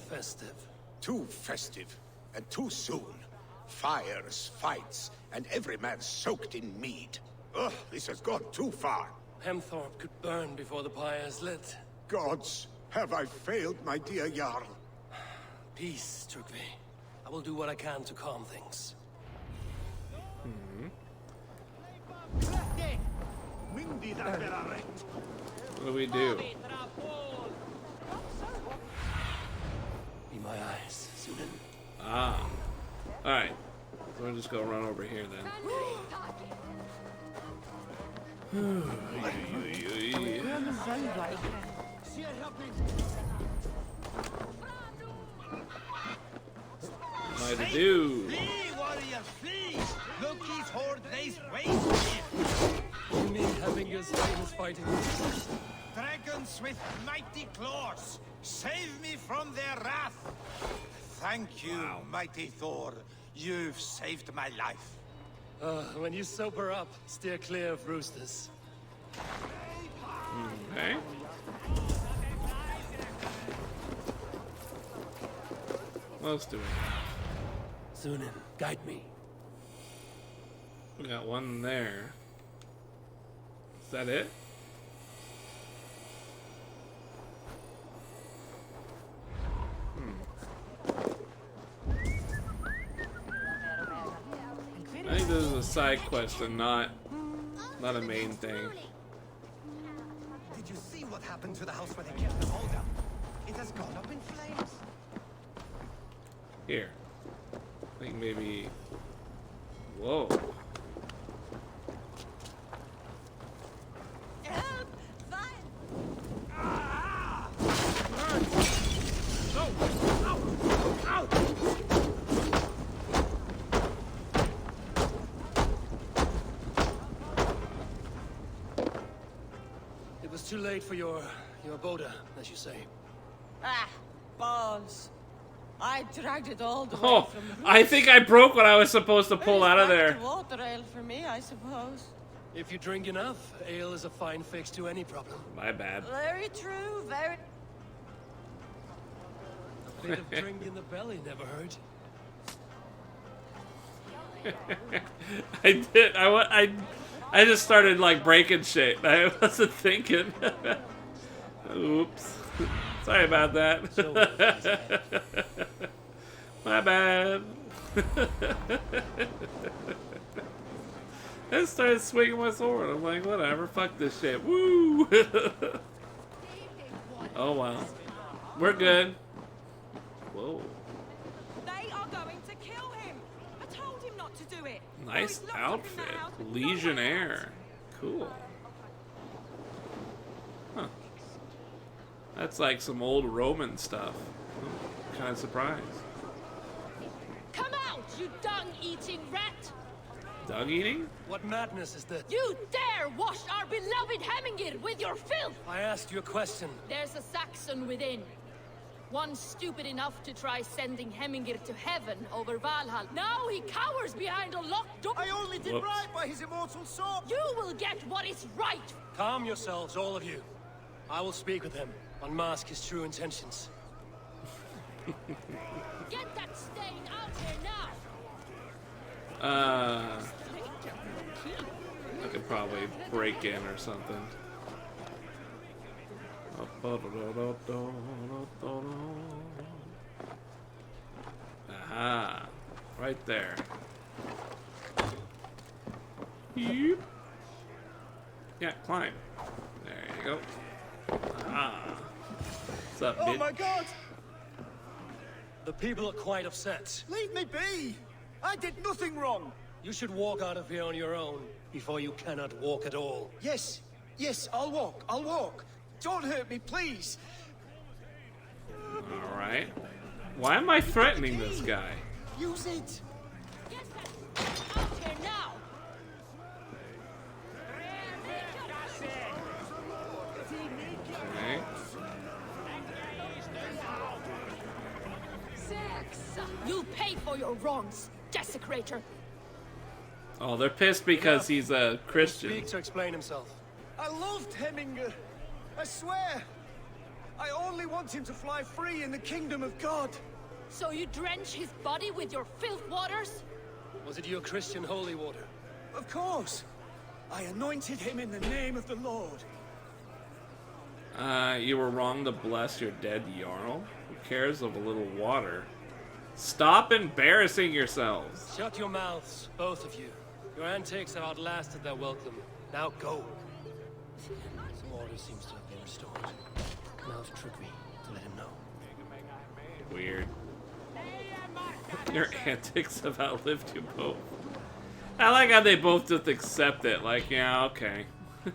Festive.
Too festive, and too soon. Fires, fights, and every man soaked in mead. Ugh, this has gone too far.
Hemthorpe could burn before the pyre is lit.
Gods, have I failed my dear Jarl?
Peace, Trugvi. I will do what I can to calm things.
What do we do?
Be my eyes, Sunan.
Ah. Alright. So we'll just go run over here then. What to do?
Loki's horde lays waste.
You mean Heminger's famous fighting?
Dragons with mighty claws, save me from their wrath. Thank you, mighty Thor. You've saved my life.
When you sober up, steer clear of roosters.
Okay. What else do we have?
Sunan, guide me.
We got one there. Is that it? I think this is a side quest and not a main thing.
Did you see what happened to the house where they kept the hold up? It has gone up in flames.
Here. I think maybe... Whoa.
Help! Fine!
Ah!
No! Ow! Ow!
It was too late for your boda, as you say.
Ah, balls. I dragged it all the way
Oh,
from the
I think I broke what I was supposed to pull out of
back
there.
to water ale for me, I suppose.
If you drink enough, ale is a fine fix to any problem.
My bad.
Very true, very...
A bit of drink in the belly never hurt.
I did. I just started like breaking shit. I wasn't thinking. Oops. Sorry about that. My bad. I started swinging my sword. I'm like, whatever. Fuck this shit. Woo! Oh wow. We're good. Whoa.
They are going to kill him. I told him not to do it.
Nice outfit. Legionnaire. Cool. Huh. That's like some old Roman stuff. Kind of surprised.
Come out, you dung-eating rat!
Dog eating?
What madness is this?
You dare wash our beloved Hemingir with your filth!
I asked you a question.
There's a Saxon within. One stupid enough to try sending Hemingir to heaven over Valhalla. Now he cowers behind a locked door.
I only did right by his immortal soul.
You will get what is right.
Calm yourselves, all of you. I will speak with him. Unmask his true intentions.
Get that stain out here now.
I could probably break in or something. Aha. Right there. Yeep. Yeah, climb. There you go. Ah. What's up, bitch?
Oh my god!
The people are quite upset.
Leave me be! I did nothing wrong!
You should walk out of here on your own before you cannot walk at all.
Yes, yes, I'll walk, I'll walk. Don't hurt me, please.
Alright. Why am I threatening this guy?
Use it.
Out here now!
Okay.
You'll pay for your wrongs, desecrator.
Oh, they're pissed because he's a Christian.
Speak to explain himself.
I loved Heminger. I swear. I only want him to fly free in the kingdom of God.
So you drench his body with your filth waters?
Was it your Christian holy water?
Of course. I anointed him in the name of the Lord.
You were wrong to bless your dead Jarl. Who cares of a little water? Stop embarrassing yourselves.
Shut your mouths, both of you. Your antics have outlasted their welcome. Now go. Some order seems to have been restored. Now to Trigby to let him know.
Weird. Your antics have outlived you both. I like how they both just accept it. Like, yeah, okay.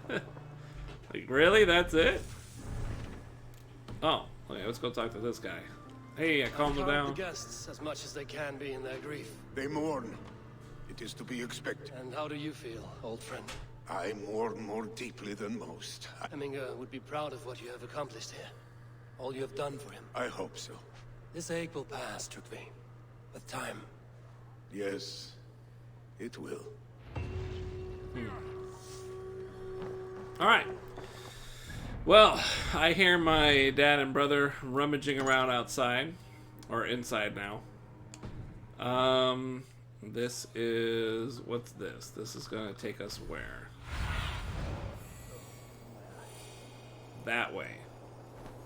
Like, really? That's it? Oh, okay, let's go talk to this guy. Hey, I calmed him down.
The guests as much as they can be in their grief.
They mourn. It is to be expected.
And how do you feel, old friend?
I mourn more deeply than most.
Heminger would be proud of what you have accomplished here. All you have done for him.
I hope so.
This ache will pass, Trigby. With time.
Yes, it will.
Alright. Well, I hear my dad and brother rummaging around outside. Or inside now. This is... What's this? This is going to take us where? That way.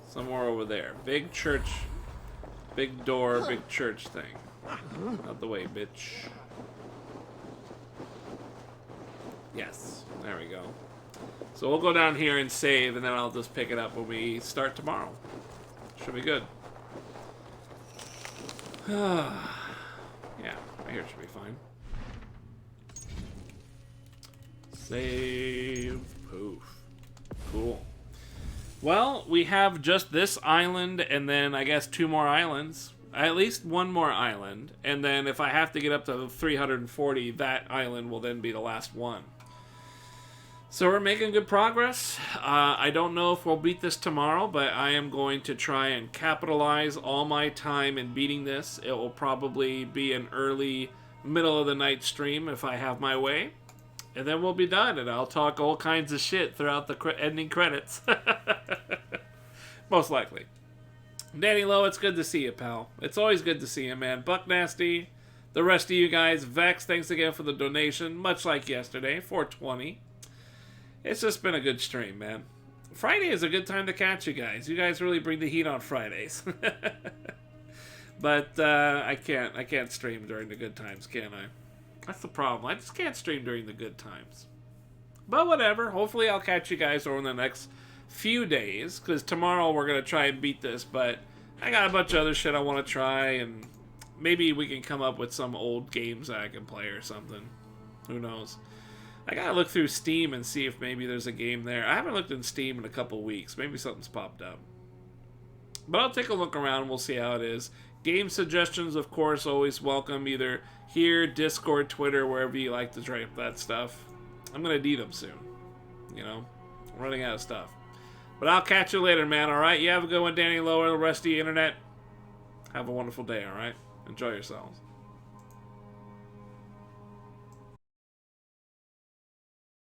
Somewhere over there. Big church. Big door, big church thing. Out the way, bitch. Yes. There we go. So we'll go down here and save, and then I'll just pick it up when we start tomorrow. Should be good. Yeah, right here should be fine. Save. Poof. Cool. Well, we have just this island, and then I guess 2 more islands. At least 1 more island. And then if I have to get up to 340, that island will then be the last one. So we're making good progress. I don't know if we'll beat this tomorrow, but I am going to try and capitalize all my time in beating this. It will probably be an early, middle of the night stream if I have my way. And then we'll be done, and I'll talk all kinds of shit throughout the ending credits. Most likely. Danny Lowe, it's good to see you, pal. It's always good to see you, man. Buck Nasty, the rest of you guys. Vex, thanks again for the donation. Much like yesterday, 420. It's just been a good stream, man. Friday is a good time to catch you guys. You guys really bring the heat on Fridays. But I can't stream during the good times, can I? That's the problem. I just can't stream during the good times. But whatever. Hopefully I'll catch you guys over the next few days. Because tomorrow we're going to try and beat this. But I got a bunch of other shit I want to try. And maybe we can come up with some old games that I can play or something. Who knows? I got to look through Steam and see if maybe there's a game there. I haven't looked in Steam in a couple weeks. Maybe something's popped up. But I'll take a look around. We'll see how it is. Game suggestions, of course, always welcome. Either here, Discord, Twitter, wherever you like to try that stuff. I'm going to need them soon. You know? I'm running out of stuff. But I'll catch you later, man, alright? You have a good one, Danny Lower, the rest of the internet. Have a wonderful day, alright? Enjoy yourselves.